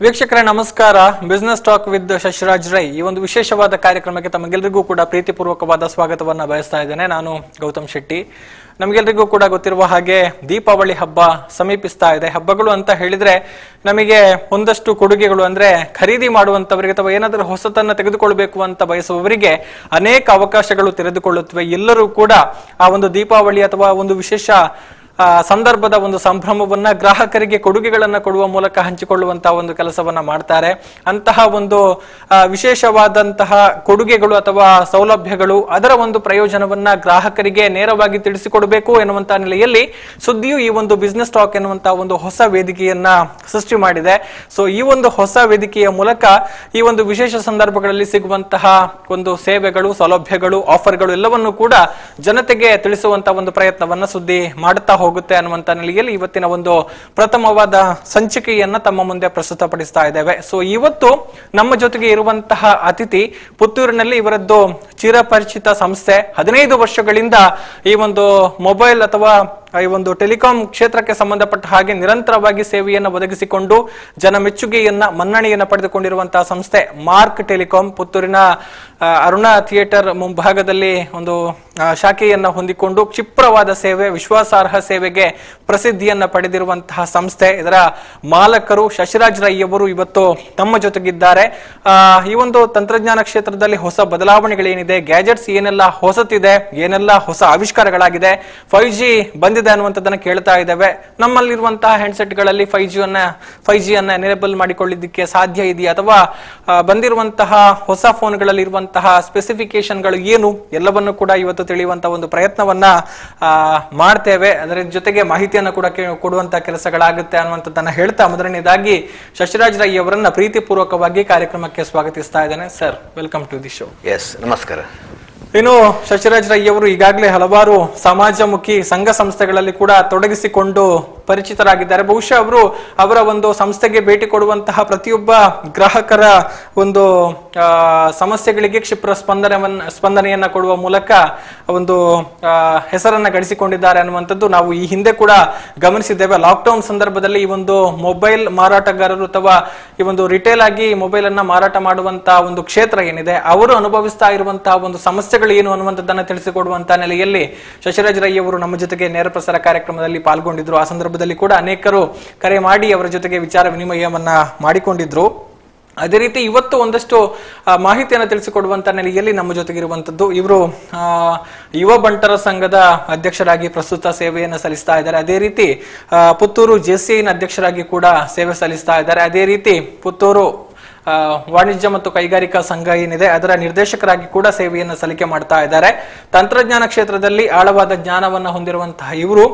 ವೀಕ್ಷಕರೇ ನಮಸ್ಕಾರ. Business talk with Shashiraj Rai ಈ ಒಂದು ವಿಶೇಷವಾದ ಕಾರ್ಯಕ್ರಮಕ್ಕೆ ತಮಗೆಲ್ಲರಿಗೂ ಕೂಡ ಪ್ರೀತಿಪೂರ್ವಕವಾದ ಸ್ವಾಗತವನ್ನ ಬಯಸ್ತಾ ಇದ್ದೇನೆ. ನಾನು ಗೌತಮ್ ಶೆಟ್ಟಿ. ನಮಗೆಲ್ಲರಿಗೂ ಕೂಡ ಗೊತ್ತಿರುವ ಹಾಗೆ ದೀಪಾವಳಿ ಹಬ್ಬ ಸಮೀಪಿಸ್ತಾ ಇದೆ. ಹಬ್ಬಗಳು ಅಂತ ಹೇಳಿದ್ರೆ ನಮಗೆ ಒಂದಷ್ಟು ಕೊಡುಗೆಗಳು ಅಂದ್ರೆ ಖರೀದಿ ಮಾಡುವಂತವರಿಗೆ ಅಥವಾ ಏನಾದರೂ ಹೊಸತನ್ನ ತೆಗೆದುಕೊಳ್ಬೇಕು ಅಂತ ಬಯಸುವವರಿಗೆ ಅನೇಕ ಅವಕಾಶಗಳು ತೆರೆದುಕೊಳ್ಳುತ್ತವೆ. ಎಲ್ಲರೂ ಕೂಡ ಆ ಒಂದು ದೀಪಾವಳಿ ಅಥವಾ ಒಂದು ವಿಶೇಷ ಸಂದರ್ಭದ ಒಂದು ಸಂಭ್ರಮವನ್ನ ಗ್ರಾಹಕರಿಗೆ ಕೊಡುಗೆಗಳನ್ನ ಕೊಡುವ ಮೂಲಕ ಹಂಚಿಕೊಳ್ಳುವಂತಹ ಒಂದು ಕೆಲಸವನ್ನ ಮಾಡ್ತಾರೆ. ಅಂತಹ ಒಂದು ವಿಶೇಷವಾದಂತಹ ಕೊಡುಗೆಗಳು ಅಥವಾ ಸೌಲಭ್ಯಗಳು ಅದರ ಒಂದು ಪ್ರಯೋಜನವನ್ನ ಗ್ರಾಹಕರಿಗೆ ನೇರವಾಗಿ ತಿಳಿಸಿಕೊಡಬೇಕು ಎನ್ನುವಂತಹ ನೆಲೆಯಲ್ಲಿ ಸುದ್ದಿಯು ಈ ಒಂದು ಬಿಸ್ನೆಸ್ ಟಾಕ್ ಎನ್ನುವಂತಹ ಒಂದು ಹೊಸ ವೇದಿಕೆಯನ್ನ ಸೃಷ್ಟಿ ಮಾಡಿದೆ. ಸೊ ಈ ಒಂದು ಹೊಸ ವೇದಿಕೆಯ ಮೂಲಕ ಈ ಒಂದು ವಿಶೇಷ ಸಂದರ್ಭಗಳಲ್ಲಿ ಸಿಗುವಂತಹ ಒಂದು ಸೇವೆಗಳು, ಸೌಲಭ್ಯಗಳು, ಆಫರ್ಗಳು ಎಲ್ಲವನ್ನೂ ಕೂಡ ಜನತೆಗೆ ತಿಳಿಸುವಂತಹ ಒಂದು ಪ್ರಯತ್ನವನ್ನ ಸುದ್ದಿ ಮಾಡುತ್ತಾ ಹೋಗುತ್ತೆ ಅನ್ನುವಂತ ನೆಲೆಯಲ್ಲಿ ಇವತ್ತಿನ ಒಂದು ಪ್ರಥಮವಾದ ಸಂಚಿಕೆಯನ್ನ ತಮ್ಮ ಮುಂದೆ ಪ್ರಸ್ತುತಪಡಿಸ್ತಾ ಇದ್ದೇವೆ. ಸೊ ಇವತ್ತು ನಮ್ಮ ಜೊತೆಗೆ ಇರುವಂತಹ ಅತಿಥಿ ಪುತ್ತೂರಿನಲ್ಲಿ ಇವರದ್ದು ಚಿರಪರಿಚಿತ ಸಂಸ್ಥೆ 15 ವರ್ಷಗಳಿಂದ ಈ ಒಂದು ಮೊಬೈಲ್ ಅಥವಾ ಈ ಒಂದು ಟೆಲಿಕಾಂ ಕ್ಷೇತ್ರಕ್ಕೆ ಸಂಬಂಧಪಟ್ಟ ಹಾಗೆ ನಿರಂತರವಾಗಿ ಸೇವೆಯನ್ನು ಒದಗಿಸಿಕೊಂಡು ಜನ ಮೆಚ್ಚುಗೆಯನ್ನ ಮನ್ನಣೆಯನ್ನ ಪಡೆದುಕೊಂಡಿರುವಂತಹ ಸಂಸ್ಥೆ ಮಾರ್ಕ್ ಟೆಲಿಕಾಂ. ಪುತ್ತೂರಿನ ಅರುಣಾ ಥಿಯೇಟರ್ ಮುಂಭಾಗದಲ್ಲಿ ಒಂದು ಶಾಖೆಯನ್ನ ಹೊಂದಿಕೊಂಡು ಕ್ಷಿಪ್ರವಾದ ಸೇವೆ, ವಿಶ್ವಾಸಾರ್ಹ ಸೇವೆಗೆ ಪ್ರಸಿದ್ಧಿಯನ್ನ ಪಡೆದಿರುವಂತಹ ಸಂಸ್ಥೆ. ಇದರ ಮಾಲಕರು ಶಶಿರಾಜ್ ರೈ ಅವರು ಇವತ್ತು ತಮ್ಮ ಜೊತೆಗಿದ್ದಾರೆ. ಈ ಒಂದು ತಂತ್ರಜ್ಞಾನ ಕ್ಷೇತ್ರದಲ್ಲಿ ಹೊಸ ಬದಲಾವಣೆಗಳೇನಿದೆ, ಗ್ಯಾಜೆಟ್ಸ್ ಏನೆಲ್ಲ ಹೊಸತಿದೆ, ಏನೆಲ್ಲ ಹೊಸ ಆವಿಷ್ಕಾರಗಳಾಗಿದೆ, 5G ಬಂದಿದೆ ಅನ್ನುವಂಥದ್ದನ್ನ ಕೇಳ್ತಾ ಇದ್ದೇವೆ. ನಮ್ಮಲ್ಲಿರುವಂತಹ ಹ್ಯಾಂಡ್ಸೆಟ್ ಗಳಲ್ಲಿ 5G ಅನ್ನ ಎನೇಬಲ್ ಮಾಡಿಕೊಳ್ಳಿದ್ದಕ್ಕೆ ಸಾಧ್ಯ ಇದೆಯಾ, ಅಥವಾ ಬಂದಿರುವಂತಹ ಹೊಸ ಫೋನ್ಗಳಲ್ಲಿ ಇರುವಂತಹ ಸ್ಪೆಸಿಫಿಕೇಶನ್ಗಳು ಏನು, ಎಲ್ಲವನ್ನು ಕೂಡ ಇವತ್ತು ತಿಳಿಯುವಂತಹ ಒಂದು ಪ್ರಯತ್ನವನ್ನ ಮಾಡ್ತೇವೆ. ಅದರ ಜೊತೆಗೆ ಮಾಹಿತಿಯನ್ನು ಕೂಡ ಕೊಡುವಂತಹ ಕೆಲಸಗಳಾಗುತ್ತೆ ಅನ್ನುವಂಥದ್ದನ್ನ ಹೇಳ್ತಾ ಮೊದಲನೇದಾಗಿ ಶಶಿರಾಜ್ ರೈ ಅವರನ್ನ ಪ್ರೀತಿಪೂರ್ವಕವಾಗಿ ಕಾರ್ಯಕ್ರಮಕ್ಕೆ ಸ್ವಾಗತಿಸ್ತಾ ಇದ್ದೇನೆ. Sir, welcome to the show. Yes, ನಮಸ್ಕಾರ. ಇನ್ನು ಶಶಿರಾಜ್ ರೈ ಅವರು ಈಗಾಗಲೇ ಹಲವಾರು ಸಮಾಜಮುಖಿ ಸಂಘ ಸಂಸ್ಥೆಗಳಲ್ಲಿ ಕೂಡ ತೊಡಗಿಸಿಕೊಂಡು ಪರಿಚಿತರಾಗಿದ್ದಾರೆ. ಬಹುಶಃ ಅವರು ಅವರ ಒಂದು ಸಂಸ್ಥೆಗೆ ಭೇಟಿ ಕೊಡುವಂತಹ ಪ್ರತಿಯೊಬ್ಬ ಗ್ರಾಹಕರ ಒಂದು ಸಮಸ್ಯೆಗಳಿಗೆ ಕ್ಷಿಪ್ರ ಸ್ಪಂದನೆಯನ್ನ ಕೊಡುವ ಮೂಲಕ ಒಂದು ಹೆಸರನ್ನ ಗಳಿಸಿಕೊಂಡಿದ್ದಾರೆ ಅನ್ನುವಂಥದ್ದು ನಾವು ಈ ಹಿಂದೆ ಕೂಡ ಗಮನಿಸಿದ್ದೇವೆ. ಲಾಕ್ಡೌನ್ ಸಂದರ್ಭದಲ್ಲಿ ಈ ಒಂದು ಮೊಬೈಲ್ ಮಾರಾಟಗಾರರು ಅಥವಾ ಈ ಒಂದು ರಿಟೇಲ್ ಆಗಿ ಮೊಬೈಲ್ ಅನ್ನ ಮಾರಾಟ ಮಾಡುವಂತಹ ಒಂದು ಕ್ಷೇತ್ರ ಏನಿದೆ, ಅವರು ಅನುಭವಿಸ್ತಾ ಇರುವಂತಹ ಒಂದು ಸಮಸ್ಯೆಗಳು ಏನು ಅನ್ನುವಂಥದ್ದನ್ನ ತಿಳಿಸಿಕೊಡುವಂತಹ ನೆಲೆಯಲ್ಲಿ ಶಶಿರಾಜ್ ರೈ ಅವರು ನಮ್ಮ ಜೊತೆಗೆ ನೇರ ಪ್ರಸಾರ ಕಾರ್ಯಕ್ರಮದಲ್ಲಿ ಪಾಲ್ಗೊಂಡಿದ್ರು. ಆ ಸಂದರ್ಭದಲ್ಲಿ ಕೂಡ ಅನೇಕರು ಕರೆ ಮಾಡಿ ಅವರ ಜೊತೆಗೆ ವಿಚಾರ ವಿನಿಮಯವನ್ನ ಮಾಡಿಕೊಂಡಿದ್ರು. ಅದೇ ರೀತಿ ಇವತ್ತು ಒಂದಷ್ಟು ಮಾಹಿತಿಯನ್ನು ತಿಳಿಸಿಕೊಡುವಂತ ನೆಲೆಯಲ್ಲಿ ನಮ್ಮ ಜೊತೆಗಿರುವಂತದ್ದು ಇವರು ಯುವ ಬಂಟರ ಸಂಘದ ಅಧ್ಯಕ್ಷರಾಗಿ ಪ್ರಸ್ತುತ ಸೇವೆಯನ್ನು ಸಲ್ಲಿಸ್ತಾ ಇದ್ದಾರೆ. ಅದೇ ರೀತಿ ಪುತ್ತೂರು ಜೆಸಿಐನ ಅಧ್ಯಕ್ಷರಾಗಿ ಕೂಡ ಸೇವೆ ಸಲ್ಲಿಸ್ತಾ ಇದ್ದಾರೆ. ಅದೇ ರೀತಿ ಪುತ್ತೂರು ವಾಣಿಜ್ಯ ಮತ್ತು ಕೈಗಾರಿಕಾ ಸಂಘ ಏನಿದೆ ಅದರ ನಿರ್ದೇಶಕರಾಗಿ ಕೂಡ ಸೇವೆಯನ್ನು ಸಲ್ಲಿಕೆ ಮಾಡ್ತಾ ಇದ್ದಾರೆ. ತಂತ್ರಜ್ಞಾನ ಕ್ಷೇತ್ರದಲ್ಲಿ ಆಳವಾದ ಜ್ಞಾನವನ್ನ ಹೊಂದಿರುವಂತಹ ಇವರು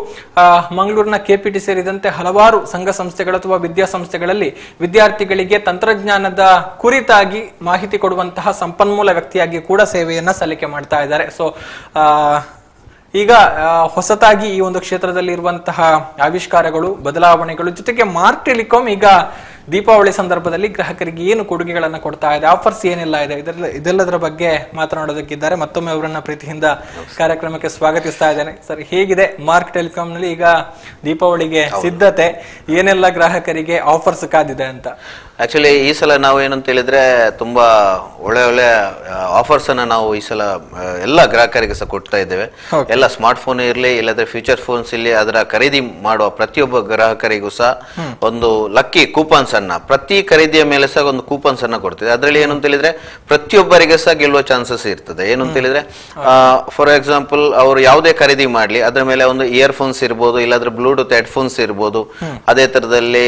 ಮಂಗಳೂರಿನ KPT ಸೇರಿದಂತೆ ಹಲವಾರು ಸಂಘ ಸಂಸ್ಥೆಗಳು ಅಥವಾ ವಿದ್ಯಾಸಂಸ್ಥೆಗಳಲ್ಲಿ ವಿದ್ಯಾರ್ಥಿಗಳಿಗೆ ತಂತ್ರಜ್ಞಾನದ ಕುರಿತಾಗಿ ಮಾಹಿತಿ ಕೊಡುವಂತಹ ಸಂಪನ್ಮೂಲ ವ್ಯಕ್ತಿಯಾಗಿ ಕೂಡ ಸೇವೆಯನ್ನ ಸಲ್ಲಿಕೆ ಮಾಡ್ತಾ ಇದ್ದಾರೆ. ಸೊ ಈಗ ಹೊಸತಾಗಿ ಈ ಒಂದು ಕ್ಷೇತ್ರದಲ್ಲಿ ಇರುವಂತಹ ಆವಿಷ್ಕಾರಗಳು, ಬದಲಾವಣೆಗಳು ಜೊತೆಗೆ ಮಾರ್ಕ್ ಟೆಲಿಕಾಂ ಈಗ ದೀಪಾವಳಿ ಸಂದರ್ಭದಲ್ಲಿ ಗ್ರಾಹಕರಿಗೆ ಏನು ಕೊಡುಗೆಗಳನ್ನ ಕೊಡ್ತಾ ಇದೆ, ಆಫರ್ಸ್ ಏನೆಲ್ಲ ಇದೆ, ಇದೆಲ್ಲದರ ಬಗ್ಗೆ ಮಾತನಾಡೋದಕ್ಕಿದ್ದಾರೆ. ಮತ್ತೊಮ್ಮೆ ಅವರನ್ನ ಪ್ರೀತಿಯಿಂದ ಕಾರ್ಯಕ್ರಮಕ್ಕೆ ಸ್ವಾಗತಿಸ್ತಾ ಇದ್ದೇನೆ. ಸರ್, ಹೇಗಿದೆ ಮಾರ್ಕ್ ಟೆಲಿಕಾಂ ನಲ್ಲಿ ಈಗ ದೀಪಾವಳಿಗೆ ಸಿದ್ಧತೆ, ಏನೆಲ್ಲ ಗ್ರಾಹಕರಿಗೆ ಆಫರ್ಸ್ ಕಾದಿದೆ ಅಂತ? ಆಕ್ಚುಲಿ ಈ ಸಲ ನಾವು ಏನಂತ ಹೇಳಿದ್ರೆ ತುಂಬಾ ಒಳ್ಳೆ ಆಫರ್ಸ್ ಅನ್ನ ನಾವು ಈ ಸಲ ಎಲ್ಲ ಗ್ರಾಹಕರಿಗೆ ಸಹ ಕೊಡ್ತಾ ಇದ್ದೇವೆ. ಎಲ್ಲ ಸ್ಮಾರ್ಟ್ ಫೋನ್ ಇರ್ಲಿ, ಇಲ್ಲದ್ರೆ ಫ್ಯೂಚರ್ ಫೋನ್ಸ್ ಇರ್ಲಿ, ಅದರ ಖರೀದಿ ಮಾಡುವ ಪ್ರತಿಯೊಬ್ಬ ಗ್ರಾಹಕರಿಗೂ ಸಹ ಒಂದು ಲಕ್ಕಿ ಕೂಪನ್ಸ್ ಅನ್ನ, ಪ್ರತಿ ಖರೀದಿಯ ಮೇಲೆ ಸಹ ಒಂದು ಕೂಪನ್ಸ್ ಅನ್ನ ಕೊಡ್ತಿದೆ. ಅದರಲ್ಲಿ ಏನು ಅಂತ ಹೇಳಿದ್ರೆ ಪ್ರತಿಯೊಬ್ಬರಿಗೆ ಸಹ ಗೆಲ್ಲುವ ಚಾನ್ಸಸ್ ಇರ್ತದೆ. ಏನು ಅಂತ ಹೇಳಿದ್ರೆ ಫಾರ್ ಎಕ್ಸಾಂಪಲ್ ಅವರು ಯಾವುದೇ ಖರೀದಿ ಮಾಡ್ಲಿ, ಅದರ ಮೇಲೆ ಒಂದು ಇಯರ್ಫೋನ್ಸ್ ಇರ್ಬೋದು, ಇಲ್ಲಾಂದ್ರೆ ಬ್ಲೂಟೂತ್ ಹೆಡ್ಫೋನ್ಸ್ ಇರ್ಬೋದು, ಅದೇ ತರದಲ್ಲಿ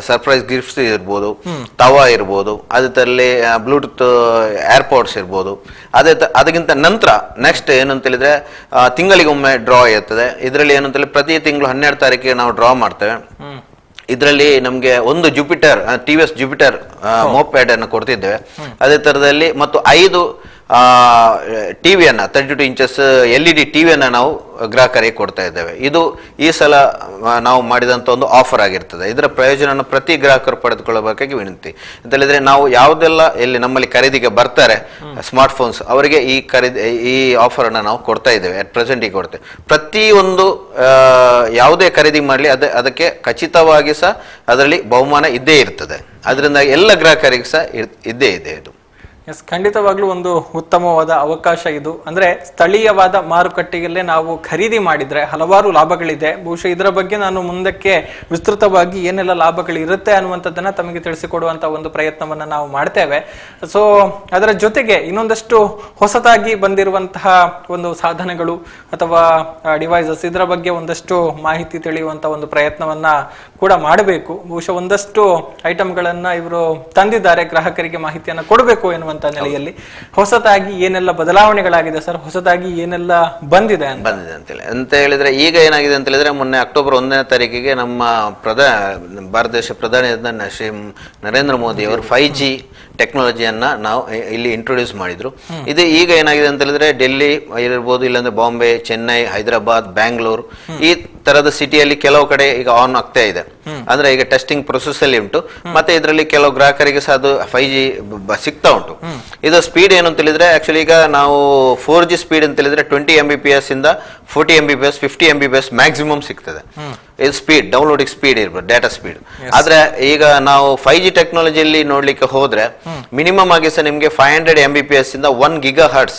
ಸರ್ಪ್ರೈಸ್ ಗಿಫ್ಟ್ಸ್ ಇರ್ಬೋದು, ತವಾ ಇರ್ಬೋದು, ಅದೇ ತರಲ್ಲಿ ಬ್ಲೂಟೂತ್ ಏರ್ಪೋರ್ಟ್ಸ್ ಇರ್ಬೋದು. ಅದಕ್ಕಿಂತ ನಂತರ ನೆಕ್ಸ್ಟ್ ಏನಂತ ಹೇಳಿದ್ರೆ ತಿಂಗಳಿಗೊಮ್ಮೆ ಡ್ರಾ ಇರ್ತದೆ. ಇದರಲ್ಲಿ ಏನಂತ ಹೇಳಿ ಪ್ರತಿ ತಿಂಗಳು 12 ತಾರೀಕಿಗೆ ನಾವು ಡ್ರಾ ಮಾಡ್ತೇವೆ. ಇದರಲ್ಲಿ ನಮ್ಗೆ ಒಂದು ಜುಪಿಟರ್ TVS ಜುಪಿಟರ್ ಮೋಪ್ಯಾಡ್ ಅನ್ನು ಕೊಡ್ತಿದ್ದೇವೆ. ಅದೇ ತರದಲ್ಲಿ ಮತ್ತು 5 ಟಿವಿಯನ್ನ 32 ಇಂಚಸ್ LED ಟಿವಿಯನ್ನ ನಾವು ಗ್ರಾಹಕರಿಗೆ ಕೊಡ್ತಾ ಇದ್ದೇವೆ. ಇದು ಈ ಸಲ ನಾವು ಮಾಡಿದಂತ ಒಂದು ಆಫರ್ ಆಗಿರ್ತದೆ. ಇದರ ಪ್ರಯೋಜನ ಪ್ರತಿ ಗ್ರಾಹಕರು ಪಡೆದುಕೊಳ್ಳಬೇಕಾಗಿ ವಿನಂತಿ ಅಂತ ಹೇಳಿದ್ರೆ, ನಾವು ಯಾವುದೆಲ್ಲ ಎಲ್ಲಿ ನಮ್ಮಲ್ಲಿ ಖರೀದಿಗೆ ಬರ್ತಾರೆ ಸ್ಮಾರ್ಟ್ ಫೋನ್ಸ್, ಅವರಿಗೆ ಈ ಆಫರ್ ಅನ್ನ ನಾವು ಕೊಡ್ತಾ ಇದ್ದೇವೆ. ಅಟ್ ಪ್ರೆಸೆಂಟ್ ಈಗ ಕೊಡ್ತೇವೆ. ಪ್ರತಿಯೊಂದು ಯಾವುದೇ ಖರೀದಿ ಮಾಡಲಿ ಅದಕ್ಕೆ ಖಚಿತವಾಗಿ ಸಹ ಅದರಲ್ಲಿ ಬಹುಮಾನ ಇದ್ದೇ ಇರ್ತದೆ. ಅದರಿಂದ ಎಲ್ಲ ಗ್ರಾಹಕರಿಗೆ ಸಹ ಇದ್ದೇ ಇದೆ ಇದು. ಎಸ್, ಖಂಡಿತವಾಗ್ಲೂ ಒಂದು ಉತ್ತಮವಾದ ಅವಕಾಶ ಇದು. ಅಂದ್ರೆ ಸ್ಥಳೀಯವಾದ ಮಾರುಕಟ್ಟೆಯಲ್ಲೇ ನಾವು ಖರೀದಿ ಮಾಡಿದ್ರೆ ಹಲವಾರು ಲಾಭಗಳಿದೆ. ಬಹುಶಃ ಇದರ ಬಗ್ಗೆ ನಾನು ಮುಂದಕ್ಕೆ ವಿಸ್ತೃತವಾಗಿ ಏನೆಲ್ಲ ಲಾಭಗಳು ಇರುತ್ತೆ ಅನ್ನುವಂಥದ್ದನ್ನ ತಮಗೆ ತಿಳಿಸಿಕೊಡುವಂತ ಒಂದು ಪ್ರಯತ್ನವನ್ನ ನಾವು ಮಾಡ್ತೇವೆ. ಸೊ ಅದರ ಜೊತೆಗೆ ಇನ್ನೊಂದಷ್ಟು ಹೊಸದಾಗಿ ಬಂದಿರುವಂತಹ ಒಂದು ಸಾಧನಗಳು ಅಥವಾ ಡಿವೈಸಸ್, ಇದರ ಬಗ್ಗೆ ಒಂದಷ್ಟು ಮಾಹಿತಿ ತಿಳಿಯುವಂತ ಒಂದು ಪ್ರಯತ್ನವನ್ನ ಕೂಡ ಮಾಡಬೇಕು. ಬಹುಶಃ ಒಂದಷ್ಟು ಐಟಮ್ಗಳನ್ನ ಇವರು ತಂದಿದ್ದಾರೆ, ಗ್ರಾಹಕರಿಗೆ ಮಾಹಿತಿಯನ್ನ ಕೊಡಬೇಕು ಎನ್ನುವ ನೆಲೆಯಲ್ಲಿ ಹೊಸದಾಗಿ ಏನೆಲ್ಲ ಬದಲಾವಣೆಗಳಾಗಿದೆ ಸರ್, ಹೊಸದಾಗಿ ಏನೆಲ್ಲ ಬಂದಿದೆ ಅಂತ ಹೇಳಿದ್ರೆ, ಈಗ ಏನಾಗಿದೆ ಅಂತ ಹೇಳಿದ್ರೆ, ಮೊನ್ನೆ ಅಕ್ಟೋಬರ್ 1ನೇ ತಾರೀಕಿಗೆ ನಮ್ಮ ಭಾರತ ದೇಶ ಪ್ರಧಾನಿ ಶ್ರೀ ನರೇಂದ್ರ ಮೋದಿ ಅವರು 5G ಟೆಕ್ನಾಲಜಿಯನ್ನ ನಾವು ಇಲ್ಲಿ ಇಂಟ್ರೊಡ್ಯೂಸ್ ಮಾಡಿದ್ರು. ಇದು ಈಗ ಏನಾಗಿದೆ ಅಂತ ಹೇಳಿದ್ರೆ, ಡೆಲ್ಲಿ ಇರ್ಬೋದು, ಇಲ್ಲಾಂದ್ರೆ ಬಾಂಬೆ, ಚೆನ್ನೈ, ಹೈದರಾಬಾದ್, ಬ್ಯಾಂಗ್ಳೂರು, ಈ ತರದ ಸಿಟಿಯಲ್ಲಿ ಕೆಲವು ಕಡೆ ಈಗ ಆನ್ ಆಗ್ತಾ ಇದೆ. ಅಂದ್ರೆ ಈಗ ಟೆಸ್ಟಿಂಗ್ ಪ್ರೊಸೆಸ್ ಅಲ್ಲಿ ಉಂಟು. ಮತ್ತೆ ಇದರಲ್ಲಿ ಕೆಲವು ಗ್ರಾಹಕರಿಗೆ ಸಹ ಅದು 5G ಸಿಗ್ತಾ ಉಂಟು. ಇದು ಸ್ಪೀಡ್ ಏನು ಅಂತ ಹೇಳಿದ್ರೆ, ಆಕ್ಚುಲಿ ಈಗ ನಾವು 4G ಸ್ಪೀಡ್ ಅಂತ ಹೇಳಿದ್ರೆ 20 MBPS ಇಂದ 40 MBPS 50 MBPS ಮ್ಯಾಕ್ಸಿಮಮ್ ಸಿಗ್ತದೆ. ಇದು ಸ್ಪೀಡ್, ಡೌನ್ಲೋಡಿಂಗ್ ಸ್ಪೀಡ್ ಇರ್ಬೋದು, ಡಾಟಾ ಸ್ಪೀಡ್. ಆದ್ರೆ ಈಗ ನಾವು 5G ಟೆಕ್ನಾಲಜಿಯಲ್ಲಿ ನೋಡ್ಲಿಕ್ಕೆ ಹೋದ್ರೆ ಮಿನಿಮಮ್ ಆಗಿ ಸಹ ನಿಮ್ಗೆ 500 MBPS ಇಂದ 1 GHz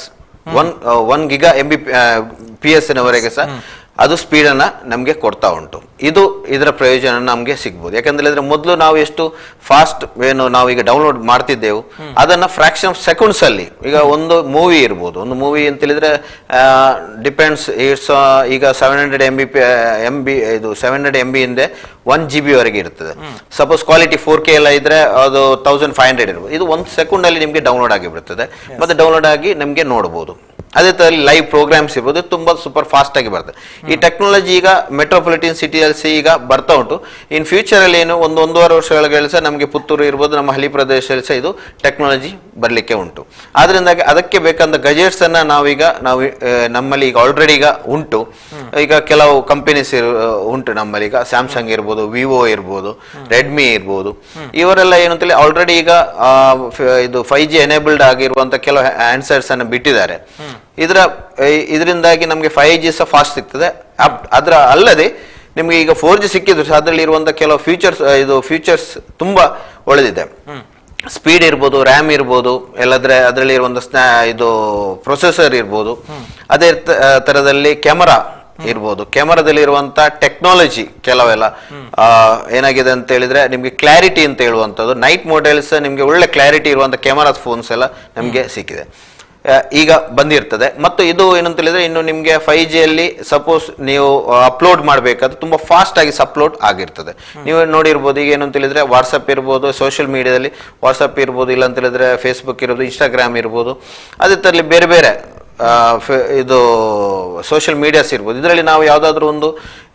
1 GBps ವರೆಗೆ ಸಹ ಅದು ಸ್ಪೀಡ್ ಅನ್ನ ನಮ್ಗೆ ಕೊಡ್ತಾ ಉಂಟು. ಇದರ ಪ್ರಯೋಜನ ನಮ್ಗೆ ಸಿಗ್ಬೋದು. ಯಾಕಂದ್ರೆ ಮೊದಲು ನಾವು ಎಷ್ಟು ಫಾಸ್ಟ್ ಏನು ನಾವು ಈಗ ಡೌನ್ಲೋಡ್ ಮಾಡ್ತಿದ್ದೆವು, ಅದನ್ನ ಫ್ರಾಕ್ಷನ್ ಆಫ್ ಸೆಕೆಂಡ್ಸ್ ಅಲ್ಲಿ, ಈಗ ಒಂದು ಮೂವಿ ಇರ್ಬೋದು, ಒಂದು ಮೂವಿ ಅಂತ ಹೇಳಿದ್ರೆ ಡಿಪೆಂಡ್ಸ್, ಇಟ್ಸ್ ಈಗ 700 MB ಇಂದ 1 GB ವರೆಗೆ ಇರ್ತದೆ. ಸಪೋಸ್ ಕ್ವಾಲಿಟಿ 4K ಎಲ್ಲ ಇದ್ರೆ ಅದು 1500 ಇರ್ಬೋದು. ಇದು 1 ಸೆಕೆಂಡ್ ಅಲ್ಲಿ ನಿಮ್ಗೆ ಡೌನ್ಲೋಡ್ ಆಗಿಬಿಡ್ತದೆ. ಮತ್ತೆ ಡೌನ್ಲೋಡ್ ಆಗಿ ನಮ್ಗೆ ನೋಡಬಹುದು. ಅದೇ ತರ ಲೈವ್ ಪ್ರೋಗ್ರಾಮ್ಸ್ ಇರ್ಬೋದು, ತುಂಬಾ ಸೂಪರ್ ಫಾಸ್ಟ್ ಆಗಿ ಬರ್ತದೆ. ಈ ಟೆಕ್ನಾಲಜಿ ಈಗ ಮೆಟ್ರೋಪಾಲಿಟನ್ ಸಿಟಿಯಲ್ಲಿ ಈಗ ಬರ್ತಾ ಉಂಟು. ಇನ್ ಫ್ಯೂಚರ್ ಅಲ್ಲಿ ಏನು 1-1.5 ವರ್ಷಗಳ ಸಹ ನಮಗೆ ಪುತ್ತೂರು ಇರ್ಬೋದು, ನಮ್ಮ ಹಳ್ಳಿ ಪ್ರದೇಶದಲ್ಲಿ ಸಹ ಇದು ಟೆಕ್ನಾಲಜಿ ಬರ್ಲಿಕ್ಕೆ ಉಂಟು. ಆದ್ರಿಂದಾಗಿ ಅದಕ್ಕೆ ಬೇಕಾದ ಗಜೆಟ್ಸ್ ಅನ್ನ ನಾವು ನಮ್ಮಲ್ಲಿ ಈಗ ಆಲ್ರೆಡಿ ಈಗ ಉಂಟು. ಈಗ ಕೆಲವು ಕಂಪನೀಸ್ ಉಂಟು ನಮ್ಮಲ್ಲಿ. ಈಗ ಸ್ಯಾಮ್ಸಂಗ್ ಇರ್ಬೋದು, ವಿವೋ ಇರ್ಬೋದು, ರೆಡ್ಮಿ ಇರ್ಬೋದು, ಇವರೆಲ್ಲ ಏನು ಅಂತೇಳಿ ಆಲ್ರೆಡಿ ಈಗ ಇದು 5G ಎನೇಬಲ್ಡ್ ಆಗಿರುವಂತ ಕೆಲವು ಹ್ಯಾಂಡ್ಸೆಟ್ಸ್ ಅನ್ನು ಬಿಟ್ಟಿದ್ದಾರೆ. ಇದರಿಂದಾಗಿ ನಮಗೆ 5G ಸಹ ಫಾಸ್ಟ್ ಸಿಗ್ತದೆ. ಅದರ ಅಲ್ಲದೆ ನಿಮ್ಗೆ ಈಗ 4G ಸಿಕ್ಕಿದ್ರು ಸಹ ಅದರಲ್ಲಿ ಇರುವಂತಹ ಕೆಲವು ಫೀಚರ್ಸ್ ತುಂಬಾ ಒಳ್ಳೆದಿದೆ. ಸ್ಪೀಡ್ ಇರ್ಬೋದು, ರ್ಯಾಮ್ ಇರ್ಬೋದು, ಎಲ್ಲದ್ರೆ ಅದರಲ್ಲಿ ಇರುವಂತಹ ಇದು ಪ್ರೊಸೆಸರ್ ಇರ್ಬೋದು. ಅದೇ ತರದಲ್ಲಿ ಕ್ಯಾಮರಾ ಇರ್ಬೋದು. ಕ್ಯಾಮರಾದಲ್ಲಿ ಇರುವಂತಹ ಟೆಕ್ನಾಲಜಿ ಕೆಲವೆಲ್ಲ ಏನಾಗಿದೆ ಅಂತ ಹೇಳಿದ್ರೆ, ನಿಮ್ಗೆ ಕ್ಲಾರಿಟಿ ಅಂತ ಹೇಳುವಂಥದ್ದು ನೈಟ್ ಮೋಡೆಲ್ಸ್, ನಿಮ್ಗೆ ಒಳ್ಳೆ ಕ್ಲಾರಿಟಿ ಇರುವಂತಹ ಕ್ಯಾಮರಾ ಫೋನ್ಸ್ ಎಲ್ಲ ನಮ್ಗೆ ಸಿಕ್ಕಿದೆ, ಈಗ ಬಂದಿರ್ತದೆ. ಮತ್ತು ಇದು ಏನಂತ ಹೇಳಿದ್ರೆ, ಇನ್ನು ನಿಮ್ಗೆ 5G ಅಲ್ಲಿ ಸಪೋಸ್ ನೀವು ಅಪ್ಲೋಡ್ ಮಾಡಬೇಕಾದ್ರೆ ತುಂಬಾ ಫಾಸ್ಟ್ ಆಗಿ ಅಪ್ಲೋಡ್ ಆಗಿರ್ತದೆ. ನೀವು ನೋಡಿರ್ಬೋದು, ಈಗ ಏನಂತ ಹೇಳಿದ್ರೆ ವಾಟ್ಸಪ್ ಇರ್ಬೋದು, ಸೋಷಿಯಲ್ ಮೀಡಿಯಾದಲ್ಲಿ ವಾಟ್ಸಪ್ ಇರ್ಬೋದು, ಇಲ್ಲ ಅಂತ ಹೇಳಿದ್ರೆ ಫೇಸ್ಬುಕ್ ಇರ್ಬೋದು, ಇನ್ಸ್ಟಾಗ್ರಾಮ್ ಇರ್ಬೋದು, ಅದೇ ತರಲಿ ಬೇರೆ ಬೇರೆ ಇದು ಸೋಷಿಯಲ್ ಮೀಡಿಯಾಸ್ ಇರ್ಬೋದು. ಇದರಲ್ಲಿ ನಾವು ಯಾವ್ದಾದ್ರು ಒಂದು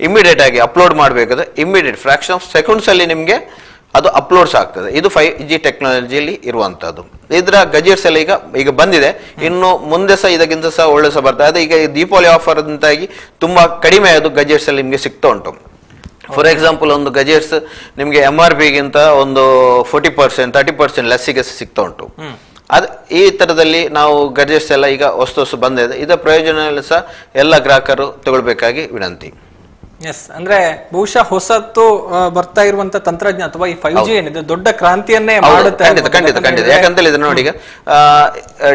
ಇಮಿಡಿಯೇಟ್ ಆಗಿ ಅಪ್ಲೋಡ್ ಮಾಡಬೇಕಾದ್ರೆ ಇಮಿಡಿಯೇಟ್ ಫ್ರಾಕ್ಷನ್ ಆಫ್ ಸೆಕೆಂಡ್ಸ್ ಅಲ್ಲಿ ನಿಮ್ಗೆ ಅದು ಅಪ್ಲೋಡ್ಸ್ ಆಗ್ತದೆ. ಇದು 5G ಟೆಕ್ನಾಲಜಿಯಲ್ಲಿ ಇರುವಂತದ್ದು. ಇದರ ಗಜೆಟ್ಸ್ ಎಲ್ಲ ಈಗ ಬಂದಿದೆ. ಇನ್ನು ಮುಂದೆ ಸಹ ಇದಕ್ಕಿಂತ ಸಹ ಒಳ್ಳೆ ಸಹ ಬರ್ತದೆ. ಅದೇ ಈಗ ದೀಪಾವಳಿ ಆಫರ್ ಅಂತಾಗಿ ತುಂಬಾ ಕಡಿಮೆ ಅದು ಗಜೆಟ್ಸ್ ಅಲ್ಲಿ ನಿಮ್ಗೆ ಸಿಗ್ತಾ ಉಂಟು. ಫಾರ್ ಎಕ್ಸಾಂಪಲ್, ಒಂದು ಗಜೆಟ್ಸ್ ನಿಮ್ಗೆ MRP ಗಿಂತ ಒಂದು 40% 30% ಲೆಸ್ಸಿಗೆ ಸಿಗ್ತಾ ಉಂಟು. ಈ ತರದಲ್ಲಿ ನಾವು ಗಜೆಟ್ಸ್ ಎಲ್ಲ ಈಗ ಹೊಸ ಬಂದಿದೆ. ಇದರ ಪ್ರಯೋಜನ ಸಹ ಎಲ್ಲ ಗ್ರಾಹಕರು ತಗೊಳ್ಬೇಕಾಗಿ ವಿನಂತಿ. ಎಸ್, ಅಂದ್ರೆ ಬಹುಶಃ ಹೊಸತ್ತು ಬರ್ತಾ ಇರುವಂತ ತಂತ್ರಜ್ಞಾನ ಅಥವಾ ಈ 5G ಏನಿದೆ ದೊಡ್ಡ ಕ್ರಾಂತಿಯನ್ನೇ ಮಾಡುತ್ತೆ. ಖಂಡಿತ. ಯಾಕಂತ ಹೇಳಿದ್ರೆ ನೋಡಿ, ಈಗ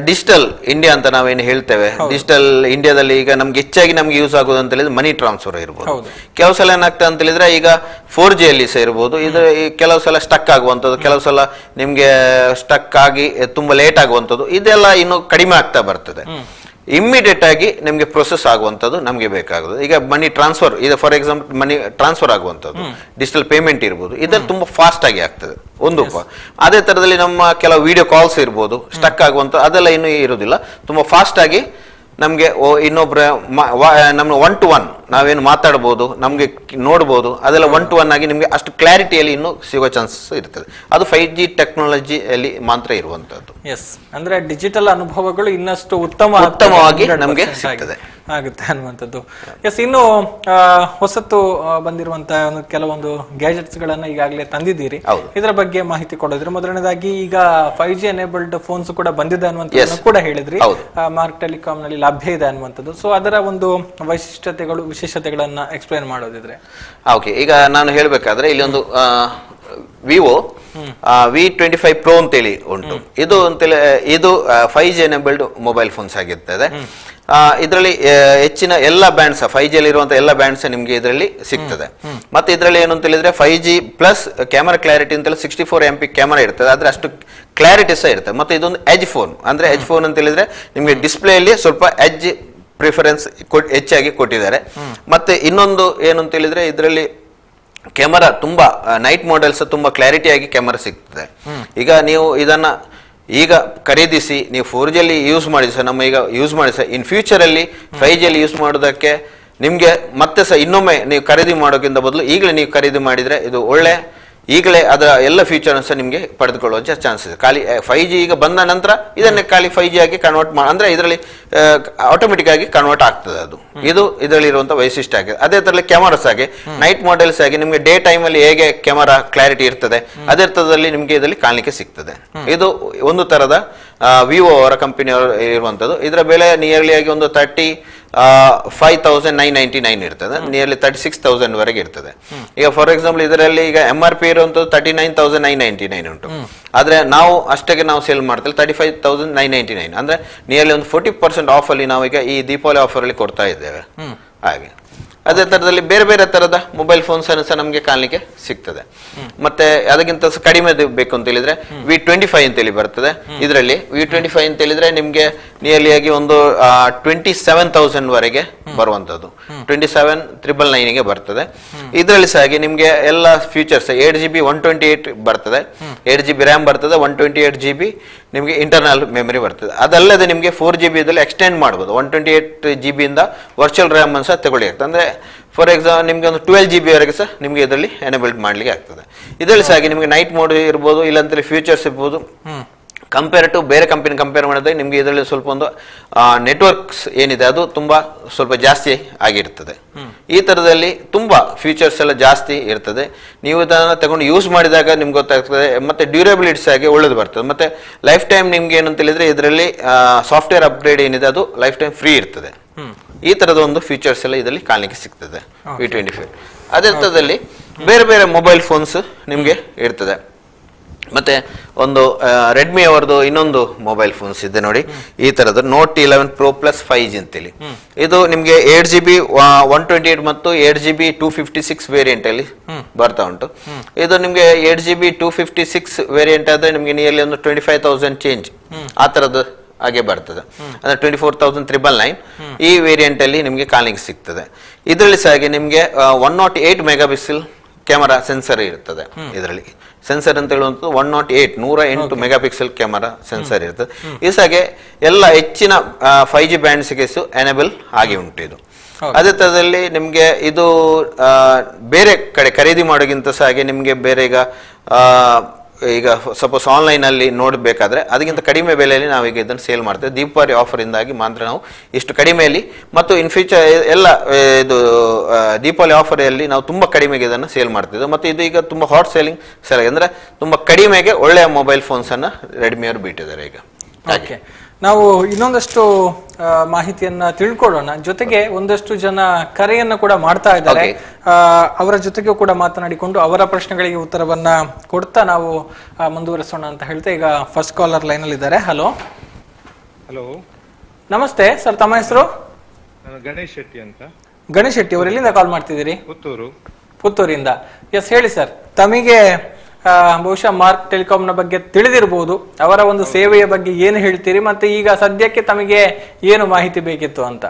ಡಿಜಿಟಲ್ ಇಂಡಿಯಾ ಅಂತ ನಾವೇನು ಹೇಳ್ತೇವೆ, ಡಿಜಿಟಲ್ ಇಂಡಿಯಾದಲ್ಲಿ ಈಗ ನಮ್ಗೆ ಹೆಚ್ಚಾಗಿ ನಮ್ಗೆ ಯೂಸ್ ಆಗೋದು ಅಂತ ಹೇಳಿದ್ರೆ ಮನಿ ಟ್ರಾನ್ಸ್ಫರ್ ಇರ್ಬೋದು. ಕೆಲವು ಸಲ ಏನಾಗ್ತದೆ ಅಂತ ಹೇಳಿದ್ರೆ, ಈಗ 4G ಅಲ್ಲಿ ಸಹ ಇರ್ಬೋದು, ಇದು ಕೆಲವು ಸಲ ಸ್ಟಕ್ ಆಗುವಂಥದ್ದು, ಕೆಲವು ಸಲ ನಿಮ್ಗೆ ಸ್ಟಕ್ ಆಗಿ ತುಂಬಾ ಲೇಟ್ ಆಗುವಂಥದ್ದು, ಇದೆಲ್ಲ ಇನ್ನು ಕಡಿಮೆ ಆಗ್ತಾ ಬರ್ತದೆ. ಇಮ್ಮಿಡಿಯೇಟ್ ಆಗಿ ನಿಮ್ಗೆ ಪ್ರೊಸೆಸ್ ಆಗುವಂಥದ್ದು ನಮ್ಗೆ ಬೇಕಾಗುದು. ಈಗ ಮನಿ ಟ್ರಾನ್ಸ್ಫರ್, ಈಗ ಫಾರ್ ಎಕ್ಸಾಂಪಲ್ ಮನಿ ಟ್ರಾನ್ಸ್ಫರ್ ಆಗುವಂಥದ್ದು, ಡಿಜಿಟಲ್ ಪೇಮೆಂಟ್ ಇರ್ಬೋದು, ಇದರಲ್ಲಿ ತುಂಬಾ ಫಾಸ್ಟ್ ಆಗಿ ಆಗ್ತದೆ ಒಂದು. ಅದೇ ತರದಲ್ಲಿ ನಮ್ಮ ಕೆಲವು ವಿಡಿಯೋ ಕಾಲ್ಸ್ ಇರ್ಬೋದು, ಸ್ಟಕ್ ಆಗುವಂಥ ಅದೆಲ್ಲ ಇನ್ನೂ ಇರುವುದಿಲ್ಲ. ತುಂಬಾ ಫಾಸ್ಟ್ ಆಗಿ ನಮ್ಗೆ ಇನ್ನೊಬ್ರ ನಮ್ಮ 1-to-1 ನಾವೇನು ಮಾತಾಡ್ಬೋದು, ನಮ್ಗೆ ನೋಡ್ಬೋದು, ಅದೆಲ್ಲ 1 to 1 ಆಗಿ ನಿಮ್ಗೆ ಅಷ್ಟು ಕ್ಲಾರಿಟಿಯಲ್ಲಿ ಇನ್ನೂ ಸಿಗೋ ಚಾನ್ಸಸ್ ಇರ್ತದೆ. ಅದು 5G ಟೆಕ್ನಾಲಜಿಯಲ್ಲಿ ಮಾತ್ರ ಇರುವಂತದ್ದು. ಎಸ್, ಅಂದ್ರೆ ಡಿಜಿಟಲ್ ಅನುಭವಗಳು ಇನ್ನಷ್ಟು ಉತ್ತಮವಾಗಿ ನಮ್ಗೆ ಸಿಗ್ತದೆ ಆಗುತ್ತೆ ಅನ್ನುವಂಥದ್ದು. ಎಸ್, ಇನ್ನು ಹೊಸತು ಬಂದಿರುವಂತಹ ಕೆಲವೊಂದು ಗ್ಯಾಜೆಟ್ಸ್ ಗಳನ್ನ ಈಗಾಗಲೇ ತಂದಿದ್ದೀರಿ, ಇದರ ಬಗ್ಗೆ ಮಾಹಿತಿ ಕೊಡೋದ್ರಿ. ಮೊದಲನೇದಾಗಿ ಈಗ 5G ಎನೇಬಲ್ಡ್ ಫೋನ್ಸ್ ಕೂಡ ಬಂದಿದೆ ಅನ್ನುವಂಥದ್ದನ್ನು ಕೂಡ ಹೇಳಿದ್ರಿ, ಮಾರ್ಕ್ ಟೆಲಿಕಾಂ ನಲ್ಲಿ ಲಭ್ಯ ಇದೆ ಅನ್ನುವಂಥದ್ದು. ಸೊ ಅದರ ಒಂದು ವಿಶೇಷತೆಗಳನ್ನ ಎಕ್ಸ್ಪ್ಲೈನ್ ಮಾಡೋದಿದ್ರೆ. ಓಕೆ, ಈಗ ನಾನು ಹೇಳ್ಬೇಕಾದ್ರೆ ಇಲ್ಲಿ ಒಂದು ವಿವೋ V25 Pro ಅಂತೇಳಿ ಉಂಟು. ಇದು 5G ಎನೇಬಲ್ಡ್ ಮೊಬೈಲ್ ಫೋನ್ಸ್ ಆಗಿರ್ತದೆ. ಇದರಲ್ಲಿ ಹೆಚ್ಚಿನ ಎಲ್ಲ ಬ್ಯಾಂಡ್ಸ್ 5G ಅಲ್ಲಿ ಇರುವಂತಹ ಎಲ್ಲ ಬ್ಯಾಂಡ್ಸ್ ನಿಮ್ಗೆ ಇದರಲ್ಲಿ ಸಿಗ್ತದೆ. ಮತ್ತೆ ಇದರಲ್ಲಿ ಏನು ಅಂತ ಹೇಳಿದ್ರೆ 5G ಪ್ಲಸ್ ಕ್ಯಾಮರಾ ಕ್ಲಾರಿಟಿ ಅಂತ 64 MP ಕ್ಯಾಮರಾ ಇರ್ತದೆ, ಆದ್ರೆ ಅಷ್ಟು ಕ್ಲಾರಿಟಿ ಸಹ ಇರ್ತದೆ. ಮತ್ತೆ ಇದೊಂದು ಎಜ್ ಫೋನ್, ಅಂದ್ರೆ ಎಜ್ ಫೋನ್ ಅಂತ ಹೇಳಿದ್ರೆ ನಿಮ್ಗೆ ಡಿಸ್ಪ್ಲೇ ಅಲ್ಲಿ ಸ್ವಲ್ಪ ಎಜ್ ಪ್ರಿಫರೆನ್ಸ್ ಹೆಚ್ಚಾಗಿ ಕೊಟ್ಟಿದ್ದಾರೆ. ಮತ್ತೆ ಇನ್ನೊಂದು ಏನು ಅಂತ ಹೇಳಿದ್ರೆ ಇದರಲ್ಲಿ ಕ್ಯಾಮರಾ ತುಂಬಾ ನೈಟ್ ಮಾಡೆಲ್ಸ್ ತುಂಬಾ ಕ್ಲಾರಿಟಿಯಾಗಿ ಕ್ಯಾಮರಾ ಸಿಗ್ತದೆ. ಈಗ ನೀವು ಇದನ್ನ ಈಗ ಖರೀದಿಸಿ ನೀವು 4G ಅಲ್ಲಿ ಯೂಸ್ ಮಾಡಿ ಸರ್, ನಮ್ಮ ಈಗ ಯೂಸ್ ಮಾಡಿ ಸರ್, ಇನ್ ಫ್ಯೂಚರ್ ಅಲ್ಲಿ 5G ಅಲ್ಲಿ ಯೂಸ್ ಮಾಡೋದಕ್ಕೆ ನಿಮ್ಗೆ ಮತ್ತೆ ಸಹ ಇನ್ನೊಮ್ಮೆ ನೀವು ಖರೀದಿ ಮಾಡೋಕ್ಕಿಂತ ಬದಲು ಈಗಲೇ ನೀವು ಖರೀದಿ ಮಾಡಿದ್ರೆ ಇದು ಒಳ್ಳೆ, ಈಗಲೇ ಅದರ ಎಲ್ಲ ಫೀಚರ್ಸ್ ನಿಮಗೆ ಪಡೆದುಕೊಳ್ಳುವಂತ ಚಾನ್ಸಸ್ ಇದೆ. ಖಾಲಿ 5G ಈಗ ಬಂದ ನಂತರ ಇದನ್ನೇ ಖಾಲಿ 5G ಆಗಿ ಕನ್ವರ್ಟ್ ಅಂದ್ರೆ ಇದರಲ್ಲಿ ಆಟೋಮೆಟಿಕ್ ಆಗಿ ಕನ್ವರ್ಟ್ ಆಗ್ತದೆ. ಇದು ಇದರಲ್ಲಿ ಇರುವಂತಹ ವೈಶಿಷ್ಟ್ಯ ಆಗಿದೆ. ಅದೇ ತರಲಿ ಕ್ಯಾಮರಾಸ್ ಆಗಿ ನೈಟ್ ಮಾಡೆಲ್ಸ್ ಆಗಿ ನಿಮಗೆ ಡೇ ಟೈಮ್ ಅಲ್ಲಿ ಹೇಗೆ ಕ್ಯಾಮರಾ ಕ್ಲಾರಿಟಿ ಇರ್ತದೆ ಅದೇ ತರದಲ್ಲಿ ನಿಮಗೆ ಇದರಲ್ಲಿ ಕಾಣಲಿಕ್ಕೆ ಸಿಗ್ತದೆ. ಇದು ಒಂದು ತರದ ವಿವೋ ಅವರ ಕಂಪನಿ ಇರುವಂತದ್ದು. ಇದರ ಬೆಲೆ ನಿಯರ್ಲಿ ಆಗಿ ಒಂದು 35,999 ಇರ್ತದೆ, ನಿಯರ್ಲಿ 36,000 ವರೆಗೆ ಇರ್ತದೆ. ಈಗ ಫಾರ್ ಎಕ್ಸಾಂಪಲ್ ಇದರಲ್ಲಿ ಈಗ MRP ಇರುವಂತದ್ದು 39,999 ಉಂಟು, ಆದ್ರೆ ನಾವು ಅಷ್ಟಕ್ಕೆ ನಾವು ಸೇಲ್ ಮಾಡ್ತೇವೆ 35,999, ಅಂದ್ರೆ ನಿಯರ್ಲಿ ಒಂದು 40% ಆಫ್ ಅಲ್ಲಿ ನಾವು ಈಗ ಈ ದೀಪಾವಳಿ ಆಫರ್ ಅಲ್ಲಿ ಕೊಡ್ತಾ ಇದ್ದೇವೆ. ಹಾಗೆ ಅದೇ ತರದಲ್ಲಿ ಬೇರೆ ಬೇರೆ ತರದ ಮೊಬೈಲ್ ಫೋನ್ಸ್ ಅನ್ನು ಸಹ ನಮಗೆ ಕಾಣಲಿಕ್ಕೆ ಸಿಗ್ತದೆ. ಮತ್ತೆ ಅದಕ್ಕಿಂತ ಕಡಿಮೆ ಬೇಕು ಅಂತ ಹೇಳಿದ್ರೆ V25 ಅಂತೇಳಿ ಬರ್ತದೆ. ಇದರಲ್ಲಿ V25 ಅಂತ ಹೇಳಿದ್ರೆ ನಿಮ್ಗೆ ನಿಯರ್ಲಿ ಆಗಿ ಒಂದು 27,000 ವರೆಗೆ ಬರುವಂತದ್ದು, 27,999 ಗೆ ಬರ್ತದೆ. ಇದರಲ್ಲಿ ಸಹ ಹಾಗೆ ನಿಮ್ಗೆ ಎಲ್ಲ ಫೀಚರ್ಸ್ 8GB 128 ಬರ್ತದೆ, 8GB ರ್ಯಾಮ್ ಬರ್ತದೆ, 128GB ನಿಮ್ಗೆ ಇಂಟರ್ನಲ್ ಮೆಮರಿ ಬರ್ತದೆ. ಅದಲ್ಲದೆ ನಿಮ್ಗೆ 4GB ಇದರಲ್ಲಿ ಎಕ್ಸ್ಟೆಂಡ್ ಮಾಡಬಹುದು, 128GB ಇಂದ ವರ್ಚುವಲ್ ರ್ಯಾಮ್ ಅನ್ನು ಸಹ ತಗೊಳ್ಳಿ ಆಗ್ತದೆ. ಅಂದ್ರೆ ಫಾರ್ ಎಕ್ಸಾಂಪಲ್ ನಿಮ್ಗೆ ಒಂದು 12GB ವರೆಗೆ ಸಹ ನಿಮ್ಗೆ ಇದರಲ್ಲಿ ಎನೇಬಲ್ಡ್ ಮಾಡ್ಲಿಕ್ಕೆ ಆಗ್ತದೆ. ಇದರಲ್ಲಿ ಸಹ ಹಾಗೆ ನಿಮ್ಗೆ ನೈಟ್ ಮೋಡ್ ಇರ್ಬೋದು, ಇಲ್ಲಾಂದ್ರೆ ಫ್ಯೂಚರ್ಸ್ ಇರ್ಬೋದು. ಕಂಪೇರ್ ಟು ಬೇರೆ ಕಂಪನಿ ಕಂಪೇರ್ ಮಾಡಿದ್ರೆ ನಿಮ್ಗೆ ಇದರಲ್ಲಿ ಸ್ವಲ್ಪ ಒಂದು ನೆಟ್ವರ್ಕ್ಸ್ ಏನಿದೆ ಅದು ತುಂಬಾ ಸ್ವಲ್ಪ ಜಾಸ್ತಿ ಆಗಿರ್ತದೆ. ಈ ತರದಲ್ಲಿ ತುಂಬಾ ಫೀಚರ್ಸ್ ಎಲ್ಲ ಜಾಸ್ತಿ ಇರ್ತದೆ. ನೀವು ಇದನ್ನ ತಗೊಂಡು ಯೂಸ್ ಮಾಡಿದಾಗ ನಿಮ್ಗೆ ಗೊತ್ತಾಗ್ತದೆ. ಮತ್ತೆ ಡ್ಯೂರೇಬಿಲಿಟೀಸ್ ಆಗಿ ಒಳ್ಳೇದು ಬರ್ತದೆ. ಮತ್ತೆ ಲೈಫ್ ಟೈಮ್ ನಿಮ್ಗೆ ಏನಂತ ಹೇಳಿದ್ರೆ ಇದರಲ್ಲಿ ಸಾಫ್ಟ್ವೇರ್ ಅಪ್ಗ್ರೇಡ್ ಏನಿದೆ ಅದು ಲೈಫ್ ಟೈಮ್ ಫ್ರೀ ಇರ್ತದೆ. ಈ ತರದ ಒಂದು ಫೀಚರ್ಸ್ ಎಲ್ಲ ಇದರಲ್ಲಿ ಕಾಣಲಿಕ್ಕೆ ಸಿಗ್ತದೆ V25. ಅದೇ ತರದಲ್ಲಿ ಬೇರೆ ಬೇರೆ ಮೊಬೈಲ್ ಫೋನ್ಸ್ ನಿಮ್ಗೆ ಇರ್ತದೆ. ಮತ್ತೆ ಒಂದು ರೆಡ್ಮಿ ಅವರದು ಇನ್ನೊಂದು ಮೊಬೈಲ್ ಫೋನ್ಸ್ ಇದೆ ನೋಡಿ, ಈ ತರದ್ದು Note 11 Pro Plus 5G ಅಂತೇಳಿ. ಇದು ನಿಮ್ಗೆ 8GB 128 ಮತ್ತು 8GB 256 ವೇರಿಯಂಟ್ ಅಲ್ಲಿ ಬರ್ತಾ ಉಂಟು. ಇದು ನಿಮ್ಗೆ 8GB 256 ವೇರಿಯಂಟ್ ಆದ್ರೆ ನಿಮ್ಗೆ ನಿಯರ್ಲಿ ಒಂದು 25,000 ಚೇಂಜ್ ಆ ತರದ್ದು ಹಾಗೆ ಬರ್ತದೆ, ಅಂದ್ರೆ 24,999 ಈ ವೇರಿಯಂಟ್ ಅಲ್ಲಿ ನಿಮ್ಗೆ ಕಾಣಲಿಕ್ಕೆ ಸಿಗ್ತದೆ. ಇದರಲ್ಲಿ ಸಹ ಹಾಗೆ ನಿಮ್ಗೆ 108 ಮೆಗಾಪಿಕ್ಸೆಲ್ ಕ್ಯಾಮರಾ ಸೆನ್ಸರ್ ಇರ್ತದೆ. ಇದರಲ್ಲಿ ಸೆನ್ಸರ್ ಅಂತ ಹೇಳುವಂಥದ್ದು 108 ಮೆಗಾಪಿಕ್ಸೆಲ್ ಕ್ಯಾಮರಾ ಸೆನ್ಸರ್ ಇರ್ತದೆ. ಈ ಹಾಗೆ ಎಲ್ಲ ಹೆಚ್ಚಿನ 5G ಬ್ಯಾಂಡ್ಸ್ಗೆ ಎನೇಬಲ್ ಆಗಿ ಉಂಟು ಇದು. ಅದೇ ತರದಲ್ಲಿ ನಿಮ್ಗೆ ಇದು ಬೇರೆ ಕಡೆ ಖರೀದಿ ಮಾಡೋಕ್ಕಿಂತ ಸಹ ಹಾಗೆ ನಿಮ್ಗೆ ಬೇರೆ ಈಗ ಸಪೋಸ್ ಆನ್ಲೈನ್ ಅಲ್ಲಿ ನೋಡಬೇಕಾದ್ರೆ ಅದಕ್ಕಿಂತ ಕಡಿಮೆ ಬೆಲೆಯಲ್ಲಿ ನಾವೀಗ ಇದನ್ನು ಸೇಲ್ ಮಾಡ್ತೇವೆ. ದೀಪಾವಳಿ ಆಫರ್ ಇಂದಾಗಿ ಮಾತ್ರ ನಾವು ಇಷ್ಟು ಕಡಿಮೆಯಲ್ಲಿ ಮತ್ತು ಇನ್ ಫ್ಯೂಚರ್ ಎಲ್ಲ ಇದು ದೀಪಾವಳಿ ಆಫರ್ ಅಲ್ಲಿ ನಾವು ತುಂಬಾ ಕಡಿಮೆಗೆ ಇದನ್ನು ಸೇಲ್ ಮಾಡ್ತಿದ್ದೇವೆ. ಮತ್ತೆ ಇದು ಈಗ ತುಂಬಾ ಹಾಟ್ ಸೇಲಿಂಗ್ ಸೆಲ್ ಅಂದ್ರೆ ತುಂಬಾ ಕಡಿಮೆಗೆ ಒಳ್ಳೆಯ ಮೊಬೈಲ್ ಫೋನ್ಸ್ ಅನ್ನ ರೆಡ್ಮಿ ಅವರು ಬಿಟ್ಟಿದ್ದಾರೆ ಈಗ. ಹಾಗೆ ನಾವು ಇನ್ನೊಂದಷ್ಟು ಮಾಹಿತಿಯನ್ನ ತಿಳ್ಕೊಳ್ಳೋಣ. ಜೊತೆಗೆ ಒಂದಷ್ಟು ಜನ ಕರೆಯನ್ನ ಕೂಡ ಮಾಡ್ತಾ ಇದ್ದಾರೆ. ಅವರ ಜೊತೆಗೂ ಕೂಡ ಮಾತನಾಡಿಕೊಂಡು ಅವರ ಪ್ರಶ್ನೆಗಳಿಗೆ ಉತ್ತರವನ್ನ ಕೊಡ್ತಾ ನಾವು ಮುಂದುವರಿಸೋಣ ಅಂತ ಹೇಳ್ತಾ ಈಗ ಫಸ್ಟ್ ಕಾಲರ್ ಲೈನ್ ಅಲ್ಲಿ ಇದ್ದಾರೆ. ಹಲೋ ಹಲೋ, ನಮಸ್ತೆ ಸರ್, ತಮ್ಮ ಹೆಸರು? ಗಣೇಶ್ ಶೆಟ್ಟಿ ಅಂತ. ಗಣೇಶ್ ಶೆಟ್ಟಿ ಅವರು ಎಲ್ಲಿಂದ ಕಾಲ್ ಮಾಡ್ತಿದ್ದೀರಿ? ಪುತ್ತೂರಿಂದ. ಎಸ್, ಹೇಳಿ ಸರ್. ತಮಗೆ ಬಹುಶಃ ಮಾರ್ಕ್ ಟೆಲಿಕಾಂ ನ ಬಗ್ಗೆ ತಿಳಿದಿರಬಹುದು, ಅವರ ಒಂದು ಸೇವೆಯ ಬಗ್ಗೆ ಏನು ಹೇಳ್ತೀರಿ, ಮತ್ತೆ ಈಗ ಸದ್ಯಕ್ಕೆ ತಮಗೆ ಏನು ಮಾಹಿತಿ ಬೇಕಿತ್ತು ಅಂತ?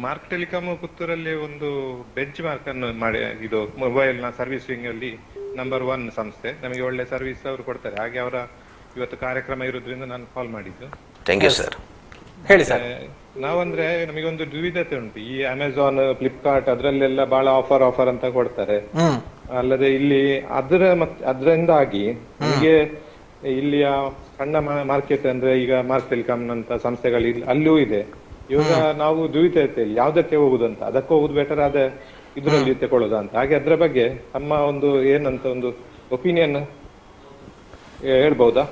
ಮಾರ್ಕ್ ಟೆಲಿಕಾಂ ಪುತ್ತೂರಲ್ಲಿ ಒಂದು ಬೆಂಚ್ ಮಾರ್ಕ್ ಅನ್ನು ಮಾಡಿ, ಇದು ಮೊಬೈಲ್ ನ ಸರ್ವಿಸಿಂಗ್ ಅಲ್ಲಿ ನಂಬರ್ 1 ಸಂಸ್ಥೆ. ನಮಗೆ ಒಳ್ಳೆ ಸರ್ವಿಸ್ ಅವರು ಕೊಡ್ತಾರೆ. ಹಾಗೆ ಅವರ ಇವತ್ತು ಕಾರ್ಯಕ್ರಮ ಇರೋದ್ರಿಂದ ನಾನು ಕಾಲ್ ಮಾಡಿದ್ದು. Thank you sir. ಹೇಳಿ ಸರ್. ನಾವಂದ್ರೆ ನಮಗೊಂದು ದ್ವಿಧತೆ ಉಂಟು. ಈ ಅಮೆಝಾನ್, ಫ್ಲಿಪ್ಕಾರ್ಟ್ ಅದ್ರಲ್ಲೆಲ್ಲ ಬಹಳ ಆಫರ್ ಅಂತ ಕೊಡ್ತಾರೆ. ಅಲ್ಲದೆ ಇಲ್ಲಿ ಅದರಿಂದಾಗಿ ನಮಗೆ ಇಲ್ಲಿಯ ಸಣ್ಣ ಮಾರ್ಕೆಟ್ ಅಂದ್ರೆ ಈಗ ಮಾರ್ಕ್ ಟೆಲಿಕಾಮ್ ನಂತ ಸಂಸ್ಥೆಗಳು ಅಲ್ಲಿಯೂ ಇದೆ. ಇವಾಗ ನಾವು ದ್ವಿತೀಯತೆಯಲ್ಲಿ ಯಾವ್ದಕ್ಕೆ ಹೋಗುದಂತ, ಅದಕ್ಕೆ ಹೋಗುದು ಬೆಟರ್ ಅದ ಇದ್ರಲ್ಲಿ ತಗೊಳ್ಳೋದು ಅಂತ. ಹಾಗೆ ಅದ್ರ ಬಗ್ಗೆ ನಮ್ಮ ಒಂದು ಏನಂತ ಒಂದು ಒಪಿನಿಯನ್ ಹೇಳ್ಬಹುದಾ?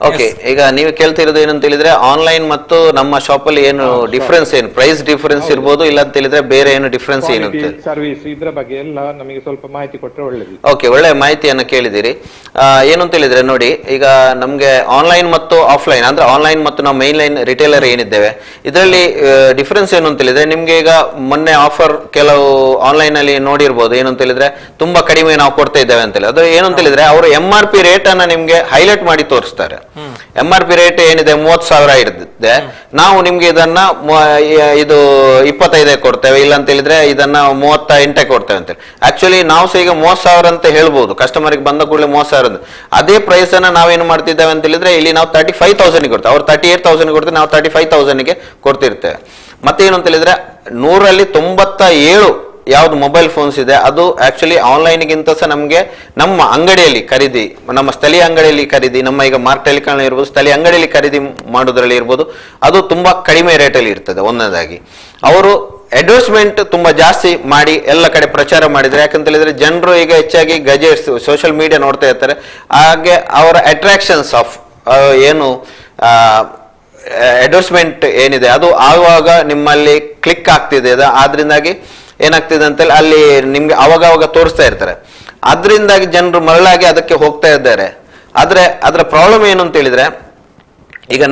ಓಕೆ, ಈಗ ನೀವು ಕೇಳ್ತಿರೋದು ಏನಂತ ಹೇಳಿದ್ರೆ ಆನ್ಲೈನ್ ಮತ್ತು ನಮ್ಮ ಶಾಪ್ ಅಲ್ಲಿ ಏನು ಡಿಫ್ರೆನ್ಸ್, ಏನು ಪ್ರೈಸ್ ಡಿಫ್ರೆನ್ಸ್ ಇರ್ಬೋದು, ಇಲ್ಲ ಅಂತ ಹೇಳಿದ್ರೆ ಬೇರೆ ಏನು ಡಿಫ್ರೆನ್ಸ್ ಏನು ಸರ್ವಿಸ್ ಇದ್ರ ಬಗ್ಗೆ ಎಲ್ಲ ನಮಗೆ ಸ್ವಲ್ಪ ಮಾಹಿತಿ ಕೊಟ್ಟರೆ ಒಳ್ಳೇದು. ಓಕೆ, ಒಳ್ಳೆ ಮಾಹಿತಿಯನ್ನ ಕೇಳಿದಿರಿ. ಏನು ಅಂತ ಹೇಳಿದ್ರೆ ನೋಡಿ, ಈಗ ನಮ್ಗೆ ಆನ್ಲೈನ್ ಮತ್ತು ಆಫ್ಲೈನ್ ಅಂದ್ರೆ ಆನ್ಲೈನ್ ಮತ್ತು ನಾವು ಮೈನ್ ಲೈನ್ ರಿಟೇಲರ್ ಏನಿದ್ದೇವೆ ಇದರಲ್ಲಿ ಡಿಫ್ರೆನ್ಸ್ ಏನು ಅಂತ ಹೇಳಿದ್ರೆ, ನಿಮ್ಗೆ ಈಗ ಮೊನ್ನೆ ಆಫರ್ ಕೆಲವು ಆನ್ಲೈನ್ ಅಲ್ಲಿ ನೋಡಿರ್ಬೋದು. ಏನು ಅಂತ ಹೇಳಿದ್ರೆ ತುಂಬಾ ಕಡಿಮೆ ನಾವು ಕೊಡ್ತಾ ಇದ್ದೇವೆ ಅಂತ ಹೇಳಿ, ಅದು ಏನು ಅಂತ ಹೇಳಿದ್ರೆ ಅವರು MRP ರೇಟ್ ಅನ್ನ ನಿಮ್ಗೆ ಹೈಲೈಟ್ ಮಾಡಿ ತೋರಿಸ್ತಾರೆ. MRP ರೇಟ್ ಏನಿದೆ 30,000 ಇರುತ್ತೆ, ನಾವು ನಿಮ್ಗೆ ಇದನ್ನ ಇದು 25 ಕೊಡ್ತೇವೆ, ಇಲ್ಲ ಅಂತ ಹೇಳಿದ್ರೆ ಇದನ್ನ 38 ಕೊಡ್ತೇವೆ ಅಂತೇಳಿ. ಆಕ್ಚುಲಿ ನಾವು ಸಹ ಈಗ 30,000 ಅಂತ ಹೇಳ್ಬೋದು, ಕಸ್ಟಮರ್ಗೆ ಬಂದ ಕೂಡಲೇ 30,000. ಅದೇ ಪ್ರೈಸ್ ಅನ್ನ ನಾವೇನು ಮಾಡ್ತಿದ್ದೇವೆ ಅಂತ ಹೇಳಿದ್ರೆ ಇಲ್ಲಿ ನಾವು 35,000 ಕೊಡ್ತೇವೆ, ಅವ್ರು 38,000 ಕೊಡ್ತೇವೆ, ನಾವು 35,000 ಕೊಡ್ತಿರ್ತೇವೆ. ಮತ್ತೆ ಏನು ಅಂತ ಹೇಳಿದ್ರೆ 100ರಲ್ಲಿ 97 ಯಾವ್ದು ಮೊಬೈಲ್ ಫೋನ್ಸ್ ಇದೆ ಅದು ಆಕ್ಚುಲಿ ಆನ್ಲೈನ್ಗಿಂತ ಸಹ ನಮಗೆ ನಮ್ಮ ಅಂಗಡಿಯಲ್ಲಿ ಖರೀದಿ, ನಮ್ಮ ಸ್ಥಳೀಯ ಅಂಗಡಿಯಲ್ಲಿ ಖರೀದಿ, ನಮ್ಮ ಈಗ ಮಾರ್ಕ್ ಟೆಲಿಕಾಮ್ ಇರ್ಬೋದು, ಸ್ಥಳೀಯ ಅಂಗಡಿಯಲ್ಲಿ ಖರೀದಿ ಮಾಡೋದ್ರಲ್ಲಿ ಇರ್ಬೋದು, ಅದು ತುಂಬಾ ಕಡಿಮೆ ರೇಟಲ್ಲಿ ಇರ್ತದೆ. ಒಂದನೇದಾಗಿ ಅವರು ಅಡ್ವರ್ಟೈಸ್ಮೆಂಟ್ ತುಂಬಾ ಜಾಸ್ತಿ ಮಾಡಿ ಎಲ್ಲ ಕಡೆ ಪ್ರಚಾರ ಮಾಡಿದ್ರೆ, ಯಾಕಂತ ಹೇಳಿದ್ರೆ ಜನರು ಈಗ ಹೆಚ್ಚಾಗಿ ಗಜೆಟ್ಸ್, ಸೋಷಿಯಲ್ ಮೀಡಿಯಾ ನೋಡ್ತಾ ಇರ್ತಾರೆ. ಹಾಗೆ ಅವರ ಅಟ್ರಾಕ್ಷನ್ಸ್ ಆಫ್ ಏನು ಅಡ್ವರ್ಟೈಸ್ಮೆಂಟ್ ಏನಿದೆ ಅದು ಆವಾಗ ನಿಮ್ಮಲ್ಲಿ ಕ್ಲಿಕ್ ಆಗ್ತಿದೆ. ಆದ್ರಿಂದಾಗಿ ಏನಾಗ್ತಿದೆ ಅಂತೇಳಿ ಅಲ್ಲಿ ನಿಮ್ಗೆ ಅವಾಗ ತೋರಿಸ್ತಾ ಇರ್ತಾರೆ. ಅದರಿಂದಾಗಿ ಜನರು ಮರಳಾಗಿ ಅದಕ್ಕೆ ಹೋಗ್ತಾ ಇದ್ದಾರೆ. ಆದ್ರೆ ಅದರ ಪ್ರಾಬ್ಲಮ್ ಏನು ಅಂತ ಹೇಳಿದ್ರೆ, ಈಗ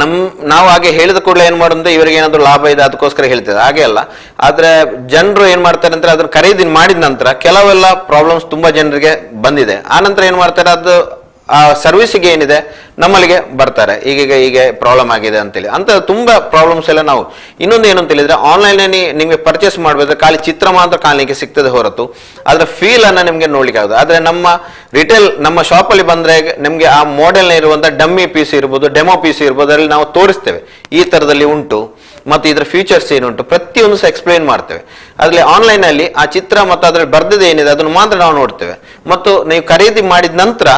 ನಾವು ಹಾಗೆ ಹೇಳಿದ ಕೂಡಲೇ ಏನ್ ಮಾಡೋದು, ಇವರಿಗೆ ಏನಾದ್ರು ಲಾಭ ಇದೆ ಅದಕ್ಕೋಸ್ಕರ ಹೇಳ್ತಿದ್ದಾರೆ, ಹಾಗೆ ಅಲ್ಲ. ಆದ್ರೆ ಜನರು ಏನ್ ಮಾಡ್ತಾರೆ ಅಂದ್ರೆ ಅದ್ರ ಖರೀದಿ ಮಾಡಿದ ನಂತರ ಕೆಲವೆಲ್ಲ ಪ್ರಾಬ್ಲಮ್ಸ್ ತುಂಬಾ ಜನರಿಗೆ ಬಂದಿದೆ. ಆ ನಂತರ ಏನ್ ಮಾಡ್ತಾರೆ, ಅದು ಆ ಸರ್ವಿಸ್ಗೆ ಏನಿದೆ ನಮ್ಮಲ್ಲಿಗೆ ಬರ್ತಾರೆ, ಹೀಗೆ ಪ್ರಾಬ್ಲಮ್ ಆಗಿದೆ ಅಂತೇಳಿ ಅಂತ ತುಂಬಾ ಪ್ರಾಬ್ಲಮ್ಸ್ ಎಲ್ಲ ನಾವು. ಇನ್ನೊಂದು ಏನು ಅಂತ ಹೇಳಿದ್ರೆ, ಆನ್ಲೈನ್ ಅಲ್ಲಿ ನಿಮ್ಗೆ ಪರ್ಚೇಸ್ ಮಾಡಬೇಕಾದ್ರೆ ಖಾಲಿ ಚಿತ್ರ ಮಾತ್ರ ಕಾಣಲಿಕ್ಕೆ ಸಿಗ್ತದೆ ಹೊರತು ಅದರ ಫೀಲ್ ಅನ್ನ ನಿಮ್ಗೆ ನೋಡ್ಲಿಕ್ಕೆ ಆಗುತ್ತೆ. ಆದ್ರೆ ನಮ್ಮ ಶಾಪ್ ಅಲ್ಲಿ ಬಂದ್ರೆ ನಿಮ್ಗೆ ಆ ಮಾಡೆಲ್ ಇರುವಂತ ಡಮ್ಮಿ ಪೀಸ್ ಇರ್ಬೋದು, ಡೆಮೋ ಪೀಸ್ ಇರ್ಬೋದು, ಅದರಲ್ಲಿ ನಾವು ತೋರಿಸ್ತೇವೆ ಈ ತರದಲ್ಲಿ ಉಂಟು ಮತ್ತೆ ಇದರ ಫೀಚರ್ಸ್ ಏನುಂಟು ಪ್ರತಿಯೊಂದು ಸಹ ಎಕ್ಸ್ಪ್ಲೈನ್ ಮಾಡ್ತೇವೆ. ಅದ್ರಲ್ಲಿ ಆನ್ಲೈನ್ ಅಲ್ಲಿ ಆ ಚಿತ್ರ ಮತ್ತು ಅದ್ರಲ್ಲಿ ಬರ್ದದ್ದು ಏನಿದೆ ಅದನ್ನು ಮಾತ್ರ ನಾವು ನೋಡ್ತೇವೆ. ಮತ್ತು ನೀವು ಖರೀದಿ ಮಾಡಿದ ನಂತರ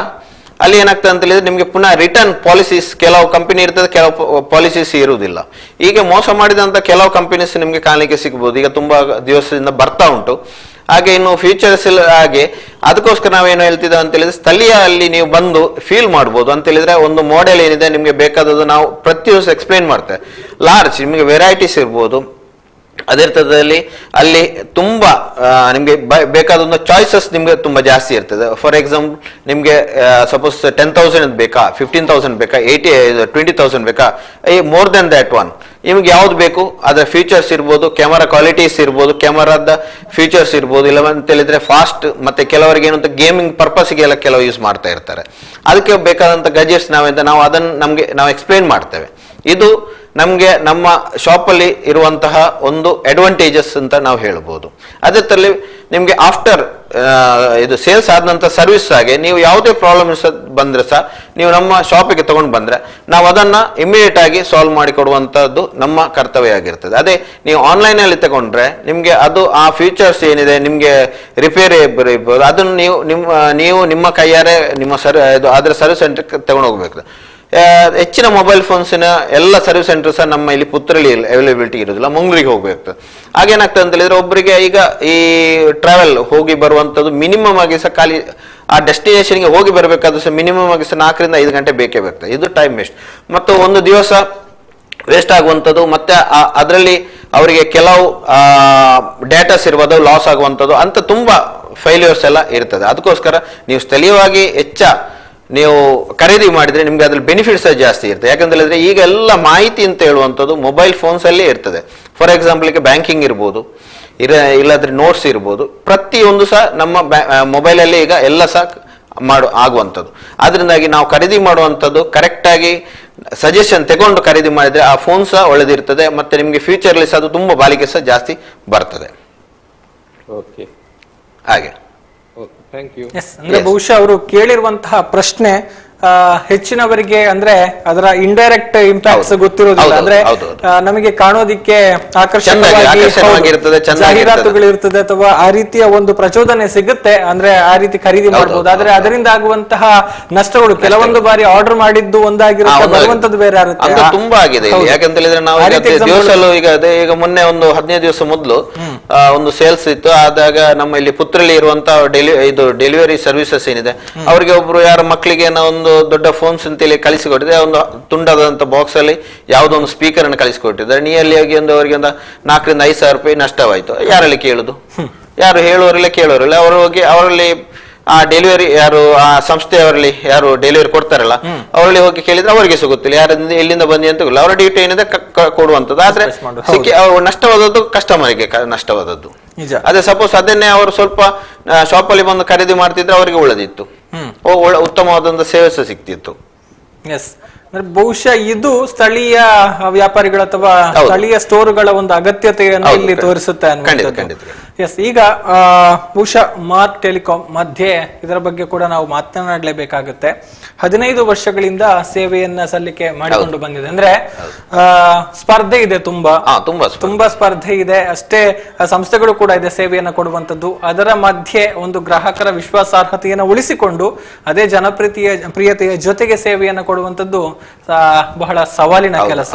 ಅಲ್ಲಿ ಏನಾಗ್ತದೆ ಅಂತ ಹೇಳಿದ್ರೆ ನಿಮ್ಗೆ ಪುನಃ ರಿಟರ್ನ್ ಪಾಲಿಸೀಸ್, ಕೆಲವು ಕಂಪನಿ ಇರ್ತದೆ, ಕೆಲವು ಪಾಲಿಸೀಸ್ ಇರುವುದಿಲ್ಲ. ಈಗ ಮೋಸ ಮಾಡಿದಂತ ಕೆಲವು ಕಂಪನೀಸ್ ನಿಮ್ಗೆ ಕಾಣಲಿಕ್ಕೆ ಸಿಗ್ಬೋದು, ಈಗ ತುಂಬಾ ದಿವಸದಿಂದ ಬರ್ತಾ ಉಂಟು. ಹಾಗೆ ಇನ್ನು ಫ್ಯೂಚರ್ಸ್ ಹಾಗೆ ಅದಕ್ಕೋಸ್ಕರ ನಾವೇನು ಹೇಳ್ತಿದ್ದೇವೆ ಅಂತ ಹೇಳಿದ್ರೆ, ಸ್ಥಳೀಯ ಅಲ್ಲಿ ನೀವು ಬಂದು ಫೀಲ್ ಮಾಡ್ಬೋದು ಅಂತ ಹೇಳಿದ್ರೆ ಒಂದು ಮಾಡೆಲ್ ಏನಿದೆ ನಿಮ್ಗೆ ಬೇಕಾದದ್ದು ನಾವು ಪ್ರತಿಯೊಂದು ಎಕ್ಸ್ಪ್ಲೈನ್ ಮಾಡ್ತೇವೆ. ಲಾರ್ಜ್ ನಿಮ್ಗೆ ವೆರೈಟೀಸ್ ಇರ್ಬೋದು, ಅದೇ ತರದಲ್ಲಿ ಅಲ್ಲಿ ತುಂಬಾ ನಿಮ್ಗೆ ಬೇಕಾದ ಚಾಯ್ಸಸ್ ನಿಮ್ಗೆ ತುಂಬಾ ಜಾಸ್ತಿ ಇರ್ತದೆ. ಫಾರ್ ಎಕ್ಸಾಂಪಲ್ ನಿಮ್ಗೆ ಸಪೋಸ್ 10,000 ಬೇಕಾ, 15,000 ಬೇಕಾ, 20,000 ಬೇಕಾ, ಮೋರ್ ದೆನ್ ದಟ್ ಒನ್ ನಿಮ್ಗೆ ಯಾವ್ದು ಬೇಕು ಅದರ ಫೀಚರ್ಸ್ ಇರ್ಬೋದು, ಕ್ಯಾಮರಾ ಕ್ವಾಲಿಟೀಸ್ ಇರ್ಬೋದು, ಕ್ಯಾಮರಾದ ಫೀಚರ್ಸ್ ಇರ್ಬೋದು, ಇಲ್ಲ ಅಂತ ಹೇಳಿದ್ರೆ ಫಾಸ್ಟ್, ಮತ್ತೆ ಕೆಲವರಿಗೆ ಏನಂತ ಗೇಮಿಂಗ್ ಪರ್ಪಸ್ಗೆ ಎಲ್ಲ ಕೆಲವು ಯೂಸ್ ಮಾಡ್ತಾ ಇರ್ತಾರೆ. ಅದಕ್ಕೆ ಬೇಕಾದಂತ ಗಜೆಟ್ಸ್ ನಾವು ಅದನ್ನು ನಾವು ಎಕ್ಸ್ಪ್ಲೈನ್ ಮಾಡ್ತೇವೆ. ಇದು ನಮ್ಗೆ ನಮ್ಮ ಶಾಪ್ ಅಲ್ಲಿ ಇರುವಂತಹ ಒಂದು ಅಡ್ವಾಂಟೇಜಸ್ ಅಂತ ನಾವು ಹೇಳ್ಬೋದು. ಅದೇ ತರಲಿ ನಿಮ್ಗೆ ಆಫ್ಟರ್ ಇದು ಸೇಲ್ಸ್ ಆದ ನಂತರ ಸರ್ವಿಸ್ ಆಗಿ ನೀವು ಯಾವುದೇ ಪ್ರಾಬ್ಲಮ್ ಬಂದ್ರೆ ಸಹ ನೀವು ನಮ್ಮ ಶಾಪಿಗೆ ತಗೊಂಡು ಬಂದ್ರೆ ನಾವು ಅದನ್ನ ಇಮಿಡಿಯೇಟ್ ಆಗಿ ಸಾಲ್ವ್ ಮಾಡಿ ಕೊಡುವಂತದ್ದು ನಮ್ಮ ಕರ್ತವ್ಯ ಆಗಿರ್ತದೆ. ಅದೇ ನೀವು ಆನ್ಲೈನ್ ಅಲ್ಲಿ ತಗೊಂಡ್ರೆ ನಿಮ್ಗೆ ಅದು ಆ ಫೀಚರ್ಸ್ ಏನಿದೆ ನಿಮ್ಗೆ ರಿಪೇರಿ ಇರ್ಬೋದು, ಅದನ್ನು ನೀವು ನಿಮ್ಮ ಕೈಯಾರೆ ಅದರ ಸರ್ವಿಸ್ ಸೆಂಟರ್ ತಗೊಂಡು ಹೋಗ್ಬೇಕು. ಹೆಚ್ಚಿನ ಮೊಬೈಲ್ ಫೋನ್ಸಿನ ಎಲ್ಲ ಸರ್ವಿಸ್ ಸೆಂಟರ್ ಸಹ ನಮ್ಮ ಇಲ್ಲಿ ಪುತ್ತೂರಲ್ಲಿ ಅವೈಲಬಿಲಿಟಿ ಇರೋದಿಲ್ಲ, ಮಂಗಳೂರಿಗೆ ಹೋಗ್ಬೇಕು. ಹಾಗೇನಾಗ್ತದೆ ಅಂತ ಹೇಳಿದ್ರೆ ಒಬ್ಬರಿಗೆ ಈಗ ಈ ಟ್ರಾವೆಲ್ ಹೋಗಿ ಬರುವಂತದ್ದು ಮಿನಿಮಮ್ ಆಗಿ ಸಹ ಖಾಲಿ ಆ ಡೆಸ್ಟಿನೇಷನ್ಗೆ ಹೋಗಿ ಬರಬೇಕಾದ್ರೂ ಸಹ ಮಿನಿಮಮ್ ಆಗಿ ಸಹ 4 ರಿಂದ 5 ಗಂಟೆ ಬೇಕೇ ಬೇಕಾಗ್ತದೆ. ಇದು ಟೈಮ್ ವೇಸ್ಟ್ ಮತ್ತು ಒಂದು ದಿವಸ ವೇಸ್ಟ್ ಆಗುವಂಥದ್ದು. ಮತ್ತೆ ಅದರಲ್ಲಿ ಅವರಿಗೆ ಕೆಲವು ಡೇಟಾಸ್ ಇರ್ಬೋದು ಲಾಸ್ ಆಗುವಂಥದ್ದು ಅಂತ ತುಂಬಾ ಫೈಲ್ಯೂರ್ಸ್ ಎಲ್ಲ ಇರ್ತದೆ. ಅದಕ್ಕೋಸ್ಕರ ನೀವು ಸ್ಥಳೀಯವಾಗಿ ನೀವು ಖರೀದಿ ಮಾಡಿದ್ರೆ ನಿಮ್ಗೆ ಅದ್ರಲ್ಲಿ ಬೆನಿಫಿಟ್ಸ್ ಜಾಸ್ತಿ ಇರ್ತದೆ. ಯಾಕಂತ ಹೇಳಿದ್ರೆ ಈಗ ಎಲ್ಲ ಮಾಹಿತಿ ಅಂತ ಹೇಳುವಂಥದ್ದು ಮೊಬೈಲ್ ಫೋನ್ಸ್ ಅಲ್ಲಿ ಇರ್ತದೆ. ಫಾರ್ ಎಕ್ಸಾಂಪಲ್ ಈಗ ಬ್ಯಾಂಕಿಂಗ್ ಇರ್ಬೋದು, ಇಲ್ಲಾದ್ರೆ ನೋಟ್ಸ್ ಇರ್ಬೋದು, ಪ್ರತಿಯೊಂದು ಸಹ ನಮ್ಮ ಮೊಬೈಲ್ ಅಲ್ಲಿ ಈಗ ಎಲ್ಲ ಸಹ ಆಗುವಂಥದ್ದು. ಆದ್ರಿಂದಾಗಿ ನಾವು ಖರೀದಿ ಮಾಡುವಂಥದ್ದು ಕರೆಕ್ಟ್ ಆಗಿ ಸಜೆಷನ್ ತಗೊಂಡು ಖರೀದಿ ಮಾಡಿದ್ರೆ ಆ ಫೋನ್ ಸಹ ಒಳ್ಳೆದಿರ್ತದೆ, ಮತ್ತೆ ನಿಮ್ಗೆ ಫ್ಯೂಚರ್ಲಿ ಸಹ ಅದು ತುಂಬಾ ಬಾಳಿಕೆ ಸಹ ಜಾಸ್ತಿ ಬರ್ತದೆ. ಹಾಗೆ ಅಂದ್ರೆ ಬಹುಶಃ ಅವರು ಕೇಳಿರುವಂತಹ ಪ್ರಶ್ನೆ ಹೆಚ್ಚಿನವರಿಗೆ ಅಂದ್ರೆ ಅದರ ಇಂಡೈರೆಕ್ಟ್ ಇಂಪ್ಯಾಕ್ಟ್ಸ್ ಗೊತ್ತಿರೋದಿಲ್ಲ. ಅಂದ್ರೆ ನಮಗೆ ಕಾಣೋದಿಕ್ಕೆ ಆಕರ್ಷಕವಾಗಿ ಜಾಹೀರಾತುಗಳಿರ್ತದೆ ಅಥವಾ ಆ ರೀತಿಯ ಒಂದು ಪ್ರಚೋದನೆ ಸಿಗುತ್ತೆ, ಅಂದ್ರೆ ಆ ರೀತಿ ಖರೀದಿ ಮಾಡಬಹುದು. ಆದ್ರೆ ಅದರಿಂದ ಆಗುವಂತಹ ನಷ್ಟಗಳು ಕೆಲವೊಂದು ಬಾರಿ ಆರ್ಡರ್ ಮಾಡಿದ್ದು ಒಂದಾಗಿರುತ್ತೆ, ಬರುವಂತದ್ದು ಬೇರೆ ಆಗುತ್ತೆ. ತುಂಬಾ ಆಗಿದೆ. ಯಾಕಂತ ಹೇಳಿದ್ರೆ ನಾವು ಈಗ ಮೊನ್ನೆ ಒಂದು 15 ದಿವಸ ಮೊದಲು ಒಂದು ಸೇಲ್ಸ್ ಇತ್ತು. ಆದಾಗ ನಮ್ಮ ಇಲ್ಲಿ ಪುತ್ತೂರಲ್ಲಿ ಇರುವಂತಹ ಡೆಲಿವರಿ ಸರ್ವಿಸಸ್ ಏನಿದೆ, ಅವರಿಗೆ ಒಬ್ರು ಯಾರ ಮಕ್ಕಳಿಗೆ ಒಂದು ದೊಡ್ಡ ಫೋನ್ಸ್ ಅಂತೇಳಿ ಕಳಿಸಿಕೊಟ್ಟಿದೆ. ಒಂದು ತುಂಡಾದಂತ ಬಾಕ್ಸ್ ಅಲ್ಲಿ ಯಾವುದೋ ಒಂದು ಸ್ಪೀಕರ್ ಅನ್ನು ಕಳಿಸಿಕೊಟ್ಟಿದ್ದಾರೆ. ನಿಯರ್ಲಿ ಆಗಿ ಅವರಿಗೆ ಒಂದು 4,000 to 5,000 ರೂಪಾಯಿ ನಷ್ಟವಾಯ್ತು. ಯಾರಲ್ಲಿ ಕೇಳುದು? ಯಾರು ಹೇಳುವವರಿಲ್ಲ, ಕೇಳುವರಿಲ್ಲ. ಅವರು ಹೋಗಿ ಅವರಲ್ಲಿ ಆ ಡೆಲಿವರಿ ಯಾರು ಆ ಸಂಸ್ಥೆಯವರಲ್ಲಿ ಯಾರು ಡೆಲಿವರಿ ಕೊಡ್ತಾರಲ್ಲ ಅವರಲ್ಲಿ ಹೋಗಿ ಕೇಳಿದ್ರೆ ಅವರಿಗೆ ಸಿಗುತ್ತಿಲ್ಲ, ಯಾರಿಂದ ಎಲ್ಲಿಂದ ಬಂದಿ ಅಂತ ಗೊತ್ತಿಲ್ಲ. ಅವರ ಡ್ಯೂಟಿ ಏನಿದೆ ಕೊಡುವಂಥದ್ದು. ಆದ್ರೆ ನಷ್ಟವಾದದ್ದು ಕಸ್ಟಮರ್ಗೆ ನಷ್ಟವಾದದ್ದು. ಅದೇ ಸಪೋಸ್ ಅದನ್ನೇ ಅವರು ಸ್ವಲ್ಪ ಶಾಪ್ ಅಲ್ಲಿ ಬಂದು ಖರೀದಿ ಮಾಡ್ತಿದ್ರೆ ಅವರಿಗೆ ಉಳಿದಿತ್ತು, ಉತ್ತಮವಾದಂತ ಸೇವೆ ಸಹ ಸಿಕ್ತಿತ್ತು. ಬಹುಶಃ ಇದು ಸ್ಥಳೀಯ ವ್ಯಾಪಾರಿಗಳ ಅಥವಾ ಸ್ಥಳೀಯ ಸ್ಟೋರ್ಗಳ ಒಂದು ಅಗತ್ಯತೆಯನ್ನು ಇಲ್ಲಿ ತೋರಿಸುತ್ತೆ ಅನ್ನುವಂಥದ್ದು. ಎಸ್, ಈಗ ಬಹುಶಃ ಮಾರ್ಕ್ ಟೆಲಿಕಾಂ ಮಧ್ಯೆ ಇದರ ಬಗ್ಗೆ ಕೂಡ ನಾವು ಮಾತನಾಡಲೇಬೇಕಾಗುತ್ತೆ. 15 ವರ್ಷಗಳಿಂದ ಸೇವೆಯನ್ನ ಸಲ್ಲಿಕೆ ಮಾಡಿಕೊಂಡು ಬಂದಿದೆ. ಅಂದ್ರೆ ಸ್ಪರ್ಧೆ ಇದೆ, ತುಂಬಾ ಸ್ಪರ್ಧೆ ಇದೆ. ಅಷ್ಟೇ ಸಂಸ್ಥೆಗಳು ಕೂಡ ಇದೆ ಸೇವೆಯನ್ನ ಕೊಡುವಂತದ್ದು. ಅದರ ಮಧ್ಯೆ ಒಂದು ಗ್ರಾಹಕರ ವಿಶ್ವಾಸಾರ್ಹತೆಯನ್ನು ಉಳಿಸಿಕೊಂಡು ಅದೇ ಜನಪ್ರಿಯತೆಯ ಜೊತೆಗೆ ಸೇವೆಯನ್ನು ಕೊಡುವಂತದ್ದು ಬಹಳ ಸವಾಲಿನ ಕೆಲಸ.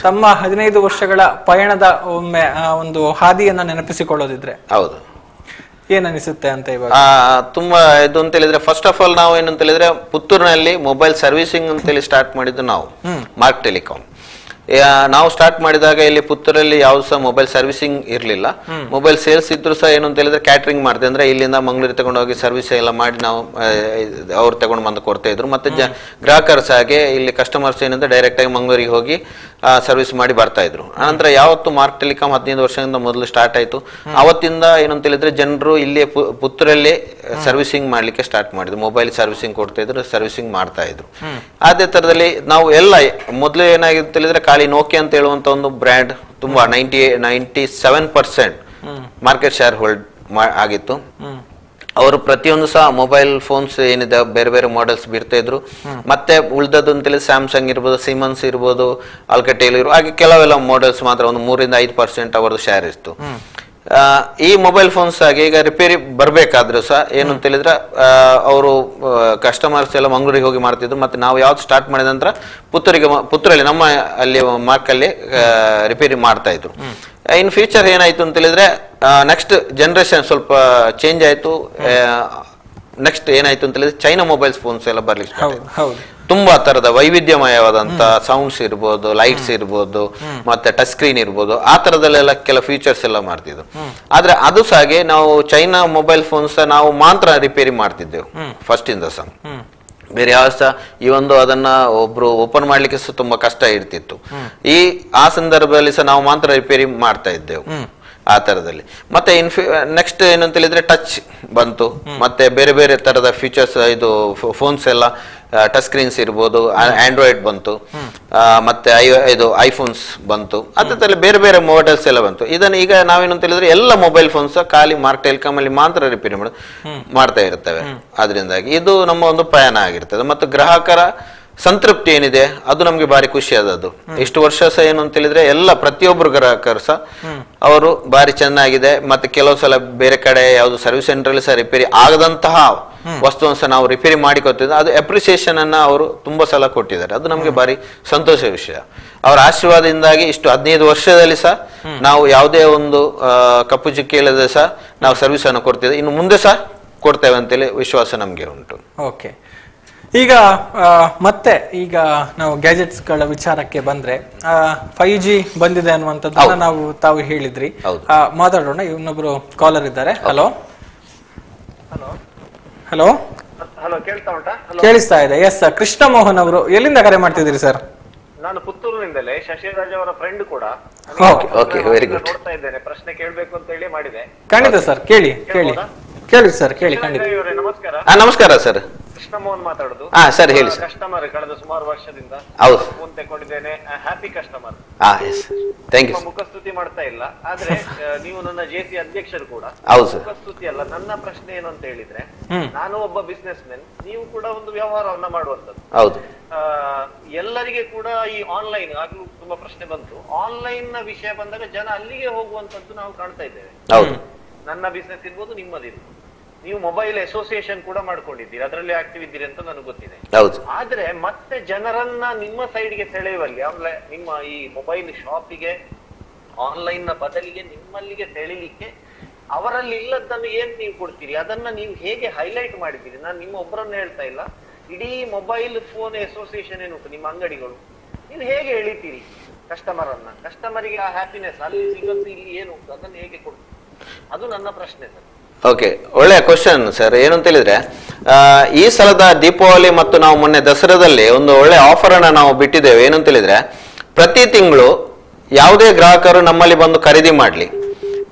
ತಮ್ಮ 15 ವರ್ಷಗಳ ಪಯಣದ ಒಮ್ಮೆ ಒಂದು ಹಾದಿಯನ್ನ ನೆನಪಿಸಿಕೊಳ್ಳೋದಿದ್ರೆ ಹೌದು ಏನನಿಸುತ್ತೆ ಅಂತ ಇವಾಗ? ತುಂಬಾ ಇದು ಅಂತ ಹೇಳಿದ್ರೆ, ಫಸ್ಟ್ ಆಫ್ ಆಲ್ ನಾವು ಏನಂತ ಹೇಳಿದ್ರೆ ಪುತ್ತೂರಿನಲ್ಲಿ ಮೊಬೈಲ್ ಸರ್ವಿಸಿಂಗ್ ಅಂತೇಳಿ ಸ್ಟಾರ್ಟ್ ಮಾಡಿದ್ದು ನಾವು ಮಾರ್ಕ್ ಟೆಲಿಕಾಂ. ನಾವು ಸ್ಟಾರ್ಟ್ ಮಾಡಿದಾಗ ಇಲ್ಲಿ ಪುತ್ತೂರಲ್ಲಿ ಯಾವ ಸಹ ಮೊಬೈಲ್ ಸರ್ವಿಸಿಂಗ್ ಇರ್ಲಿಲ್ಲ. ಮೊಬೈಲ್ ಸೇಲ್ಸ್ ಇದ್ರು ಸಹ ಏನು ಅಂತ ಹೇಳಿದ್ರೆ ಕ್ಯಾಟ್ರಿಂಗ್ ಮಾಡಿದೆ. ಅಂದ್ರೆ ಇಲ್ಲಿಂದ ಮಂಗಳೂರಿಗೆ ತಗೊಂಡೋಗಿ ಸರ್ವಿಸ್ ಎಲ್ಲ ಮಾಡಿ ನಾವು ಅವ್ರು ತಗೊಂಡು ಬಂದು ಕೊಡ್ತಾ ಇದ್ರು. ಮತ್ತೆ ಗ್ರಾಹಕರು ಸಹ ಹಾಗೆ ಇಲ್ಲಿ ಕಸ್ಟಮರ್ಸ್ ಏನಂದ್ರೆ ಡೈರೆಕ್ಟ್ ಆಗಿ ಮಂಗಳೂರಿಗೆ ಹೋಗಿ ಸರ್ವಿಸ್ ಮಾಡಿ ಬರ್ತಾ ಇದ್ರು. ಆನಂತರ ಯಾವತ್ತು ಮಾರ್ಕ್ ಟೆಲಿಕಾಂ 15 ವರ್ಷದಿಂದ ಮೊದಲು ಸ್ಟಾರ್ಟ್ ಆಯ್ತು, ಅವತ್ತಿಂದ ಏನಂತ ಹೇಳಿದ್ರೆ ಜನರು ಇಲ್ಲಿ ಪುತ್ತೂರಲ್ಲಿ ಸರ್ವಿಸಿಂಗ್ ಮಾಡ್ಲಿಕ್ಕೆ ಸ್ಟಾರ್ಟ್ ಮಾಡಿದ್ರು. ಮೊಬೈಲ್ ಸರ್ವಿಸಿಂಗ್ ಕೊಡ್ತಾ ಇದ್ರು, ಸರ್ವಿಸಿಂಗ್ ಮಾಡ್ತಾ ಇದ್ರು. ಅದೇ ತರದಲ್ಲಿ ನಾವು ಎಲ್ಲ ಮೊದಲು ಏನಾಗಿತ್ತು ಹೇಳಿದ್ರೆ ಖಾಲಿ ನೋಕಿಯಾ ಅಂತ ಹೇಳುವಂತ ಒಂದು ಬ್ರ್ಯಾಂಡ್ ತುಂಬಾ 97% ಮಾರ್ಕೆಟ್ ಶೇರ್ ಹೋಲ್ಡ್ ಆಗಿತ್ತು. ಅವರು ಪ್ರತಿಯೊಂದು ಸಹ ಮೊಬೈಲ್ ಫೋನ್ಸ್ ಏನಿದೆ ಬೇರೆ ಬೇರೆ ಮಾಡೆಲ್ಸ್ ಬಿಡ್ತಾ ಇದ್ರು. ಮತ್ತೆ ಉಳಿದದ್ದು ಅಂತೇಳಿ ಸ್ಯಾಮ್ಸಂಗ್ ಇರ್ಬೋದು, ಸಿಮನ್ಸ್ ಇರ್ಬೋದು, ಆಲ್ಕಟೆಲ್ ಇರ್ಬೋದು, ಹಾಗೆ ಕೆಲವೆಲ್ಲ ಮಾಡೆಲ್ಸ್ ಮಾತ್ರ ಒಂದು 3 to 5% ಅವರದ್ದು ಶೇರ್ ಇತ್ತು. ಈ ಮೊಬೈಲ್ ಫೋನ್ಸ್ ಆಗಿ ಈಗ ರಿಪೇರಿ ಬರ್ಬೇಕಾದ್ರೂ ಸಹ ಏನು ಅಂತ ಹೇಳಿದ್ರೆ ಅವರು ಕಸ್ಟಮರ್ಸ್ ಎಲ್ಲ ಮಂಗಳೂರಿಗೆ ಹೋಗಿ ಮಾಡ್ತಿದ್ರು. ಮತ್ತೆ ನಾವು ಯಾವ್ದು ಸ್ಟಾರ್ಟ್ ಮಾಡಿದ ನಂತರ ಪುತ್ತೂರಲ್ಲಿ ನಮ್ಮ ಅಲ್ಲಿ ಮಾರ್ಕ್ ಅಲ್ಲಿ ರಿಪೇರಿ ಮಾಡ್ತಾ ಇದ್ರು. ಇನ್ ಫ್ಯೂಚರ್ ಏನಾಯ್ತು ಅಂತ ಹೇಳಿದ್ರೆ ನೆಕ್ಸ್ಟ್ ಜನರೇಷನ್ ಸ್ವಲ್ಪ ಚೇಂಜ್ ಆಯ್ತು. ನೆಕ್ಸ್ಟ್ ಏನಾಯ್ತು ಅಂತ ಹೇಳಿದ್ರೆ ಚೈನಾ ಮೊಬೈಲ್ ಫೋನ್ಸ್ ಎಲ್ಲ ಬರ್ಲಿಕ್ಕೆ ತುಂಬಾ ತರದ ವೈವಿಧ್ಯಮಯವಾದಂತ ಸೌಂಡ್ಸ್ ಇರ್ಬೋದು, ಲೈಟ್ಸ್ ಇರ್ಬೋದು, ಮತ್ತೆ ಟಚ್ ಸ್ಕ್ರೀನ್ ಇರ್ಬೋದು, ಆ ತರದಲ್ಲೆಲ್ಲ ಕೆಲ ಫೀಚರ್ಸ್ ಎಲ್ಲ ಮಾಡ್ತಿದ್ವು. ಆದ್ರೆ ಅದು ಸಹ ಹಾಗೆ ನಾವು ಚೈನಾ ಮೊಬೈಲ್ ಫೋನ್ಸ್ ನಾವು ಮಾತ್ರ ರಿಪೇರಿ ಮಾಡ್ತಿದ್ದೆವು ಫಸ್ಟ್ ಇಂದ ಸಹ. ಬೇರೆ ಯಾವ ಸಹ ಈ ಒಂದು ಅದನ್ನ ಒಬ್ರು ಓಪನ್ ಮಾಡ್ಲಿಕ್ಕೆ ಸಹ ತುಂಬಾ ಕಷ್ಟ ಇರ್ತಿತ್ತು. ಆ ಸಂದರ್ಭದಲ್ಲಿ ಸಹ ನಾವು ಮಾತ್ರ ರಿಪೇರಿ ಮಾಡ್ತಾ ಇದ್ದೆವು ಆ ತರದಲ್ಲಿ. ಮತ್ತೆ ನೆಕ್ಸ್ಟ್ ಏನಂತ ಹೇಳಿದ್ರೆ ಟಚ್ ಬಂತು. ಮತ್ತೆ ಬೇರೆ ಬೇರೆ ತರದ ಫೀಚರ್ಸ್ ಇದು ಫೋನ್ಸ್ ಎಲ್ಲ ಟಚ್ ಸ್ಕ್ರೀನ್ಸ್ ಇರ್ಬೋದು, ಆಂಡ್ರಾಯ್ಡ್ ಬಂತು, ಮತ್ತೆ ಇದು ಐಫೋನ್ಸ್ ಬಂತು. ಅದ್ರಲ್ಲಿ ಬೇರೆ ಬೇರೆ ಮಾಡೆಲ್ಸ್ ಎಲ್ಲ ಬಂತು. ಇದನ್ನ ಈಗ ನಾವೇನಂತ ಹೇಳಿದ್ರೆ ಎಲ್ಲ ಮೊಬೈಲ್ ಫೋನ್ಸ್ ಖಾಲಿ ಮಾರ್ಕ್ ಟೆಲಿಕಾಂ ಅಲ್ಲಿ ಮಾತ್ರ ರಿಪೇರಿ ಮಾಡ್ತಾ ಇರ್ತೇವೆ. ಅದರಿಂದಾಗಿ ಇದು ನಮ್ಮ ಒಂದು ಪ್ರಯಾಣ ಆಗಿರ್ತದೆ. ಮತ್ತು ಗ್ರಾಹಕರ ಸಂತೃಪ್ತಿ ಏನಿದೆ ಅದು ನಮ್ಗೆ ಬಾರಿ ಖುಷಿ ಆದದ್ದು. ಇಷ್ಟು ವರ್ಷ ಸಹ ಏನು ಅಂತ ಹೇಳಿದ್ರೆ ಎಲ್ಲ ಪ್ರತಿಯೊಬ್ಬರು ಗ್ರಾಹಕರು ಸಹ ಅವರು ಬಾರಿ ಚೆನ್ನಾಗಿದೆ. ಮತ್ತೆ ಕೆಲವು ಸಲ ಬೇರೆ ಕಡೆ ಯಾವ್ದು ಸರ್ವಿಸ್ ಸೆಂಟರ್ ಅಲ್ಲಿ ಸಹ ರಿಪೇರಿ ಆಗದಂತಹ ವಸ್ತುವನ್ನು ಸಹ ನಾವು ರಿಪೇರಿ ಮಾಡಿ ಕೊಟ್ಟಿದ್ದೆ. ಅದು ಅಪ್ರಿಸಿಯೇಷನ್ ಅನ್ನ ಅವರು ತುಂಬಾ ಸಲ ಕೊಟ್ಟಿದ್ದಾರೆ. ಅದು ನಮ್ಗೆ ಬಾರಿ ಸಂತೋಷ ವಿಷಯ. ಅವರ ಆಶೀರ್ವಾದದಿಂದಾಗಿ ಇಷ್ಟು 15 ವರ್ಷದಲ್ಲಿ ಸಹ ನಾವು ಯಾವುದೇ ಒಂದು ಕಪ್ಪು ಚುಕ್ಕಿ ಇಲ್ಲದೆ ಸಹ ನಾವು ಸರ್ವಿಸ್ ಅನ್ನು ಕೊಡ್ತಿದ್ದೇವೆ. ಇನ್ನು ಮುಂದೆ ಸಹ ಕೊಡ್ತೇವೆ ಅಂತೇಳಿ ವಿಶ್ವಾಸ ನಮ್ಗೆ ಉಂಟು. ಓಕೆ, ಈಗ ಮತ್ತೆ ಈಗ ನಾವು ಗ್ಯಾಜೆಟ್ಸ್ ಗಳ ವಿಚಾರಕ್ಕೆ ಬಂದ್ರೆ 5G ಬಂದಿದೆ ಅನ್ನುವಂಥದ್ದನ್ನ ತಾವು ಹೇಳಿದ್ರಿ. ಮಾತಾಡೋಣ. ಇನ್ನೊಬ್ರು ಕಾಲರ್ ಇದ್ದಾರೆ. ಹಲೋ ಹಲೋ ಹಲೋ, ಕೇಳ್ತಾ ಉಂಟಾ? ಕೇಳಿಸ್ತಾ ಇದೆ. ಎಸ್, ಕೃಷ್ಣ ಮೋಹನ್ ಅವರು ಎಲ್ಲಿಂದ ಕರೆ ಮಾಡ್ತಿದ್ದೀರಿ ಸರ್? ನಾನು ಪುತ್ತೂರಿನಿಂದಲೇ, ಶಶಿರಾಜ್ ಅವರ ಫ್ರೆಂಡ್ ಕೂಡ. ನೋಡ್ತಾ ಇದ್ದೇನೆ, ಪ್ರಶ್ನೆ ಕೇಳಬೇಕು ಅಂತ ಹೇಳಿ ಮಾಡಿದೆ. ಖಂಡಿತ ಸರ್, ಕೇಳಿ ಸರ್, ಕೇಳಿ ಖಂಡಿತ. ನಮಸ್ಕಾರ. ನಮಸ್ಕಾರ ಸರ್. ಕೃಷ್ಣಮೋಹನ್ ಮಾತಾಡುದು. ಸರ್ ಹೇಳಿ ಸರ್. ಕಸ್ಟಮರ್ ಕಳೆದ ಸುಮಾರು ವರ್ಷದಿಂದ ಹೌದು ಫೋನ್ ತಗೊಂಡಿದ್ದೇನೆ, ಹ್ಯಾಪಿ ಕಸ್ಟಮರ್. Thank you. ಮುಖಸ್ತುತಿ ಮಾಡ್ತಾ ಇಲ್ಲ, ಆದ್ರೆ ನೀವು ನನ್ನ ಜೆಸಿ ಅಧ್ಯಕ್ಷರು ಕೂಡ. ಹೌದು ಸರ್. ಮುಖಸ್ತುತಿ ಅಲ್ಲ, ನನ್ನ ಪ್ರಶ್ನೆ ಏನು ಅಂತ ಹೇಳಿದ್ರೆ, ನಾನು ಒಬ್ಬ ಬಿಸ್ನೆಸ್ ಮ್ಯಾನ್, ನೀವು ಕೂಡ ಒಂದು ವ್ಯವಹಾರವನ್ನ ಮಾಡುವಂತದ್ದು. ಹೌದು. ಎಲ್ಲರಿಗೆ ಕೂಡ ಈ ಆನ್ಲೈನ್ ಆಗ್ಲೂ ತುಂಬಾ ಪ್ರಶ್ನೆ ಬಂತು. ಆನ್ಲೈನ್ ನ ವಿಷಯ ಬಂದಾಗ ಜನ ಅಲ್ಲಿಗೆ ಹೋಗುವಂತದ್ದು ನಾವು ಕಾಣ್ತಾ ಇದ್ದೇವೆ. ಹೌದು. ನನ್ನ ಬಿಸ್ನೆಸ್ ಇರ್ಬೋದು, ನಿಮ್ಮದಿರ್ಬೋದು. ನೀವು ಮೊಬೈಲ್ ಅಸೋಸಿಯೇಷನ್ ಕೂಡ ಮಾಡ್ಕೊಂಡಿದ್ದೀರಿ, ಅದರಲ್ಲಿ ಆಕ್ಟಿವ್ ಇದ್ದೀರಿ ಅಂತ ನನಗೆ ಗೊತ್ತಿದೆ. ಆದ್ರೆ ಮತ್ತೆ ಜನರನ್ನ ನಿಮ್ಮ ಸೈಡ್ಗೆ ಸೆಳೆಯುವಲ್ಲಿ, ನಿಮ್ಮ ಈ ಮೊಬೈಲ್ ಶಾಪಿಗೆ ಆನ್ಲೈನ್ ನ ಬದಲಿಗೆ ನಿಮ್ಮಲ್ಲಿಗೆ ಸೆಳಿಲಿಕ್ಕೆ ಅವರಲ್ಲಿ ಇಲ್ಲದನ್ನು ಏನ್ ನೀವು ಕೊಡ್ತೀರಿ, ಅದನ್ನ ನೀವು ಹೇಗೆ ಹೈಲೈಟ್ ಮಾಡಿದ್ದೀರಿ? ನಾನು ನಿಮ್ಮ ಒಬ್ಬರನ್ನ ಹೇಳ್ತಾ ಇಲ್ಲ, ಇಡೀ ಮೊಬೈಲ್ ಫೋನ್ ಅಸೋಸಿಯೇಷನ್ ಏನುಂಟು ನಿಮ್ಮ ಅಂಗಡಿಗಳು, ನೀವು ಹೇಗೆ ಎಳಿತೀರಿ ಕಸ್ಟಮರಿಗೆ ಆ ಹ್ಯಾಪಿನೆಸ್ ಅಲ್ಲಿ ಸಿಗೋದು ಇಲ್ಲಿ ಏನು ಅದನ್ನು ಹೇಗೆ ಕೊಡ್ತೀರಿ? ಅದು ನನ್ನ ಪ್ರಶ್ನೆ ಸರ್. ಓಕೆ, ಒಳ್ಳೆಯ ಕ್ವಶನ್ ಸರ್. ಏನು ಅಂತ ಹೇಳಿದ್ರೆ, ಈ ಸಲದ ದೀಪಾವಳಿ ಮತ್ತು ನಾವು ಮೊನ್ನೆ ದಸರಾದಲ್ಲಿ ಒಂದು ಒಳ್ಳೆ ಆಫರ್ ಅನ್ನ ನಾವು ಬಿಟ್ಟಿದ್ದೇವೆ. ಏನು ಅಂತ ಹೇಳಿದ್ರೆ, ಪ್ರತಿ ತಿಂಗಳು ಯಾವುದೇ ಗ್ರಾಹಕರು ನಮ್ಮಲ್ಲಿ ಬಂದು ಖರೀದಿ ಮಾಡಲಿ,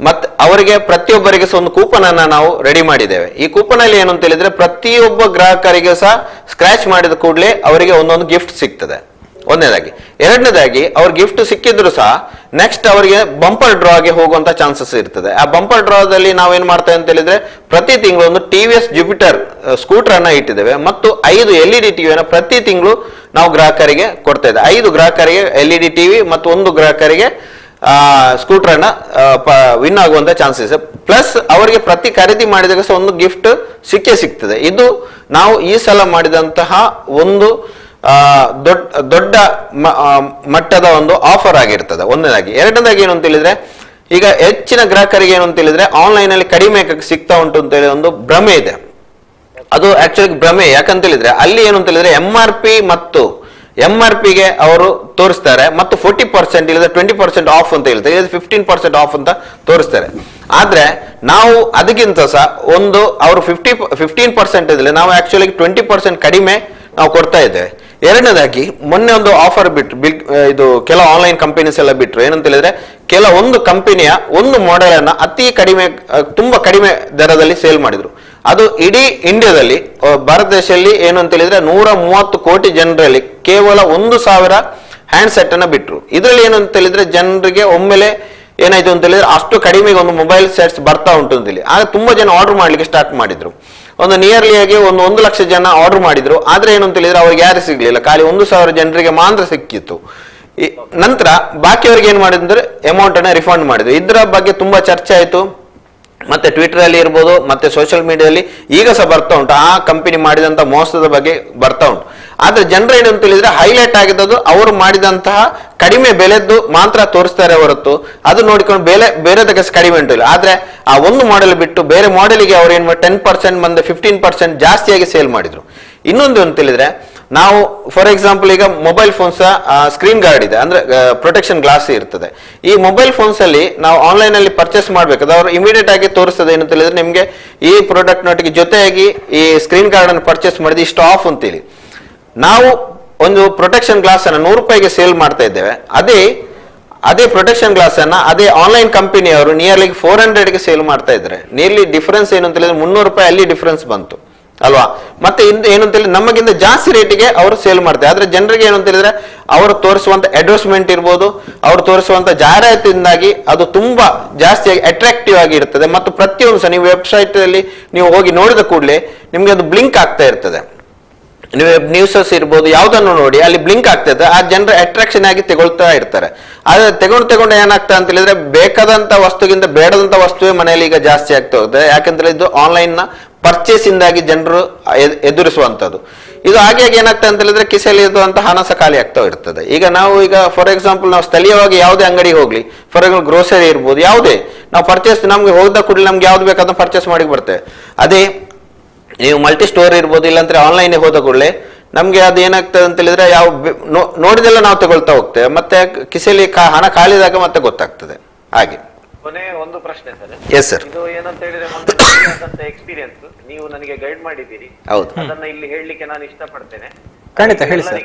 ಮತ್ತೆ ಅವರಿಗೆ ಪ್ರತಿಯೊಬ್ಬರಿಗೆ ಸಹ ಒಂದು ಕೂಪನ್ ಅನ್ನ ನಾವು ರೆಡಿ ಮಾಡಿದ್ದೇವೆ. ಈ ಕೂಪನ್ ಅಲ್ಲಿ ಏನು ಅಂತ ಹೇಳಿದ್ರೆ, ಪ್ರತಿಯೊಬ್ಬ ಗ್ರಾಹಕರಿಗೆ ಸಹ ಸ್ಕ್ರಾಚ್ ಮಾಡಿದ ಕೂಡಲೇ ಅವರಿಗೆ ಒಂದೊಂದು ಗಿಫ್ಟ್ ಸಿಗ್ತದೆ. ಒಂದನೇದಾಗಿ. ಎರಡನೇದಾಗಿ ಅವ್ರ ಗಿಫ್ಟ್ ಸಿಕ್ಕಿದ್ರು ಸಹ ನೆಕ್ಸ್ಟ್ ಅವರಿಗೆ ಬಂಪರ್ ಡ್ರಾಗೆ ಹೋಗುವಂತ ಚಾನ್ಸಸ್ ಇರ್ತದೆ. ಆ ಬಂಪರ್ ಡ್ರಾದಲ್ಲಿ ನಾವೇನ್ ಮಾಡ್ತೇವೆ ಅಂತ ಹೇಳಿದ್ರೆ, ಪ್ರತಿ ತಿಂಗಳು ಒಂದು TVS ಜುಪಿಟರ್ ಸ್ಕೂಟರ್ ಅನ್ನ ಇಟ್ಟಿದ್ದೇವೆ ಮತ್ತು 5 LED ಟಿವಿಯನ್ನು ಪ್ರತಿ ತಿಂಗಳು ನಾವು ಗ್ರಾಹಕರಿಗೆ ಕೊಡ್ತಾ ಇದ್ದೇವೆ. 5 ಗ್ರಾಹಕರಿಗೆ LED ಟಿವಿ ಮತ್ತು 1 ಗ್ರಾಹಕರಿಗೆ ಸ್ಕೂಟರ್ ಅನ್ನ ವಿನ್ ಆಗುವಂತ ಚಾನ್ಸಸ್. ಪ್ಲಸ್ ಅವರಿಗೆ ಪ್ರತಿ ಖರೀದಿ ಮಾಡಿದಾಗ ಸಹ ಒಂದು ಗಿಫ್ಟ್ ಸಿಗ್ತದೆ. ಇದು ನಾವು ಈ ಸಲ ಮಾಡಿದಂತಹ ಒಂದು ದೊಡ್ಡ ಮಟ್ಟದ ಒಂದು ಆಫರ್ ಆಗಿರ್ತದೆ. ಒಂದನೇದಾಗಿ. ಎರಡನೇದಾಗಿ ಏನು ಅಂತ ಹೇಳಿದ್ರೆ, ಈಗ ಹೆಚ್ಚಿನ ಗ್ರಾಹಕರಿಗೆ ಏನು ಅಂತ ಹೇಳಿದ್ರೆ, ಆನ್ಲೈನ್ ಅಲ್ಲಿ ಕಡಿಮೆ ಸಿಗ್ತಾ ಉಂಟು ಅಂತ ಹೇಳಿ ಒಂದು ಭ್ರಮೆ ಇದೆ. ಅದು ಆಕ್ಚುಲಿ ಭ್ರಮೆ. ಯಾಕಂತ ಹೇಳಿದ್ರೆ, ಅಲ್ಲಿ ಏನು ಅಂತ ಹೇಳಿದ್ರೆ MRP ಮತ್ತು MRPಗೆ ಅವರು ತೋರಿಸ್ತಾರೆ ಮತ್ತು 40% ಇಲ್ಲದೆ 20% ಆಫ್ ಅಂತ ಹೇಳ್ತಾರೆ, 15% ಆಫ್ ಅಂತ ತೋರಿಸ್ತಾರೆ. ಆದ್ರೆ ನಾವು ಅದಕ್ಕಿಂತ ಸಹ ಒಂದು ಅವರು 15% ಇದ್ರೆ ನಾವು ಆಕ್ಚುಲಿ 20% ಕಡಿಮೆ ನಾವು ಕೊಡ್ತಾ ಇದ್ದೇವೆ. ಎರಡನೇದಾಗಿ, ಮೊನ್ನೆ ಒಂದು ಆಫರ್ ಇದು ಕೆಲ ಆನ್ಲೈನ್ ಕಂಪನೀಸ್ ಎಲ್ಲ ಬಿಟ್ರು. ಏನಂತ ಹೇಳಿದ್ರೆ, ಕೆಲವೊಂದು ಕಂಪನಿಯ ಒಂದು ಮಾಡೆಲ್ ಅನ್ನ ಅತಿ ಕಡಿಮೆ, ತುಂಬಾ ಕಡಿಮೆ ದರದಲ್ಲಿ ಸೇಲ್ ಮಾಡಿದ್ರು. ಅದು ಇಡೀ ಇಂಡಿಯಾದಲ್ಲಿ, ಭಾರತ ದೇಶದಲ್ಲಿ ಏನು ಅಂತ ಹೇಳಿದ್ರೆ 130 ಕೋಟಿ ಜನರಲ್ಲಿ ಕೇವಲ 1,000 ಹ್ಯಾಂಡ್ ಸೆಟ್ ಅನ್ನ ಬಿಟ್ರು. ಇದರಲ್ಲಿ ಏನು ಅಂತ ಹೇಳಿದ್ರೆ, ಜನರಿಗೆ ಒಮ್ಮೆಲೆ ಏನಾಯ್ತು ಅಂತ ಹೇಳಿದ್ರೆ, ಅಷ್ಟು ಕಡಿಮೆಗೆ ಒಂದು ಮೊಬೈಲ್ ಸೆಟ್ಸ್ ಬರ್ತಾ ಉಂಟು ಅಂತ ಹೇಳಿ. ಆಗ ತುಂಬಾ ಜನ ಆರ್ಡರ್ ಮಾಡ್ಲಿಕ್ಕೆ ಸ್ಟಾರ್ಟ್ ಮಾಡಿದ್ರು. ಒಂದು ನಿಯರ್ಲಿ ಆಗಿ 1 ಲಕ್ಷ ಜನ ಆರ್ಡರ್ ಮಾಡಿದ್ರು. ಆದ್ರೆ ಏನು ಅಂತ ಹೇಳಿದ್ರೆ, ಅವ್ರಿಗೆ ಯಾರು ಸಿಗ್ಲಿಲ್ಲ, ಖಾಲಿ 1,000 ಜನರಿಗೆ ಮಾತ್ರ ಸಿಕ್ಕಿತ್ತು. ನಂತರ ಬಾಕಿಯವರಿಗೆ ಏನ್ ಮಾಡಿದ್ರೆ ಅಮೌಂಟ್ ಅನ್ನ ರಿಫಂಡ್ ಮಾಡಿದ್ರು. ಇದರ ಬಗ್ಗೆ ತುಂಬಾ ಚರ್ಚೆ ಆಯ್ತು. ಮತ್ತೆ ಟ್ವಿಟರ್ ಅಲ್ಲಿ ಇರ್ಬೋದು, ಮತ್ತೆ ಸೋಷಿಯಲ್ ಮೀಡಿಯಾದಲ್ಲಿ ಈಗ ಸಹ ಬರ್ತಾ ಉಂಟು, ಆ ಕಂಪನಿ ಮಾಡಿದಂತ ಮೋಸದ ಬಗ್ಗೆ ಬರ್ತಾ ಉಂಟು. ಆದ್ರೆ ಜನರು ಏನು ಅಂತ ಹೇಳಿದ್ರೆ, ಹೈಲೈಟ್ ಆಗಿದ್ದು ಅವರು ಮಾಡಿದಂತಹ ಕಡಿಮೆ ಬೆಲೆದ್ದು ಮಾತ್ರ ತೋರಿಸ್ತಾರೆ ಹೊರತು ಅದು ನೋಡಿಕೊಂಡು ಬೇರೆದಕ್ಕೆ ಕಡಿಮೆ ಉಂಟಿಲ್ಲ. ಆದ್ರೆ ಆ ಒಂದು ಮಾಡೆಲ್ ಬಿಟ್ಟು ಬೇರೆ ಮಾಡೆಲ್ಗೆ ಅವ್ರು ಏನ್ 10% ಬಂದು 15% ಜಾಸ್ತಿಯಾಗಿ ಸೇಲ್ ಮಾಡಿದ್ರು. ಇನ್ನೊಂದು ಅಂತ ಹೇಳಿದ್ರೆ, ನಾವು ಫಾರ್ ಎಕ್ಸಾಂಪಲ್ ಈಗ ಮೊಬೈಲ್ ಫೋನ್ಸ್ ಸ್ಕ್ರೀನ್ ಗಾರ್ಡ್ ಇದೆ, ಅಂದ್ರೆ ಪ್ರೊಟೆಕ್ಷನ್ ಗ್ಲಾಸ್ ಇರ್ತದೆ. ಈ ಮೊಬೈಲ್ ಫೋನ್ಸ್ ಅಲ್ಲಿ ನಾವು ಆನ್ಲೈನ್ ಅಲ್ಲಿ ಪರ್ಚೇಸ್ ಮಾಡ್ಬೇಕಾದ್ರೆ ಅವರು ಇಮಿಡಿಯೇಟ್ ಆಗಿ ತೋರಿಸ್ತದೆ ಏನಂತ ಹೇಳಿದ್ರೆ, ನಿಮ್ಗೆ ಈ ಪ್ರಾಡಕ್ಟ್ ನೊಟ್ಟಿಗೆ ಜೊತೆಯಾಗಿ ಈ ಸ್ಕ್ರೀನ್ ಗಾರ್ಡ್ ಅನ್ನು ಪರ್ಚೇಸ್ ಮಾಡಿದ್ರೆ ಇಷ್ಟು ಆಫ್ ಅಂತೇಳಿ. ನಾವು ಒಂದು ಪ್ರೊಟೆಕ್ಷನ್ ಗ್ಲಾಸ್ ಅನ್ನ 100 ರೂಪಾಯಿಗೆ ಸೇಲ್ ಮಾಡ್ತಾ ಇದ್ದೇವೆ. ಅದೇ ಪ್ರೊಟೆಕ್ಷನ್ ಗ್ಲಾಸ್ ಅನ್ನ ಅದೇ ಆನ್ಲೈನ್ ಕಂಪನಿಯವರು ನಿಯರ್ಲಿ 400ಗೆ ಸೇಲ್ ಮಾಡ್ತಾ ಇದ್ದಾರೆ. ನಿಯರ್ಲಿ ಡಿಫರೆನ್ಸ್ ಏನು ಅಂತ ಹೇಳಿದ್ರೆ 300 ರೂಪಾಯಿ ಅಲ್ಲಿ ಡಿಫರೆನ್ಸ್ ಬಂತು ಅಲ್ವಾ. ಮತ್ತೆ ಏನು ಅಂತ ಹೇಳಿದ್ರೆ ನಮಗಿಂತ ಜಾಸ್ತಿ ರೇಟಿಗೆ ಅವರು ಸೇಲ್ ಮಾಡ್ತಾರೆ. ಆದ್ರೆ ಜನರಿಗೆ ಏನು ಅಂತ ಹೇಳಿದ್ರೆ, ಅವರು ತೋರಿಸುವಂತ ಅಡ್ವರ್ಟೈಸ್ಮೆಂಟ್ ಇರ್ಬೋದು, ಅವರು ತೋರಿಸುವಂತ ಜಾಹೀರಾತಿಂದಾಗಿ ಅದು ತುಂಬಾ ಜಾಸ್ತಿಯಾಗಿ ಅಟ್ರಾಕ್ಟಿವ್ ಆಗಿ ಇರ್ತದೆ. ಮತ್ತು ಪ್ರತಿಯೊಂದು ಸಹ ನೀವು ವೆಬ್ಸೈಟ್ ಅಲ್ಲಿ ನೀವು ಹೋಗಿ ನೋಡಿದ ಕೂಡಲೇ ನಿಮ್ಗೆ ಅದು ಬ್ಲಿಂಕ್ ಆಗ್ತಾ ಇರ್ತದೆ. ನೀವು ನ್ಯೂಸಸ್ ಇರ್ಬೋದು, ಯಾವ್ದನ್ನು ನೋಡಿ ಅಲ್ಲಿ ಬ್ಲಿಂಕ್ ಆಗ್ತದೆ. ಆ ಜನರ ಅಟ್ರಾಕ್ಷನ್ ಆಗಿ ತಗೊಳ್ತಾ ಇರ್ತಾರೆ. ಆದ್ರೆ ತಗೊಂಡು ಏನಾಗ್ತಾ ಅಂತ ಹೇಳಿದ್ರೆ, ಬೇಕಾದಂತ ವಸ್ತುಗಿಂತ ಬೇಡದಂತ ವಸ್ತುವೇ ಮನೆಯಲ್ಲಿ ಈಗ ಜಾಸ್ತಿ ಆಗ್ತಾ ಹೋಗುತ್ತೆ. ಯಾಕಂದ್ರೆ ಇದು ಆನ್ಲೈನ್ ನ ಪರ್ಚೇಸ್ ಇಂದಾಗಿ ಜನರು ಎದುರಿಸುವಂತದ್ದು. ಇದು ಹಾಗೆ ಏನಾಗ್ತದೆ ಅಂತ ಹೇಳಿದ್ರೆ, ಕಿಸೆಯಲ್ಲಿ ಇರುವಂತ ಹಣ ಸಹ ಖಾಲಿ ಆಗ್ತಾ ಇರ್ತದೆ. ಈಗ ಫಾರ್ ಎಕ್ಸಾಂಪಲ್ ನಾವು ಸ್ಥಳೀಯವಾಗಿ ಯಾವುದೇ ಅಂಗಡಿಗೆ ಹೋಗ್ಲಿ, ಫಾರ್ ಎಕ್ಸಾಂಪಲ್ ಗ್ರೋಸರಿ ಇರ್ಬೋದು, ಯಾವುದೇ ನಾವು ಪರ್ಚೇಸ್ ನಮ್ಗೆ ಹೋದ ಕೂಡಲೇ ನಮ್ಗೆ ಯಾವ್ದು ಬೇಕಾದ ಪರ್ಚೇಸ್ ಮಾಡಿ ಬರ್ತೇವೆ. ಅದೇ ನೀವು ಮಲ್ಟಿ ಸ್ಟೋರ್ ಇರ್ಬೋದು, ಇಲ್ಲಾಂದ್ರೆ ಆನ್ಲೈನ್ ಹೋದ ಕೂಡಲೇ ನಮ್ಗೆ ಅದು ಏನಾಗ್ತದೆ ಅಂತ ಹೇಳಿದ್ರೆ, ನೋಡಿದೆಲ್ಲ ನಾವು ತಗೊಳ್ತಾ ಹೋಗ್ತೇವೆ. ಮತ್ತೆ ಕಿಸೆಯಲ್ಲಿ ಹಣ ಖಾಲಿದಾಗ ಮತ್ತೆ ಗೊತ್ತಾಗ್ತದೆ. ಹಾಗೆ ಕೊನೆ ಒಂದು ಪ್ರಶ್ನೆ ಸರ್. Yes sir. ಇದು ಏನಂತ ಹೇಳಿದ್ರೆ, ಒಂದು ಎಕ್ಸ್ಪೀರಿಯನ್ಸ್ ನೀವು ನನಗೆ ಗೈಡ್ ಮಾಡಿದ್ದೀರಿ. ಹೌದು. ಅದನ್ನ ಇಲ್ಲಿ ಹೇಳಲಿಕ್ಕೆ ನಾನು ಇಷ್ಟಪಡ್ತೇನೆ. ಖಂಡಿತ ಹೇಳಿ ಸರ್.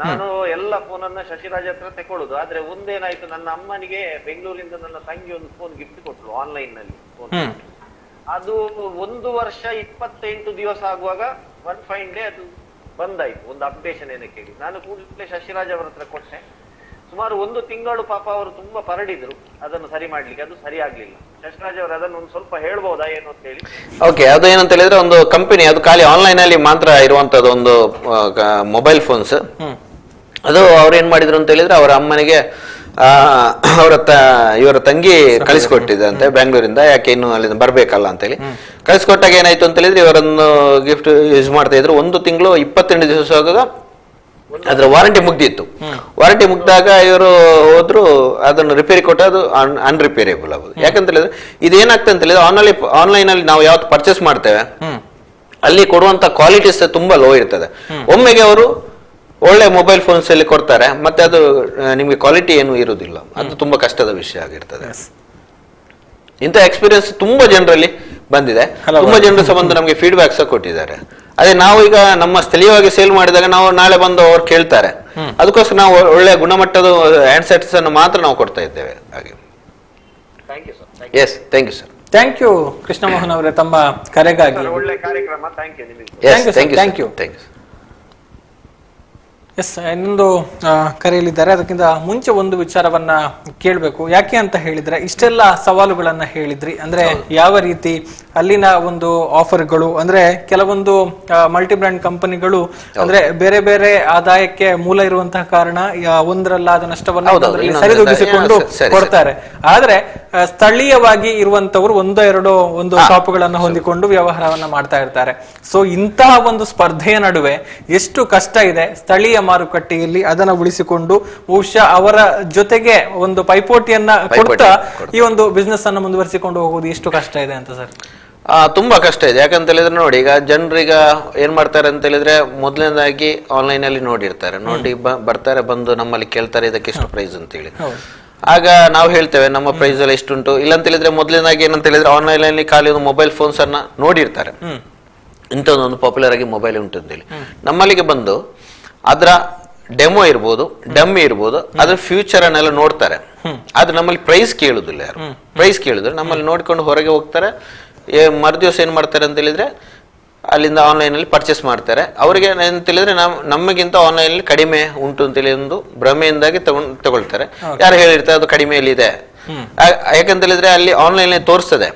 ನಾನು ಎಲ್ಲ ಫೋನ್ ಅನ್ನ ಶಶಿರಾಜ್ ಹತ್ರ ತಕೊಳ್ಳುದು. ಆದ್ರೆ ಒಂದೇನಾಯ್ತು, ನನ್ನ ಅಮ್ಮನಿಗೆ ಬೆಂಗಳೂರಿಂದ ನನ್ನ ತಂಗಿ ಒಂದು ಫೋನ್ ಗಿಫ್ಟ್ ಕೊಟ್ಲು ಆನ್ಲೈನ್ ನಲ್ಲಿ ಫೋನ್. ಅದು 1 ವರ್ಷ 28 ದಿವಸ ಆಗುವಾಗ ಒನ್ ಫೈನ್ ಡೇ ಅದು ಬಂದಾಯ್ತು, ಒಂದು ಅಪ್ಡೇಷನ್ ಏನಕ್ಕೆ ಹೇಳಿ. ನಾನು ಕೂಡಲೇ ಶಶಿರಾಜ್ ಅವರ ಹತ್ರ ಕೊಟ್ಟೆ. ಸುಮಾರು 1 ತಿಂಗಳು ಪಾಪ ಅವರು ತುಂಬಾ ಪರಡಿದ್ರು ಅದನ್ನು ಸರಿ ಮಾಡ್ಲಿಕ್ಕೆ, ಅದು ಸರಿ ಆಗ್ಲಿಲ್ಲ. ಶಶಿರಾಜ್ ಅವರು ಅದನ್ನು ಒಂದು ಸ್ವಲ್ಪ ಹೇಳ್ಬಹುದಾ ಏನು ಅಂತ ಹೇಳಿ. ಓಕೆ, ಅದು ಏನಂತ ಹೇಳಿದ್ರೆ ಒಂದು ಕಂಪನಿ, ಅದು ಖಾಲಿ ಆನ್ಲೈನ್ ಅಲ್ಲಿ ಮಾತ್ರ ಇರುವಂತದ್ದು ಒಂದು ಮೊಬೈಲ್ ಫೋನ್ಸ್. ಅದು ಅವ್ರು ಏನ್ ಮಾಡಿದ್ರು ಅಂತ ಹೇಳಿದ್ರೆ ಅವರ ಅಮ್ಮನಿಗೆ ಇವರ ತಂಗಿ ಕಳಿಸ್ಕೊಟ್ಟಿದ್ದಂತೆ ಬೆಂಗಳೂರಿಂದ, ಯಾಕೆ ಇನ್ನು ಅಲ್ಲಿಂದ ಬರ್ಬೇಕಲ್ಲ ಅಂತ ಹೇಳಿ ಕಳಿಸ್ಕೊಟ್ಟಾಗ ಏನಾಯ್ತು ಅಂತ ಹೇಳಿದ್ರೆ ಇವರನ್ನು ಗಿಫ್ಟ್ ಯೂಸ್ ಮಾಡ್ತಾ ಇದ್ರು. 1 ತಿಂಗಳು 28 ದಿವಸ ಆಗುವಾಗ ಅದ್ರ ವಾರಂಟಿ ಮುಗ್ದಿತ್ತು. ವಾರಂಟಿ ಮುಗ್ದಾಗ ಇವರು ಹೋದ್ರು, ಅದನ್ನು ರಿಪೇರಿ ಕೊಟ್ಟು ಅದು ಅನ್ರಿಪೇರೇಬಲ್ ಆಗುದು. ಯಾಕಂತ ಹೇಳಿದ್ರೆ ಇದೇನಾಗ್ತದೆ ಅಂತ ಹೇಳಿದ್ರೆ ಆನ್ಲೈನ್ ಅಲ್ಲಿ ನಾವು ಯಾವತ್ತು ಪರ್ಚೇಸ್ ಮಾಡ್ತೇವೆ ಅಲ್ಲಿ ಕೊಡುವಂತ ಕ್ವಾಲಿಟೀಸ್ ತುಂಬಾ ಲೋ ಇರ್ತದೆ. ಒಮ್ಮೆಗೆ ಅವರು ಒಳ್ಳೆ ಮೊಬೈಲ್ ಫೋನ್ಸ್ ಅಲ್ಲಿ ಕೊಡ್ತಾರೆ, ಮತ್ತೆ ಅದು ನಿಮ್ಗೆ ಕ್ವಾಲಿಟಿ ಏನು ಇರುವುದಿಲ್ಲ. ಅದು ತುಂಬಾ ಕಷ್ಟದ ವಿಷಯ ಆಗಿರ್ತದೆ. ಇಂಥ ಎಕ್ಸ್ಪೀರಿಯನ್ಸ್ ತುಂಬಾ ಜನರಲ್ಲಿ ಬಂದಿದೆ. ತುಂಬಾ ಜನರು ಸಹ ಬಂದು ನಮಗೆ ಫೀಡ್ಬ್ಯಾಕ್ ಸಹ ಕೊಟ್ಟಿದ್ದಾರೆ. ಅದೇ ನಾವು ಈಗ ನಮ್ಮ ಸ್ಥಳೀಯವಾಗಿ ಸೇಲ್ ಮಾಡಿದಾಗ ನಾವು ನಾಳೆ ಬಂದು ಅವ್ರು ಕೇಳ್ತಾರೆ, ಅದಕ್ಕೋಸ್ಕರ ನಾವು ಒಳ್ಳೆ ಗುಣಮಟ್ಟದ ಹ್ಯಾಂಡ್ಸೆಟ್ಸ್ ಅನ್ನು ಮಾತ್ರ ನಾವು ಕೊಡ್ತಾ ಇದ್ದೇವೆ. ಹಾಗೆ yes, thank you sir. Thank you Krishna Mohan ಅವರೇ ತಮ್ಮ ಕರೆಗಾಗಿ. ಒಳ್ಳೆ ಕಾರ್ಯಕ್ರಮ. ಥ್ಯಾಂಕ್ ಯು ನಿಮಗೆ. Thank you. ಎಸ್, ಇನ್ನೊಂದು ಕರೆಯಲಿದ್ದಾರೆ. ಅದಕ್ಕಿಂತ ಮುಂಚೆ ಒಂದು ವಿಚಾರವನ್ನ ಕೇಳಬೇಕು. ಯಾಕೆ ಅಂತ ಹೇಳಿದ್ರೆ ಇಷ್ಟೆಲ್ಲ ಸವಾಲುಗಳನ್ನ ಹೇಳಿದ್ರಿ, ಅಂದ್ರೆ ಯಾವ ರೀತಿ ಅಲ್ಲಿನ ಒಂದು ಆಫರ್ಗಳು, ಅಂದ್ರೆ ಕೆಲವೊಂದು ಮಲ್ಟಿ ಬ್ರ್ಯಾಂಡ್ ಕಂಪನಿಗಳು ಅಂದ್ರೆ ಬೇರೆ ಬೇರೆ ಆದಾಯಕ್ಕೆ ಮೂಲ ಇರುವಂತಹ ಕಾರಣ ಒಂದರಲ್ಲಾದ ನಷ್ಟವನ್ನು ಸರಿದೂಗಿಸಿಕೊಂಡು ಕೊಡ್ತಾರೆ. ಆದ್ರೆ ಸ್ಥಳೀಯವಾಗಿ ಇರುವಂತವರು ಒಂದು ಶಾಪ್ಗಳನ್ನು ಹೊಂದಿಕೊಂಡು ವ್ಯವಹಾರವನ್ನ ಮಾಡ್ತಾ ಇರ್ತಾರೆ. ಸೊ ಇಂತಹ ಒಂದು ಸ್ಪರ್ಧೆಯ ನಡುವೆ ಎಷ್ಟು ಕಷ್ಟ ಇದೆ ಸ್ಥಳೀಯ ಮಾರುಕಟ್ಟೆಯಲ್ಲಿ ಅದನ್ನ ಉಳಿಸಿಕೊಂಡು ಬಹುಶಃ ಅವರ ಜೊತೆಗೆ ಒಂದು ಪೈಪೋಟಿಯನ್ನ ಕೊಡ್ತಾ ಈ ಒಂದು ಬಿಸ್ನೆಸ್ ಅನ್ನ ಮುಂದುವರಿಸಿಕೊಂಡು ಹೋಗುವುದು ಎಷ್ಟು ಕಷ್ಟ ಇದೆ ಅಂತ ಸರ್? ತುಂಬಾ ಕಷ್ಟ ಇದೆ. ಯಾಕಂತ ಹೇಳಿದ್ರೆ ನೋಡಿ, ಈಗ ಜನರೀಗ ಏನ್ ಮಾಡ್ತಾರೆ ಅಂತ ಹೇಳಿದ್ರೆ ಮೊದಲನೇದಾಗಿ ಆನ್ಲೈನ್ ಅಲ್ಲಿ ನೋಡಿರ್ತಾರೆ, ನೋಡಿ ಬರ್ತಾರೆ, ಬಂದು ನಮ್ಮಲ್ಲಿ ಕೇಳ್ತಾರೆ ಇದಕ್ಕೆ ಎಷ್ಟು ಪ್ರೈಸ್ ಅಂತ ಹೇಳಿ. ಆಗ ನಾವು ಹೇಳ್ತೇವೆ ನಮ್ಮ ಪ್ರೈಸ್ ಎಲ್ಲ ಎಷ್ಟುಂಟು. ಇಲ್ಲ ಅಂತ ಹೇಳಿದ್ರೆ ಮೊದಲನೇದಾಗಿ ಏನಂತ ಹೇಳಿದ್ರೆ ಆನ್ಲೈನ್ ಅಲ್ಲಿ ಖಾಲಿ ಒಂದು ಮೊಬೈಲ್ ಫೋನ್ಸ್ ಅನ್ನ ನೋಡಿರ್ತಾರೆ, ಇಂಥದ್ದೊಂದು ಪಾಪ್ಯುಲರ್ ಆಗಿ ಮೊಬೈಲ್ ಉಂಟು ಅಂತೇಳಿ. ನಮ್ಮಲ್ಲಿಗೆ ಬಂದು ಅದರ ಡೆಮೋ ಇರ್ಬೋದು, ಡಮ್ಮಿ ಇರ್ಬೋದು, ಅದ್ರ ಫ್ಯೂಚರ್ ಅನ್ನೆಲ್ಲ ನೋಡ್ತಾರೆ. ಆದ್ರೆ ನಮ್ಮಲ್ಲಿ ಪ್ರೈಸ್ ಕೇಳುದಿಲ್ಲ ಯಾರು. ಪ್ರೈಸ್ ಕೇಳಿದ್ರೆ ನಮ್ಮಲ್ಲಿ ನೋಡ್ಕೊಂಡು ಹೊರಗೆ ಹೋಗ್ತಾರೆ. ಮರುದಿವಸ ಏನ್ ಮಾಡ್ತಾರೆ ಅಂತ ಹೇಳಿದ್ರೆ ಅಲ್ಲಿಂದ ಆನ್ಲೈನ್ ಅಲ್ಲಿ ಪರ್ಚೇಸ್ ಮಾಡ್ತಾರೆ. ಅವರಿಗೆ ಅಂತ ಹೇಳಿದ್ರೆ ನಮಗಿಂತ ಆನ್ಲೈನ್ ಅಲ್ಲಿ ಕಡಿಮೆ ಉಂಟು ಅಂತೇಳಿ ಒಂದು ಭ್ರಮೆಯಿಂದಾಗಿ ತಗೊಳ್ತಾರೆ. ಯಾರು ಹೇಳಿರ್ತಾರೆ ಅದು ಕಡಿಮೆಯಲ್ಲಿ ಇದೆ. ಯಾಕಂತ ಹೇಳಿದ್ರೆ ಅಲ್ಲಿ ಆನ್ಲೈನ್ ತೋರಿಸ್ತದೆ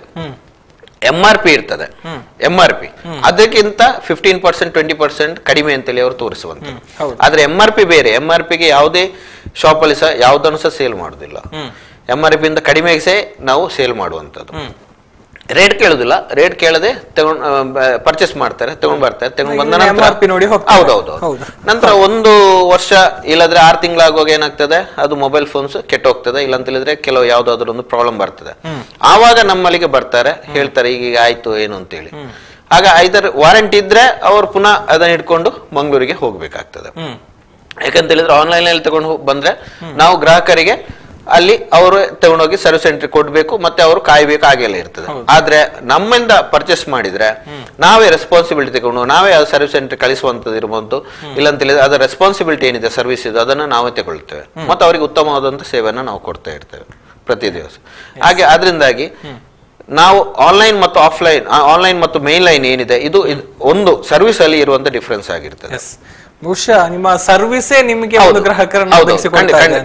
MRP ಇರ್ತದೆ. MRP ಅದಕ್ಕಿಂತ 15% 20% ಕಡಿಮೆ ಅಂತೇಳಿ ಅವರು ತೋರಿಸುವಂತ. ಆದ್ರೆ MRP ಬೇರೆ. MRPಗೆ ಯಾವುದೇ ಶಾಪ್ ಅಲ್ಲಿ ಸಹ ಯಾವುದನ್ನು ಸಹ ಸೇಲ್ ಮಾಡುದಿಲ್ಲ. MRP ಇಂದ ಕಡಿಮೆಗೆ ಸಹ ನಾವು ಸೇಲ್ ಮಾಡುವಂತದ್ದು. ರೇಟ್ ಕೇಳುದಿಲ್ಲ, ರೇಟ್ ಕೇಳದೆ ಪರ್ಚೇಸ್ ಮಾಡ್ತಾರೆ, ತಗೊಂಡ್ ಬರ್ತಾರೆ. ತಗೊಂಡ್ ಬಂದ ನಂತರ ಹೌದೌದು, ನಂತರ 1 ವರ್ಷ ಇಲ್ಲದ್ರೆ 6 ತಿಂಗಳಾಗುವಾಗ ಏನಾಗ್ತದೆ, ಅದು ಮೊಬೈಲ್ ಫೋನ್ಸ್ ಕೆಟ್ಟ ಹೋಗ್ತದೆ. ಇಲ್ಲ ಅಂತ ಹೇಳಿದ್ರೆ ಕೆಲವು ಯಾವ್ದಾದ್ರು ಒಂದು ಪ್ರಾಬ್ಲಮ್ ಬರ್ತದೆ. ಆವಾಗ ನಮ್ಮಲ್ಲಿಗೆ ಬರ್ತಾರೆ, ಹೇಳ್ತಾರೆ ಈಗ ಆಯ್ತು ಏನು ಅಂತೇಳಿ. ಆಗ ಐದರ್ ವಾರಂಟಿ ಇದ್ರೆ ಅವ್ರು ಪುನಃ ಅದನ್ನ ಹಿಡ್ಕೊಂಡು ಮಂಗಳೂರಿಗೆ ಹೋಗ್ಬೇಕಾಗ್ತದೆ. ಯಾಕಂತ ಹೇಳಿದ್ರೆ ಆನ್ಲೈನ್ ಅಲ್ಲಿ ತಗೊಂಡು ಬಂದ್ರೆ ನಾವು ಗ್ರಾಹಕರಿಗೆ ಅಲ್ಲಿ ಅವರು ತಗೊಂಡೋಗಿ ಸರ್ವಿಸ್ ಸೆಂಟರ್ ಕೊಡ್ಬೇಕು, ಮತ್ತೆ ಅವರು ಕಾಯ್ಬೇಕು, ಹಾಗೆಲ್ಲ ಇರ್ತದೆ. ಆದ್ರೆ ನಮ್ಮಿಂದ ಪರ್ಚೇಸ್ ಮಾಡಿದ್ರೆ ನಾವೇ ರೆಸ್ಪಾನ್ಸಿಬಿಲಿಟಿ ತಗೊಂಡು ನಾವೇ ಸರ್ವಿಸ್ ಸೆಂಟರ್ ಕಳಿಸುವಂತದ್ದು ಇರಬಹುದು. ಇಲ್ಲ ಅಂತ ಹೇಳಿದ್ರೆ ಅದರ ರೆಸ್ಪಾನ್ಸಿಬಿಲಿಟಿ ಏನಿದೆ ಸರ್ವಿಸ್ ಇದು, ಅದನ್ನ ನಾವೇ ತಗೊಳ್ತೇವೆ. ಮತ್ತೆ ಅವರಿಗೆ ಉತ್ತಮವಾದಂತ ಸೇವೆಯನ್ನ ನಾವು ಕೊಡ್ತಾ ಇರ್ತೇವೆ ಪ್ರತಿ ದಿವಸ. ಹಾಗೆ ಅದರಿಂದಾಗಿ ನಾವು ಆನ್ಲೈನ್ ಮತ್ತು ಆಫ್ಲೈನ್, ಆನ್ಲೈನ್ ಮತ್ತು ಮೇನ್ ಲೈನ್ ಏನಿದೆ, ಇದು ಒಂದು ಸರ್ವಿಸ್ ಅಲ್ಲಿ ಇರುವಂತ ಡಿಫ್ರೆನ್ಸ್ ಆಗಿರ್ತದೆ. ಬಹುಶಃ ನಿಮ್ಮ ಸರ್ವಿಸೇ ನಿಮಗೆ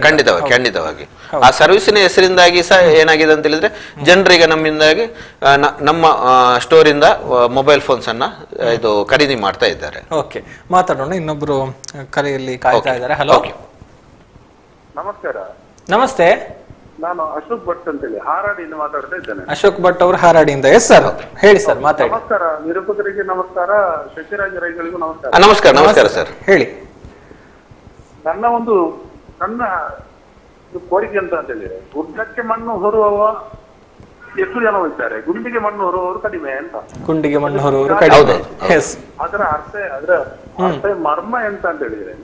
ಖಂಡಿತವಾಗಿ ಆ ಸರ್ವಿಸಿನ ಹೆಸರಿಂದಾಗಿ ಸಹ ಏನಾಗಿದೆ ಅಂತ ಹೇಳಿದ್ರೆ ಜನರಿಗೆ ನಮ್ಮಿಂದಾಗಿ ನಮ್ಮ ಸ್ಟೋರ್ ಇಂದ ಮೊಬೈಲ್ ಫೋನ್ಸ್ ಅನ್ನ ಇದು ಖರೀದಿ ಮಾಡ್ತಾ ಇದ್ದಾರೆ. ಓಕೆ, ಮಾತಾಡೋಣ. ಇನ್ನೊಬ್ರು ಕರೆಯಲ್ಲಿ ಕಾಯ್ತಾ ಇದ್ದಾರೆ. ಹಲೋ, ನಮಸ್ಕಾರ. ನಮಸ್ತೆ, ನಾನು ಅಶೋಕ್ ಭಟ್ ಅಂತೇಳಿ ಹಾರಾಡಿಯಿಂದ ಮಾತಾಡ್ತಾ ಇದ್ದೇನೆ. ಅಶೋಕ್ ಭಟ್ ಅವರು ಹಾರಾಡಿಯಿಂದ. ಎಸ್ ಸರ್, ಹೇಳಿ ಸರ್, ಮಾತಾಡಿ. ನಮಸ್ಕಾರ, ನಿರೂಪಕರಿಗೆ ನಮಸ್ಕಾರ, ಶಶಿರಾಜ್ ರೈಗಳಿಗೂ ನಮಸ್ಕಾರ. ನಮಸ್ಕಾರ. ನಮಸ್ಕಾರ ಸರ್, ಹೇಳಿ. ನನ್ನ ಒಂದು ಸಣ್ಣ ಕೋರಿಕೆ ಅಂತ ಹೇಳಿದ್ರೆ, ಗುಡ್ಡಕ್ಕೆ ಮಣ್ಣು ಹೊರುವವ ಎಷ್ಟು ಜನ ಇದ್ದಾರೆ, ಗುಂಡಿಗೆ ಮಣ್ಣು ಹೊರುವವರು ಕಡಿಮೆ ಅಂತ. ಗುಂಡಿಗೆ ಮಣ್ಣು ಹೊರುವವರು ಕಡಿಮೆ. ಅದರ ಅರ್ಥ ಮರ್ಮ ಎಂತ ಅಂತ ಹೇಳಿದ್ರೆ,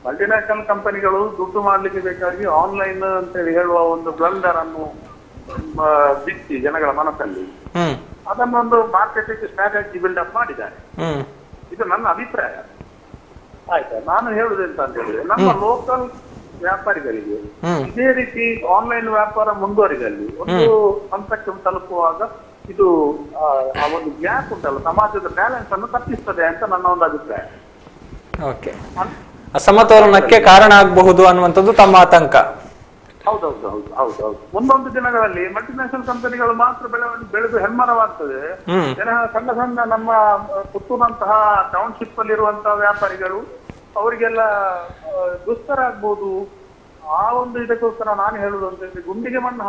ಮಲ್ಟಿನ್ಯಾಷನಲ್ ಕಂಪನಿಗಳು ದುಡ್ಡು ಮಾಡ್ಲಿಕ್ಕೆ ಬೇಕಾಗಿ ಆನ್ಲೈನ್ ಅಂತ ಹೇಳಿ ಹೇಳುವ ಒಂದು ಬ್ಲಂಡರ್ ಅನ್ನು ಬಿಚ್ಚಿ ಜನಗಳ ಮನಸ್ಸಲ್ಲಿ ಅದನ್ನೊಂದು ಮಾರ್ಕೆಟಿಂಗ್ ಸ್ಟ್ರಾಟಜಿ ಬಿಲ್ಡಪ್ ಮಾಡಿದ್ದಾರೆ. ಇದು ನನ್ನ ಅಭಿಪ್ರಾಯ. ಆಯ್ತಾ, ನಾನು ಹೇಳುದು ಎಂತ ಅಂತ ಹೇಳಿದ್ರೆ, ನಮ್ಮ ಲೋಕಲ್ ವ್ಯಾಪಾರಿಗಳಿಗೆ ಇದೇ ರೀತಿ ಆನ್ಲೈನ್ ವ್ಯಾಪಾರ ಮುಂದುವರಿದಲ್ಲಿ ಒಂದು ಹಂತಕ್ಕೆ ತಲುಪುವಾಗ ಇದು ಆ ಒಂದು ಗ್ಯಾಪ್ ಉಂಟಲ್ಲ, ಸಮಾಜದ ಬ್ಯಾಲೆನ್ಸ್ ಅನ್ನು ತಪ್ಪಿಸ್ತದೆ ಅಂತ ನನ್ನ ಒಂದು ಅಭಿಪ್ರಾಯ. ಓಕೆ, ಅಸಮತೋಲನಕ್ಕೆ ಕಾರಣ ಆಗಬಹುದು ಅನ್ನುವಂಥದ್ದು ತಮ್ಮ ಆತಂಕ. ಹೌದೌದು ಹೌದು ಹೌದು ಹೌದು. ಒಂದೊಂದು ದಿನಗಳಲ್ಲಿ ಮಲ್ಟಿನ್ಯಾಷನಲ್ ಕಂಪನಿಗಳು ಮಾತ್ರ ಬೆಳೆದು ಹೆಮ್ಮರವಾಗ್ತದೆ. ಸಣ್ಣ ಸಣ್ಣ ನಮ್ಮ ಪುತ್ತೂರಿನಂತಹ ಟೌನ್ಶಿಪ್ ಅಲ್ಲಿ ಇರುವಂತಹ ವ್ಯಾಪಾರಿಗಳು ಅವರಿಗೆಲ್ಲ ದುಸ್ತರ ಆಗ್ಬೋದು. ಆ ಒಂದು ಇದಕ್ಕೋಸ್ಕರ ನಾನು ಹೇಳುದು ಅಂತ ಹೇಳಿದ್ರೆ, ಗುಂಡಿಗೆ ಮಣ್ಣು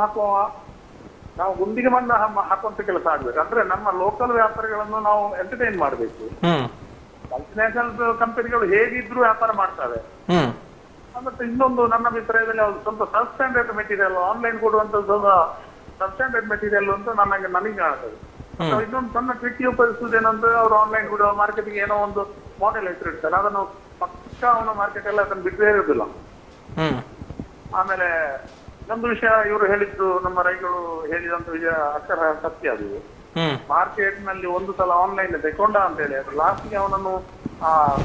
ನಾವು ಗುಂಡಿಗೆ ಮಣ್ಣು ಹಾಕುವಂತ ಕೆಲಸ ಆಗ್ಬೇಕು. ಅಂದ್ರೆ ನಮ್ಮ ಲೋಕಲ್ ವ್ಯಾಪಾರಿಗಳನ್ನು ನಾವು ಎಂಟರ್ಟೈನ್ ಮಾಡ್ಬೇಕು. ಮಲ್ಟಿನ್ಯಾಷನಲ್ ಕಂಪನಿಗಳು ಹೇಗಿದ್ರು ವ್ಯಾಪಾರ ಮಾಡ್ತವೆ. ಮತ್ತೆ ಇನ್ನೊಂದು ನನ್ನ ಅಭಿಪ್ರಾಯದಲ್ಲಿ ಅವ್ರು ಸ್ವಲ್ಪ ಸಬ್ ಸ್ಟ್ಯಾಂಡರ್ಡ್ ಮೆಟೀರಿಯಲ್ ಆನ್ಲೈನ್ ಕೊಡುವಂತದ್ದು ಸಬ್ ಸ್ಟ್ಯಾಂಡರ್ಡ್ ಮೆಟೀರಿಯಲ್ ಅಂತ ನನಗೆ ಕಾಣ್ತದೆ. ಇನ್ನೊಂದು ಸಣ್ಣ ಟ್ರಿಕ್ ಉಪಯೋಗಿಸುವುದು ಏನಂದ್ರೆ, ಅವ್ರು ಆನ್ಲೈನ್ ಕೊಡುವ ಮಾರ್ಕೆಟಿಂಗ್ ಏನೋ ಒಂದು ಮಾಡೆಲ್ ಹೆಸರಿಡ್ತಾರೆ, ಅದನ್ನು ಪಕ್ಕ ಅವನ ಮಾರ್ಕೆಟ್ ಎಲ್ಲ ಅದನ್ನು ಬಿಟ್ಟೇ ಇರುದಿಲ್ಲ. ಆಮೇಲೆ ಇನ್ನೊಂದು ವಿಷಯ, ಇವರು ಹೇಳಿದ್ದು ನಮ್ಮ ರೈತರು ಹೇಳಿದಂತ ವಿಷಯ ಅಕ್ಷರ ಸತ್ಯ. ಅದು ಮಾರ್ಕೆಟ್ ನಲ್ಲಿ ಒಂದು ಸಲ ಆನ್ಲೈನ್ ತೆಕೊಂಡ ಅಂತ ಹೇಳಿ ಅದು ಲಾಸ್ಟ್ಗೆ ಅವನನ್ನು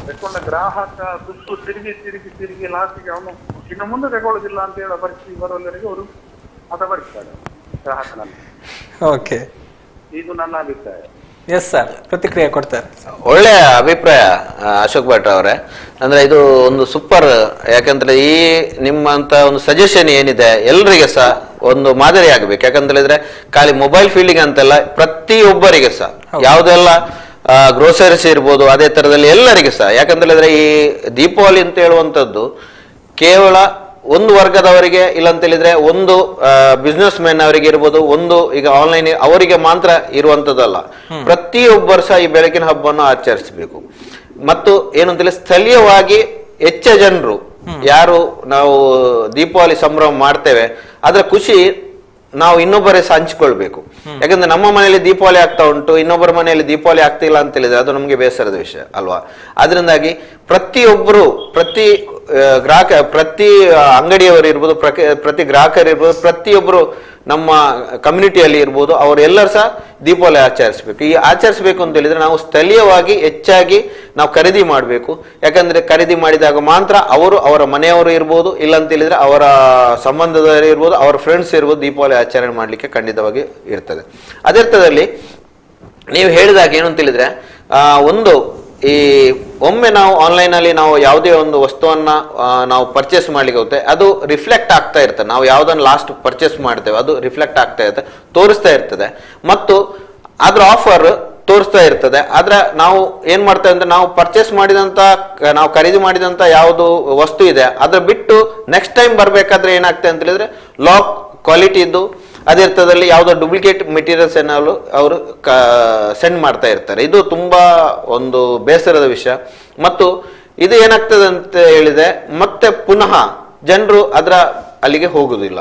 ತೆಕೊಂಡ ಗ್ರಾಹಕ ಸುತ್ತು ತಿರುಗಿ ಲಾಸ್ಟ್ಗೆ ಅವನು ಇನ್ನು ಮುಂದೆ ತಗೊಳ್ಳೋದಿಲ್ಲ ಅಂತ ಹೇಳೋ ಪರಿಸ್ಥಿತಿ ಬರುವವರೆಗೆ ಅವರು ಹತಪಡಿಸ್ತಾರೆ ಗ್ರಾಹಕನಲ್ಲಿ. ಓಕೆ, ಇದು ನನ್ನ ಅಭಿಪ್ರಾಯ. ಎಸ್ ಸರ್, ಪ್ರತಿಕ್ರಿಯೆ ಕೊಡ್ತಾರೆ. ಒಳ್ಳೆಯ ಅಭಿಪ್ರಾಯ ಅಶೋಕ್ ಭಟ್ ಅವರೇ. ಅಂದ್ರೆ ಇದು ಒಂದು ಸೂಪರ್. ಯಾಕಂದ್ರೆ ಈ ನಿಮ್ಮಂತ ಒಂದು ಸಜೆಷನ್ ಏನಿದೆ ಎಲ್ರಿಗೆ ಸಹ ಒಂದು ಮಾದರಿ ಆಗ್ಬೇಕು. ಯಾಕಂತೇಳಿದ್ರೆ ಖಾಲಿ ಮೊಬೈಲ್ ಫೀಲ್ಡಿಂಗ್ ಅಂತಲ್ಲ, ಪ್ರತಿಯೊಬ್ಬರಿಗೆ ಸಹ ಯಾವುದೆಲ್ಲ ಗ್ರೋಸರೀಸ್ ಇರ್ಬೋದು ಅದೇ ತರದಲ್ಲಿ ಎಲ್ಲರಿಗೆ ಸಹ. ಯಾಕಂತೇಳಿದ್ರೆ ಈ ದೀಪಾವಳಿ ಅಂತ ಹೇಳುವಂಥದ್ದು ಕೇವಲ ಒಂದು ವರ್ಗದವರಿಗೆ ಇಲ್ಲ ಅಂತ ಹೇಳಿದ್ರೆ ಒಂದು ಬಿಸ್ನೆಸ್ ಮ್ಯಾನ್ ಅವರಿಗೆ ಇರ್ಬೋದು, ಒಂದು ಈಗ ಆನ್ಲೈನ್ ಅವರಿಗೆ ಮಾತ್ರ ಇರುವಂತದ್ದಲ್ಲ. ಪ್ರತಿಯೊಬ್ಬರು ಸಹ ಈ ಬೆಳಕಿನ ಹಬ್ಬವನ್ನು ಆಚರಿಸಬೇಕು. ಮತ್ತು ಏನು ಅಂತ ಹೇಳಿ ಸ್ಥಳೀಯವಾಗಿ ಹೆಚ್ಚು ಜನರು ಯಾರು ನಾವು ದೀಪಾವಳಿ ಸಂಭ್ರಮ ಮಾಡ್ತೇವೆ ಅದರ ಖುಷಿ ನಾವು ಇನ್ನೊಬ್ಬರೇ ಸಹ ಹಂಚಿಕೊಳ್ಬೇಕು. ಯಾಕಂದ್ರೆ ನಮ್ಮ ಮನೆಯಲ್ಲಿ ದೀಪಾವಳಿ ಆಗ್ತಾ ಉಂಟು, ಇನ್ನೊಬ್ಬರ ಮನೆಯಲ್ಲಿ ದೀಪಾವಳಿ ಆಗ್ತಿಲ್ಲ ಅಂತ ಹೇಳಿದ್ರೆ ಅದು ನಮಗೆ ಬೇಸರದ ವಿಷಯ ಅಲ್ವಾ. ಅದರಿಂದಾಗಿ ಪ್ರತಿಯೊಬ್ಬರು ಪ್ರತಿ ಅಂಗಡಿಯವರು ಇರ್ಬೋದು, ಪ್ರತಿ ಗ್ರಾಹಕರು ಇರ್ಬೋದು, ಪ್ರತಿಯೊಬ್ಬರು ನಮ್ಮ ಕಮ್ಯುನಿಟಿಯಲ್ಲಿ ಇರ್ಬೋದು, ಅವರೆಲ್ಲರೂ ಸಹ ದೀಪಾವಳಿ ಆಚರಿಸ್ಬೇಕು. ಈ ಆಚರಿಸ್ಬೇಕು ಅಂತ ಹೇಳಿದ್ರೆ ನಾವು ಸ್ಥಳೀಯವಾಗಿ ಹೆಚ್ಚಾಗಿ ನಾವು ಖರೀದಿ ಮಾಡಬೇಕು. ಯಾಕಂದ್ರೆ ಖರೀದಿ ಮಾಡಿದಾಗ ಮಾತ್ರ ಅವರ ಮನೆಯವರು ಇರ್ಬೋದು, ಇಲ್ಲ ಅಂತ ಹೇಳಿದ್ರೆ ಅವರ ಸಂಬಂಧದವರು ಇರ್ಬೋದು, ಅವರ ಫ್ರೆಂಡ್ಸ್ ಇರ್ಬೋದು, ದೀಪಾವಳಿ ಆಚರಣೆ ಮಾಡಲಿಕ್ಕೆ ಖಂಡಿತವಾಗಿ ಇರ್ತದೆ. ಅದರ್ಥದಲ್ಲಿ ನೀವು ಹೇಳಿದಾಗ ಏನು ಅಂತ ಹೇಳಿದ್ರೆ ಒಂದು ಈ ಒಮ್ಮೆ ನಾವು ಆನ್ಲೈನ್ ಅಲ್ಲಿ ನಾವು ಯಾವುದೇ ಒಂದು ವಸ್ತುವನ್ನ ನಾವು ಪರ್ಚೇಸ್ ಮಾಡ್ಲಿಕ್ಕೆ ಹೋಗುತ್ತೆ, ಅದು ರಿಫ್ಲೆಕ್ಟ್ ಆಗ್ತಾ ಇರ್ತದೆ. ನಾವು ಯಾವುದನ್ನು ಲಾಸ್ಟ್ ಪರ್ಚೇಸ್ ಮಾಡ್ತೇವೆ ಅದು ರಿಫ್ಲೆಕ್ಟ್ ಆಗ್ತಾ ಇರ್ತದೆ, ತೋರಿಸ್ತಾ ಇರ್ತದೆ, ಮತ್ತು ಅದ್ರ ಆಫರ್ ತೋರಿಸ್ತಾ ಇರ್ತದೆ. ಆದ್ರೆ ನಾವು ಏನ್ ಮಾಡ್ತೇವೆ ಅಂದ್ರೆ ನಾವು ಪರ್ಚೇಸ್ ಮಾಡಿದಂತ ನಾವು ಖರೀದಿ ಮಾಡಿದಂತ ಯಾವುದು ವಸ್ತು ಇದೆ ಅದ್ರ ಬಿಟ್ಟು ನೆಕ್ಸ್ಟ್ ಟೈಮ್ ಬರ್ಬೇಕಾದ್ರೆ ಏನಾಗ್ತದೆ ಅಂತ ಹೇಳಿದ್ರೆ ಲಾಕ್ ಕ್ವಾಲಿಟಿ ಇದ್ದು ಅದೇ ಅರ್ಥದಲ್ಲಿ ಯಾವುದೋ ಡೂಪ್ಲಿಕೇಟ್ ಮೆಟೀರಿಯಲ್ಸ್ ಏನಾದ್ರು ಅವರು ಸೆಂಡ್ ಮಾಡ್ತಾ ಇರ್ತಾರೆ. ಇದು ತುಂಬಾ ಒಂದು ಬೇಸರದ ವಿಷಯ. ಮತ್ತು ಇದು ಏನಾಗ್ತದೆ ಅಂತ ಹೇಳಿದ್ರೆ ಮತ್ತೆ ಪುನಃ ಜನರು ಅಲ್ಲಿಗೆ ಹೋಗುದಿಲ್ಲ.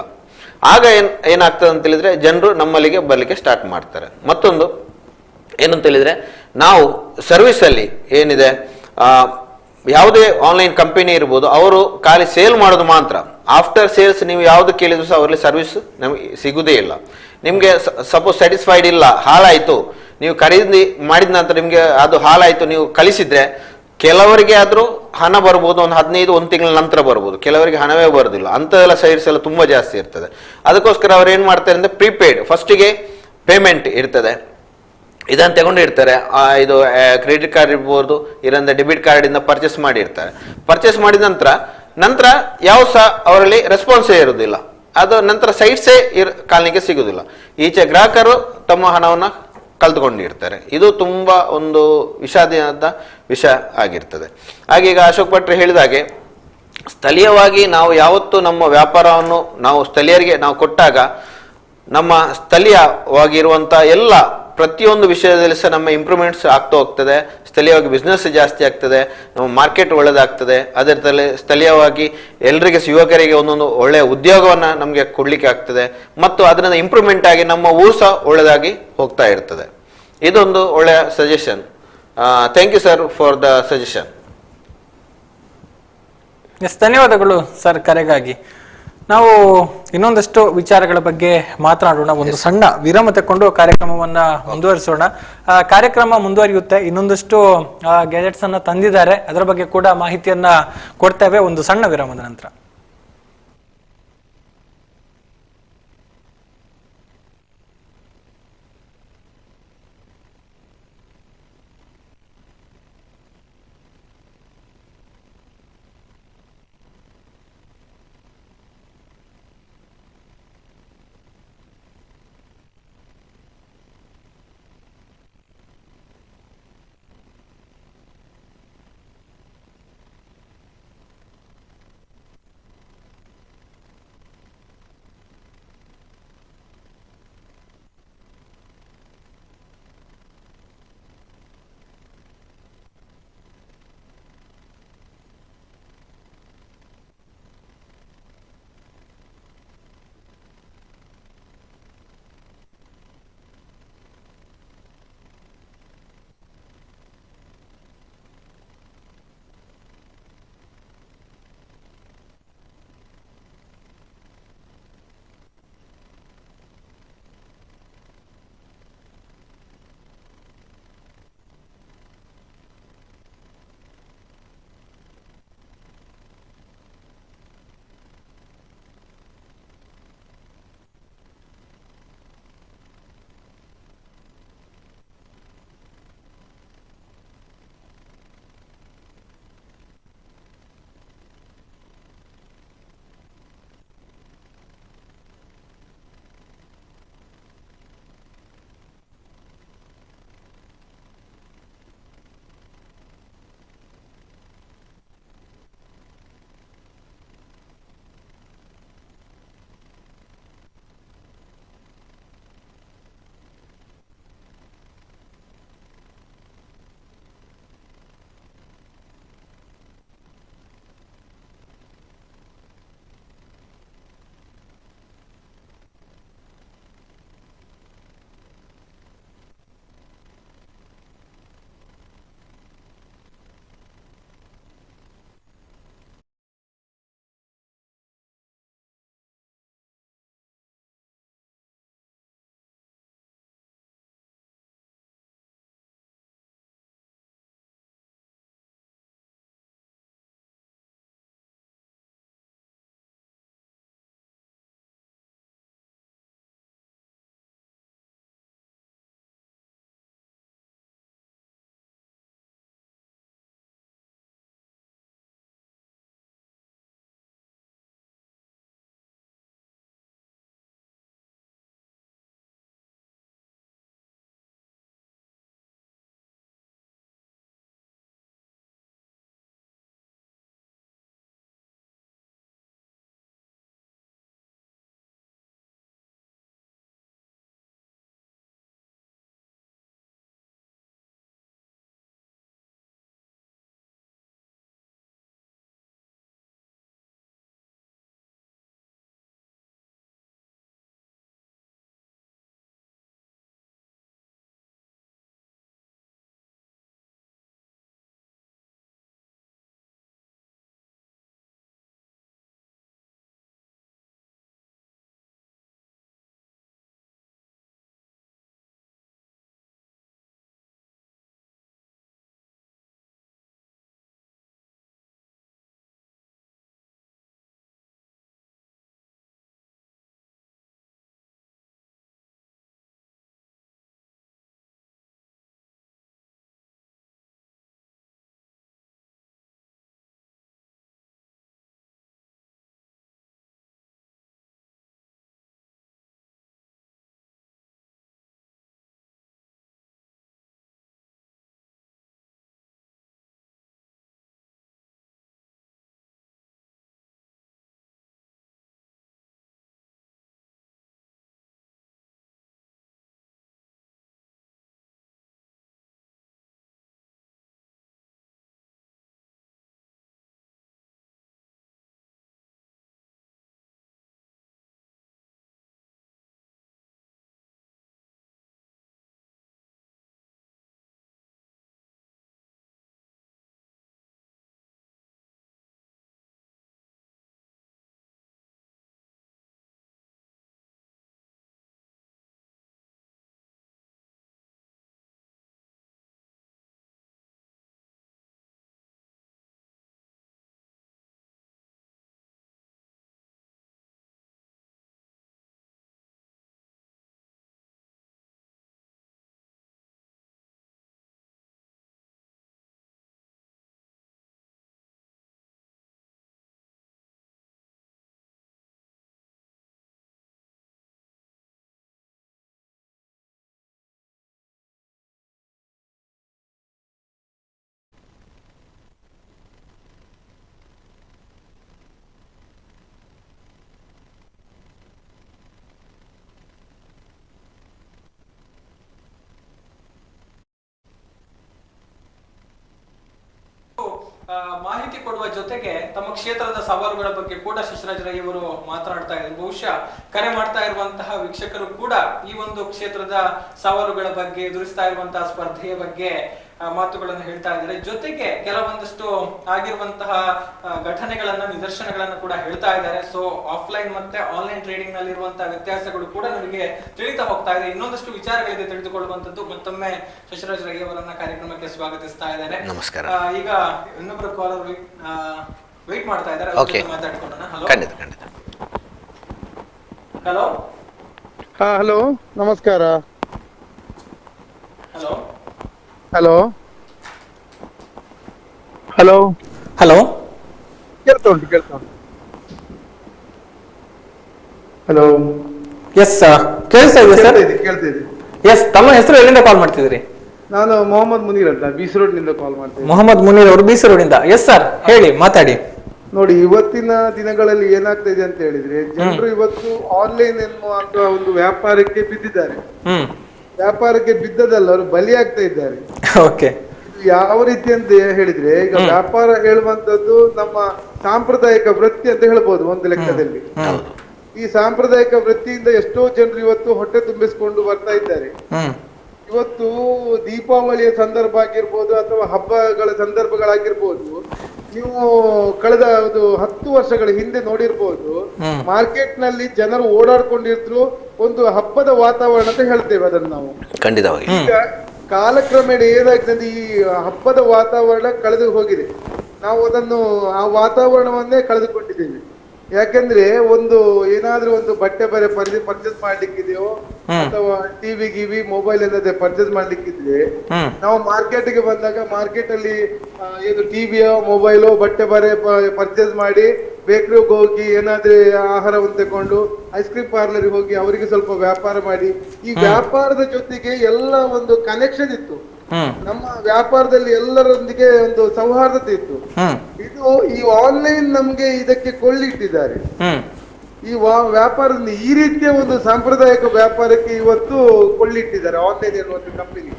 ಆಗ ಏನಾಗ್ತದೆ ಅಂತ ಹೇಳಿದ್ರೆ ಜನರು ನಮ್ಮಲ್ಲಿಗೆ ಬರ್ಲಿಕ್ಕೆ ಸ್ಟಾರ್ಟ್ ಮಾಡ್ತಾರೆ. ಮತ್ತೊಂದು ಏನಂತ ಹೇಳಿದ್ರೆ ನಾವು ಸರ್ವಿಸ್ ಅಲ್ಲಿ ಏನಿದೆ, ಯಾವುದೇ ಆನ್ಲೈನ್ ಕಂಪನಿ ಇರ್ಬೋದು, ಅವರು ಖಾಲಿ ಸೇಲ್ ಮಾಡೋದು ಮಾತ್ರ. ಆಫ್ಟರ್ ಸೇಲ್ಸ್ ನೀವು ಯಾವ್ದು ಕೇಳಿದ್ರು ಸಹ ಅವರಲ್ಲಿ ಸರ್ವಿಸ್ ನಮಗೆ ಸಿಗುದೇ ಇಲ್ಲ. ನಿಮ್ಗೆ ಸಪೋಸ್ ಸ್ಯಾಟಿಸ್ಫೈಡ್ ಇಲ್ಲ, ಹಾಳಾಯ್ತು, ನೀವು ಖರೀದಿ ಮಾಡಿದ ನಂತರ ನಿಮ್ಗೆ ಅದು ಹಾಳಾಯ್ತು, ನೀವು ಕಳಿಸಿದ್ರೆ ಕೆಲವರಿಗೆ ಆದ್ರೂ ಹಣ ಬರ್ಬೋದು, ಒಂದು 15 ತಿಂಗಳ ನಂತರ ಬರ್ಬೋದು, ಕೆಲವರಿಗೆ ಹಣವೇ ಬರೋದಿಲ್ಲ. ಅಂಥದೆಲ್ಲ ಸೈಡ್ಸ್ ಎಲ್ಲ ತುಂಬಾ ಜಾಸ್ತಿ ಇರ್ತದೆ. ಅದಕ್ಕೋಸ್ಕರ ಅವ್ರು ಏನ್ ಮಾಡ್ತಾರೆ ಅಂದ್ರೆ ಪ್ರೀಪೇಯ್ಡ್ ಫಸ್ಟಿಗೆ ಪೇಮೆಂಟ್ ಇರ್ತದೆ, ಇದನ್ನು ತಗೊಂಡಿರ್ತಾರೆ. ಇದು ಕ್ರೆಡಿಟ್ ಕಾರ್ಡ್ ಇರ್ಬೋದು, ಇರಂದ್ರೆ ಡೆಬಿಟ್ ಕಾರ್ಡ್ ಇಂದ ಪರ್ಚೇಸ್ ಮಾಡಿರ್ತಾರೆ. ಪರ್ಚೇಸ್ ಮಾಡಿದ ನಂತರ ಯಾವ ಸಹ ಅವರಲ್ಲಿ ರೆಸ್ಪಾನ್ಸೇ ಇರುವುದಿಲ್ಲ. ಅದು ನಂತರ ಸೈಟ್ಸೇ ಕಾಲನಿಗೆ ಸಿಗುದಿಲ್ಲ. ಈಚೆ ಗ್ರಾಹಕರು ತಮ್ಮ ಹಣವನ್ನ ಕಲ್ತ್ಕೊಂಡಿರ್ತಾರೆ. ಇದು ತುಂಬಾ ಒಂದು ವಿಷಾದದ ವಿಷಯ ಆಗಿರ್ತದೆ. ಹಾಗೆ ಈಗ ಅಶೋಕ್ ಭಟ್ರು ಹೇಳಿದಾಗೆ ಸ್ಥಳೀಯವಾಗಿ ನಾವು ಯಾವತ್ತು ನಮ್ಮ ವ್ಯಾಪಾರವನ್ನು ನಾವು ಸ್ಥಳೀಯರಿಗೆ ನಾವು ಕೊಟ್ಟಾಗ ನಮ್ಮ ಸ್ಥಳೀಯವಾಗಿರುವಂತ ಎಲ್ಲ ಪ್ರತಿಯೊಂದು ವಿಷಯದಲ್ಲಿ ಸಹ ನಮ್ಮ ಇಂಪ್ರೂವ್ಮೆಂಟ್ಸ್ ಆಗ್ತಾ ಹೋಗ್ತದೆ. ಸ್ಥಳೀಯವಾಗಿ ಬಿಸ್ನೆಸ್ ಜಾಸ್ತಿ ಆಗ್ತದೆ, ನಮ್ಮ ಮಾರ್ಕೆಟ್ ಒಳ್ಳೆದಾಗ್ತದೆ. ಅದೇ ರೀತಿಯಲ್ಲಿ ಸ್ಥಳೀಯವಾಗಿ ಎಲ್ಲರಿಗೆ ಯುವಕರಿಗೆ ಒಂದೊಂದು ಒಳ್ಳೆಯ ಉದ್ಯೋಗವನ್ನ ನಮಗೆ ಕೊಡ್ಲಿಕ್ಕೆ ಆಗ್ತದೆ. ಮತ್ತು ಅದರಿಂದ ಇಂಪ್ರೂವ್ಮೆಂಟ್ ಆಗಿ ನಮ್ಮ ಊರು ಸಹ ಒಳ್ಳೆದಾಗಿ ಹೋಗ್ತಾ ಇರ್ತದೆ. ಇದೊಂದು ಒಳ್ಳೆಯ suggestion. Thank you sir for the suggestion. Yes, ಧನ್ಯವಾದಗಳು ಸರ್ ಕರೆಗಾಗಿ. ನಾವು ಇನ್ನೊಂದಷ್ಟು ವಿಚಾರಗಳ ಬಗ್ಗೆ ಮಾತನಾಡೋಣ. ಒಂದು ಸಣ್ಣ ವಿರಾಮ ತಕೊಂಡು ಕಾರ್ಯಕ್ರಮವನ್ನ ಮುಂದುವರಿಸೋಣ. ಕಾರ್ಯಕ್ರಮ ಮುಂದುವರಿಯುತ್ತೆ. ಇನ್ನೊಂದಷ್ಟು ಗ್ಯಾಜೆಟ್ಸ್ ಅನ್ನ ತಂದಿದ್ದಾರೆ, ಅದರ ಬಗ್ಗೆ ಕೂಡ ಮಾಹಿತಿಯನ್ನ ಕೊಡ್ತೇವೆ ಒಂದು ಸಣ್ಣ ವಿರಾಮದ ನಂತರ. ಮಾಹಿತಿ ಕೊಡುವ ಜೊತೆಗೆ ತಮ್ಮ ಕ್ಷೇತ್ರದ ಸವಾಲುಗಳ ಬಗ್ಗೆ ಕೂಡ ಶಶಿರಾಜ್ ರೈ ಅವರು ಮಾತನಾಡ್ತಾ ಇದ್ದಾರೆ. ಬಹುಶಃ ಕರೆ ಮಾಡ್ತಾ ಇರುವಂತಹ ವೀಕ್ಷಕರು ಕೂಡ ಈ ಒಂದು ಕ್ಷೇತ್ರದ ಸವಾಲುಗಳ ಬಗ್ಗೆ, ಎದುರಿಸ್ತಾ ಇರುವಂತಹ ಸ್ಪರ್ಧೆಯ ಬಗ್ಗೆ ಮಾತುಗಳನ್ನು ಹೇಳ್ತಾ ಇದ್ದಾರೆ. ಜೊತೆಗೆ ಕೆಲವೊಂದಷ್ಟು ಆಗಿರುವಂತಹ ಘಟನೆಗಳನ್ನ, ನಿದರ್ಶನಗಳನ್ನ ಕೂಡ ಹೇಳ್ತಾ ಇದ್ದಾರೆ. ಸೊ ಆಫ್ಲೈನ್ ಮತ್ತೆ ಆನ್ಲೈನ್ ಟ್ರೇಡಿಂಗ್ ನಲ್ಲಿ ಇರುವಂತಹ ವ್ಯತ್ಯಾಸಗಳು ಕೂಡ ನಮಗೆ ತಿಳಿತಾ ಹೋಗ್ತಾ ಇದೆ. ಇನ್ನೊಂದಷ್ಟು ವಿಚಾರಗಳಿದೆ ತಿಳಿದುಕೊಳ್ಳುವಂತದ್ದು. ಮತ್ತೊಮ್ಮೆ ಶಶಿರಾಜ್ ರೈ ಅವರನ್ನ ಕಾರ್ಯಕ್ರಮಕ್ಕೆ ಸ್ವಾಗತಿಸ್ತಾ ಇದ್ದಾರೆ. ನಮಸ್ಕಾರ. ಈಗ ಇನ್ನೊಬ್ಬರು ಕಾಲರ್ ವೇಟ್ ಮಾಡ್ತಾ ಇದ್ದಾರೆ, ಮಾತಾಡ್ಕೊಳ್ಳೋಣ. ಹಲೋ. ಹಲೋ, ನಮಸ್ಕಾರ. ಹಲೋ ಹಲೋ ಹಲೋ ಹಲೋ ಕೇಳ್ತಾ ಉಂಟು. ಹಲೋ, ಎಸ್ ಕೇಳಿಸ್ತಾ ಇದೆ ಸರ್? ಕೇಳ್ತಾ ಇದೆ. ಎಸ್, ತಮ್ಮ ಹೆಸರು ಎಲ್ಲಿಂದ ಕಾಲ್ ಮಾಡ್ತಿದ್ರಿ? ನಾನು ಮೊಹಮ್ಮದ್ ಮುನೀರ್ ಅಂತ ಬೀಸ್ ರೋಡ್ ನಿಂದ ಕಾಲ್ ಮಾಡ್ತೇನೆ. ಮೊಹಮ್ಮದ್ ಮುನೀರ್ ಅವರು ಬೀಸ್ ರೋಡ್ ಇಂದ. ಎಸ್ ಸರ್, ಹೇಳಿ, ಮಾತಾಡಿ. ನೋಡಿ, ಇವತ್ತಿನ ದಿನಗಳಲ್ಲಿ ಏನಾಗ್ತಾ ಇದೆ ಅಂತ ಹೇಳಿದ್ರೆ, ಜನರು ಇವತ್ತು ಆನ್ಲೈನ್ ಎನ್ನುವಂತ ಒಂದು ವ್ಯಾಪಾರಕ್ಕೆ ಬಿದ್ದಿದ್ದಾರೆ. ವ್ಯಾಪಾರಕ್ಕೆ ಬಿದ್ದದಲ್ಲ, ಅವರು ಬಲಿಯಾಗ್ತಾ ಇದ್ದಾರೆ. ಓಕೆ. ಯಾವ ರೀತಿ ಅಂತ ಹೇಳಿದ್ರೆ, ಈಗ ವ್ಯಾಪಾರ ಹೇಳುವಂತದ್ದು ನಮ್ಮ ಸಾಂಪ್ರದಾಯಿಕ ವೃತ್ತಿ ಅಂತ ಹೇಳ್ಬೋದು ಒಂದು ಲೆಕ್ಕದಲ್ಲಿ. ಈ ಸಾಂಪ್ರದಾಯಿಕ ವೃತ್ತಿಯಿಂದ ಎಷ್ಟೋ ಜನರು ಇವತ್ತು ಹೊಟ್ಟೆ ತುಂಬಿಸಿಕೊಂಡು ಬರ್ತಾ ಇದ್ದಾರೆ. ಇವತ್ತು ದೀಪಾವಳಿಯ ಸಂದರ್ಭ ಆಗಿರ್ಬೋದು ಅಥವಾ ಹಬ್ಬಗಳ ಸಂದರ್ಭಗಳಾಗಿರ್ಬೋದು, ನೀವು ಕಳೆದ 10 ವರ್ಷಗಳ ಹಿಂದೆ ನೋಡಿರ್ಬೋದು, ಮಾರ್ಕೆಟ್ ನಲ್ಲಿ ಜನರು ಓಡಾಡ್ಕೊಂಡಿದ್ರು, ಒಂದು ಹಬ್ಬದ ವಾತಾವರಣ ಅಂತ ಹೇಳ್ತೇವೆ ಅದನ್ನು ನಾವು. ಖಂಡಿತವಾಗಿ. ಈಗ ಕಾಲಕ್ರಮೇಣ ಏನಾಗ್ತದೆ, ಈ ಹಬ್ಬದ ವಾತಾವರಣ ಕಳೆದು ಹೋಗಿದೆ. ನಾವು ಆ ವಾತಾವರಣವನ್ನೇ ಕಳೆದುಕೊಂಡಿದ್ದೇವೆ. ಯಾಕಂದ್ರೆ ಏನಾದ್ರೂ ಒಂದು ಬಟ್ಟೆ ಬರೆ ಪರ್ಚೇಸ್ ಮಾಡ್ಲಿಕ್ಕಿದೆಯೋ ಅಥವಾ ಟಿವಿ ಗಿವಿ ಮೊಬೈಲ್ ಏನಾದ್ರೆ ಪರ್ಚೇಸ್ ಮಾಡ್ಲಿಕ್ಕಿದ್ರೆ, ನಾವು ಮಾರ್ಕೆಟ್ಗೆ ಬಂದಾಗ ಮಾರ್ಕೆಟ್ ಅಲ್ಲಿ ಏನು ಟಿವಿಯೋ ಮೊಬೈಲೋ ಬಟ್ಟೆ ಬರೆ ಪರ್ಚೇಸ್ ಮಾಡಿ ಬೇಕರಿಗೆ ಹೋಗಿ ಏನಾದ್ರೆ ಆಹಾರವನ್ನು ತಕೊಂಡು ಐಸ್ ಕ್ರೀಮ್ ಪಾರ್ಲರ್ಗೆ ಹೋಗಿ ಅವರಿಗೆ ಸ್ವಲ್ಪ ವ್ಯಾಪಾರ ಮಾಡಿ, ಈ ವ್ಯಾಪಾರದ ಜೊತೆಗೆ ಎಲ್ಲ ಒಂದು ಕನೆಕ್ಷನ್ ಇತ್ತು. ನಮ್ಮ ವ್ಯಾಪಾರದಲ್ಲಿ ಎಲ್ಲರೊಂದಿಗೆ ಒಂದು ಸೌಹಾರ್ದತೆ ಇತ್ತು. ಇದು ಈ ಆನ್ಲೈನ್ ನಮ್ಗೆ ಇದಕ್ಕೆ ಕೊಳ್ಳಿಟ್ಟಿದ್ದಾರೆ. ಈ ವ್ಯಾಪಾರದಲ್ಲಿ ಈ ರೀತಿಯ ಒಂದು ಸಾಂಪ್ರದಾಯಿಕ ವ್ಯಾಪಾರಕ್ಕೆ ಇವತ್ತು ಕೊಳ್ಳಿಟ್ಟಿದ್ದಾರೆ ಆನ್ಲೈನ್ ಎನ್ನುವಂತ ಕಂಪನಿ.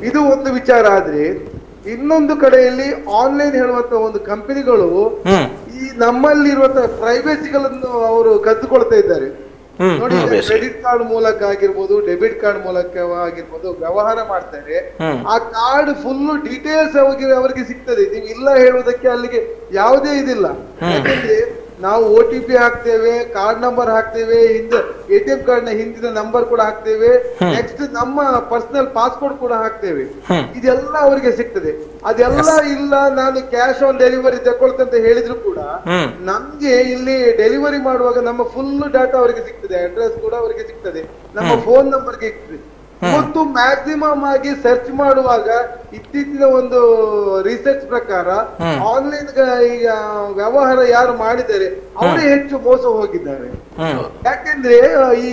ಇದು ಒಂದು ವಿಚಾರ. ಆದ್ರೆ ಇನ್ನೊಂದು ಕಡೆಯಲ್ಲಿ ಆನ್ಲೈನ್ ಹೇಳುವಂತ ಒಂದು ಕಂಪನಿಗಳು ಈ ನಮ್ಮಲ್ಲಿರುವಂತಹ ಪ್ರೈವೇಸಿಗಳನ್ನು ಅವರು ಕದ್ದುಕೊಳ್ತಾ ಇದ್ದಾರೆ. ನೋಡಿ, ಕ್ರೆಡಿಟ್ ಕಾರ್ಡ್ ಮೂಲಕ ಆಗಿರ್ಬೋದು, ಡೆಬಿಟ್ ಕಾರ್ಡ್ ಮೂಲಕ ಆಗಿರ್ಬೋದು ವ್ಯವಹಾರ ಮಾಡ್ತಾರೆ. ಆ ಕಾರ್ಡ್ ಫುಲ್ ಡೀಟೇಲ್ಸ್ ಅವರಿಗೆ ಸಿಗ್ತದೆ. ನೀವು ಇಲ್ಲ ಹೇಳುವುದಕ್ಕೆ ಅಲ್ಲಿಗೆ ಯಾವುದೇ ಇದಿಲ್ಲ. ಯಾಕಂದ್ರೆ ನಾವು OTP ಹಾಕ್ತೇವೆ, ಕಾರ್ಡ್ ನಂಬರ್ ಹಾಕ್ತೇವೆ, ATM ಕಾರ್ಡ್ ನ ಹಿಂದಿನ ನಂಬರ್ ಕೂಡ ಹಾಕ್ತೇವೆ, ನೆಕ್ಸ್ಟ್ ನಮ್ಮ ಪರ್ಸನಲ್ ಪಾಸ್ಪೋರ್ಟ್ ಕೂಡ ಹಾಕ್ತೇವೆ. ಇದೆಲ್ಲ ಅವರಿಗೆ ಸಿಗ್ತದೆ. ಅದೆಲ್ಲ ಇಲ್ಲ, ನಾನು ಕ್ಯಾಶ್ ಆನ್ ಡೆಲಿವರಿ ತಗೊಳ್ತಂತ ಹೇಳಿದ್ರು ಕೂಡ ನಮ್ಗೆ ಇಲ್ಲಿ ಡೆಲಿವರಿ ಮಾಡುವಾಗ ನಮ್ಮ ಫುಲ್ ಡಾಟಾ ಅವರಿಗೆ ಸಿಗ್ತದೆ, ಅಡ್ರೆಸ್ ಕೂಡ ಅವರಿಗೆ ಸಿಗ್ತದೆ, ನಮ್ಮ ಫೋನ್ ನಂಬರ್ಗೆ ಸಿಗ್ತದೆ. ಇವತ್ತು ಮ್ಯಾಕ್ಸಿಮಮ್ ಆಗಿ ಸರ್ಚ್ ಮಾಡುವಾಗ ಇತ್ತೀಚಿನ ಒಂದು ರಿಸರ್ಚ್ ಪ್ರಕಾರ ಆನ್ಲೈನ್ ಈಗ ವ್ಯವಹಾರ ಯಾರು ಮಾಡಿದ್ದಾರೆ ಅವರೇ ಹೆಚ್ಚು ಮೋಸ ಹೋಗಿದ್ದಾರೆ. ಯಾಕೆಂದ್ರೆ ಈ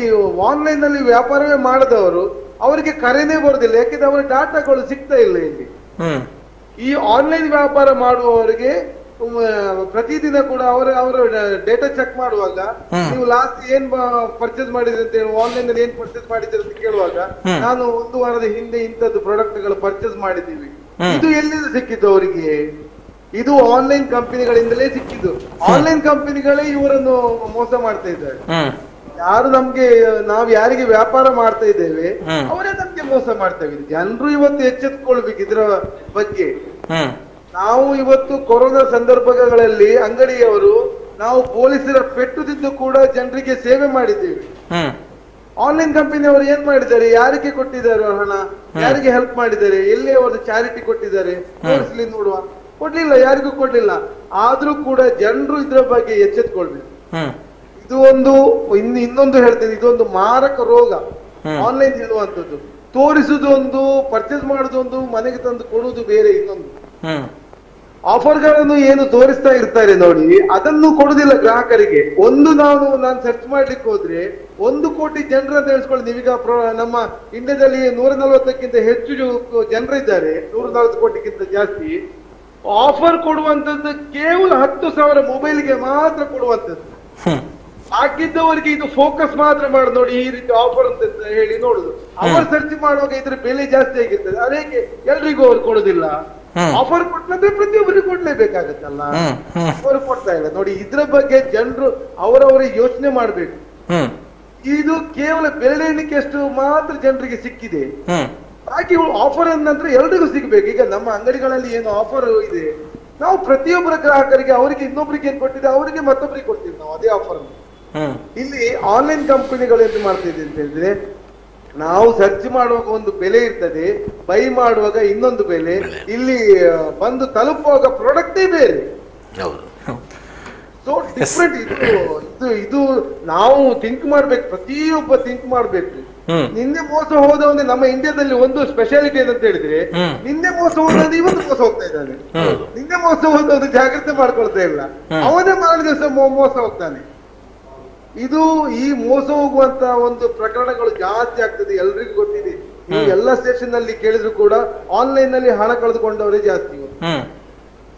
ಆನ್ಲೈನ್ ನಲ್ಲಿ ವ್ಯಾಪಾರವೇ ಮಾಡದವರು ಅವರಿಗೆ ಕರೆನೇ ಬರುದಿಲ್ಲ. ಯಾಕೆಂದ್ರೆ ಅವರ ಡಾಟಾಗಳು ಸಿಗ್ತಾ ಇಲ್ಲ ಇಲ್ಲಿ. ಈ ಆನ್ಲೈನ್ ವ್ಯಾಪಾರ ಮಾಡುವವರಿಗೆ ಪ್ರತಿದಿನ ಕೂಡ ಅವರ ಡೇಟಾ ಚೆಕ್ ಮಾಡುವಾಗ ನೀವು ಲಾಸ್ಟ್ ಏನ್ ಪರ್ಚೇಸ್ ಮಾಡಿದ್ರಿ ಅಂತ ಹೇಳಿ, ಆನ್ಲೈನ್ ನಲ್ಲಿ ಏನ್ ಪರ್ಚೇಸ್ ಮಾಡಿದ್ರಿ ಅಂತ ಕೇಳುವಾಗ ನಾನು 1 ವಾರದ ಹಿಂದೆ ಇಂಥದ್ದು ಪ್ರಾಡಕ್ಟ್ ಗಳು ಪರ್ಚೇಸ್ ಮಾಡಿದ್ದೀವಿ. ಇದು ಎಲ್ಲಿಂದ ಸಿಕ್ಕಿದ್ದು ಅವರಿಗೆ? ಇದು ಆನ್ಲೈನ್ ಕಂಪನಿಗಳಿಂದಲೇ ಸಿಕ್ಕಿದ್ದು. ಆನ್ಲೈನ್ ಕಂಪನಿಗಳೇ ಇವರನ್ನು ಮೋಸ ಮಾಡ್ತಾ ಇದ್ದಾರೆ. ಯಾರು ನಾವು ಯಾರಿಗೆ ವ್ಯಾಪಾರ ಮಾಡ್ತಾ ಇದ್ದೇವೆ ಅವರೇ ನಮ್ಗೆ ಮೋಸ ಮಾಡ್ತಾ ಇದ್ದೀವಿ. ಜನರು ಇವತ್ತು ಎಚ್ಚೆತ್ಕೊಳ್ಬೇಕು ಇದರ ಬಗ್ಗೆ. ನಾವು ಇವತ್ತು ಕೊರೋನಾ ಸಂದರ್ಭಗಳಲ್ಲಿ ಅಂಗಡಿಯವರು ನಾವು ಪೊಲೀಸರ ಪೆಟ್ಟು ತಿಂದು ಕೂಡ ಜನರಿಗೆ ಸೇವೆ ಮಾಡಿದ್ದೇವೆ. ಆನ್ಲೈನ್ ಕಂಪನಿ ಅವರು ಏನ್ ಮಾಡಿದ್ದಾರೆ? ಯಾರಿಗೆ ಕೊಟ್ಟಿದ್ದಾರೆ ಹಣ? ಯಾರಿಗೆ ಹೆಲ್ಪ್ ಮಾಡಿದ್ದಾರೆ? ಎಲ್ಲಿ ಅವರು ಚಾರಿಟಿ ಕೊಟ್ಟಿದ್ದಾರೆ? ತೋರಿಸ್ಲಿ ನೋಡುವ. ಕೊಡ್ಲಿಲ್ಲ, ಯಾರಿಗೂ ಕೊಡ್ಲಿಲ್ಲ. ಆದ್ರೂ ಕೂಡ ಜನರು ಇದ್ರ ಬಗ್ಗೆ ಎಚ್ಚೆತ್ಕೊಳ್ಬೇಕು. ಇದು ಇನ್ನೊಂದು ಹೇಳ್ತೇನೆ, ಇದೊಂದು ಮಾರಕ ರೋಗ ಆನ್ಲೈನ್ ಹೇಳುವಂತದ್ದು. ತೋರಿಸುದೊಂದು, ಪರ್ಚೇಸ್ ಮಾಡುದೊಂದು, ಮನೆಗೆ ತಂದು ಕೊಡುವುದು ಬೇರೆ. ಇನ್ನೊಂದು ಆಫರ್ಗಳನ್ನು ಏನು ತೋರಿಸ್ತಾ ಇರ್ತಾರೆ ನೋಡಿ, ಅದನ್ನು ಕೊಡುದಿಲ್ಲ ಗ್ರಾಹಕರಿಗೆ. ನಾನು ಸರ್ಚ್ ಮಾಡ್ಲಿಕ್ಕೆ ಹೋದ್ರೆ 1 ಕೋಟಿ ಜನರನ್ನ ತಿಳಿಸ್ಕೊಳ್ಳಿ. ನೀವೀಗ ನಮ್ಮ ಇಂಡಿಯಾದಲ್ಲಿ 140ಕ್ಕಿಂತ ಹೆಚ್ಚು ಜನರಿದ್ದಾರೆ, 140 ಕೋಟಿಗಿಂತ ಜಾಸ್ತಿ. ಆಫರ್ ಕೊಡುವಂತದ್ದು ಕೇವಲ 10,000 ಮೊಬೈಲ್ಗೆ ಮಾತ್ರ ಕೊಡುವಂತದ್ದು. ಹಾಕಿದ್ದವರಿಗೆ ಇದು ಫೋಕಸ್ ಮಾತ್ರ ಮಾಡಿ ನೋಡಿ, ಈ ರೀತಿ ಆಫರ್ ಅಂತ ಹೇಳಿ ನೋಡುದು. ಅವರು ಸರ್ಚ್ ಮಾಡುವಾಗ ಇದ್ರ ಬೆಲೆ ಜಾಸ್ತಿ ಆಗಿರ್ತದೆ. ಅದೇಕೆ ಎಲ್ರಿಗೂ ಅವ್ರು ಕೊಡುದಿಲ್ಲ? ಆಫರ್ ಕೊಟ್ಟಂದ್ರೆ ಪ್ರತಿಯೊಬ್ಬರಿಗೆ ಕೊಡ್ಲೇಬೇಕಾಗತ್ತಲ್ಲ, ಅವರು ಕೊಡ್ತಾ ಇಲ್ಲ. ನೋಡಿ, ಇದ್ರ ಬಗ್ಗೆ ಜನರು ಅವರವರಿಗೆ ಯೋಚನೆ ಮಾಡ್ಬೇಕು. ಇದು ಕೇವಲ ಬೆರಳೆ ಎಣಿಕೆಯಷ್ಟು ಮಾತ್ರ ಜನರಿಗೆ ಸಿಕ್ಕಿದೆ. ಬಾಕಿ ಆಫರ್ ಅನ್ನಂದ್ರೆ ಎಲ್ರಿಗೂ ಸಿಗ್ಬೇಕು. ಈಗ ನಮ್ಮ ಅಂಗಡಿಗಳಲ್ಲಿ ಏನು ಆಫರ್ ಇದೆ, ನಾವು ಪ್ರತಿಯೊಬ್ಬರ ಗ್ರಾಹಕರಿಗೆ ಅವರಿಗೆ ಇನ್ನೊಬ್ರಿಗೆ ಏನ್ ಕೊಟ್ಟಿದೆ ಅವರಿಗೆ ಮತ್ತೊಬ್ಬರಿಗೆ ಕೊಡ್ತೀವಿ ನಾವು ಅದೇ ಆಫರ್. ಇಲ್ಲಿ ಆನ್ಲೈನ್ ಕಂಪನಿಗಳು ಎಂತ ಮಾಡ್ತಿದೆ ಅಂತ ಹೇಳಿದ್ರೆ, ನಾವು ಸರ್ಚ್ ಮಾಡುವಾಗ ಒಂದು ಬೆಲೆ ಇರ್ತದೆ, ಬೈ ಮಾಡುವಾಗ ಇನ್ನೊಂದು ಬೆಲೆ, ಇಲ್ಲಿ ಬಂದು ತಲುಪುವಾಗ ಪ್ರಾಡಕ್ಟೇ ಬೇರೆ. So different. ಇದು ನಾವು ಥಿಂಕ್ ಮಾಡ್ಬೇಕು, ಪ್ರತಿಯೊಬ್ಬ ಥಿಂಕ್ ಮಾಡ್ಬೇಕು. ನಿನ್ನೆ ಮೋಸ ಹೋದವನೇ ನಮ್ಮ ಇಂಡಿಯಾದಲ್ಲಿ ಒಂದು ಸ್ಪೆಷಾಲಿಟಿ ಏನಂತ ಹೇಳಿದ್ರೆ, ನಿನ್ನೆ ಮೋಸ ಹೋದ ಇವತ್ತು ಮೋಸ ಹೋಗ್ತಾ ಇದ್ದಾನೆ. ನಿನ್ನೆ ಮೋಸ ಹೋದವನು ಜಾಗ್ರತೆ ಮಾಡ್ಕೊಳ್ತಾ ಇಲ್ಲ, ಅವನೇ ಮಾರನೇ ದಿವಸ ಮೋಸ ಹೋಗ್ತಾನೆ. ಇದು ಈ ಮೋಸ ಹೋಗುವಂತ ಒಂದು ಪ್ರಕರಣಗಳು ಜಾಸ್ತಿ ಆಗ್ತದೆ, ಎಲ್ರಿಗೂ ಗೊತ್ತಿದೆ. ನೀವು ಎಲ್ಲ ಸ್ಟೇಷನ್ ನಲ್ಲಿ ಕೇಳಿದ್ರು ಕೂಡ ಆನ್ಲೈನ್ ನಲ್ಲಿ ಹಣ ಕಳೆದುಕೊಂಡವರೇ ಜಾಸ್ತಿ.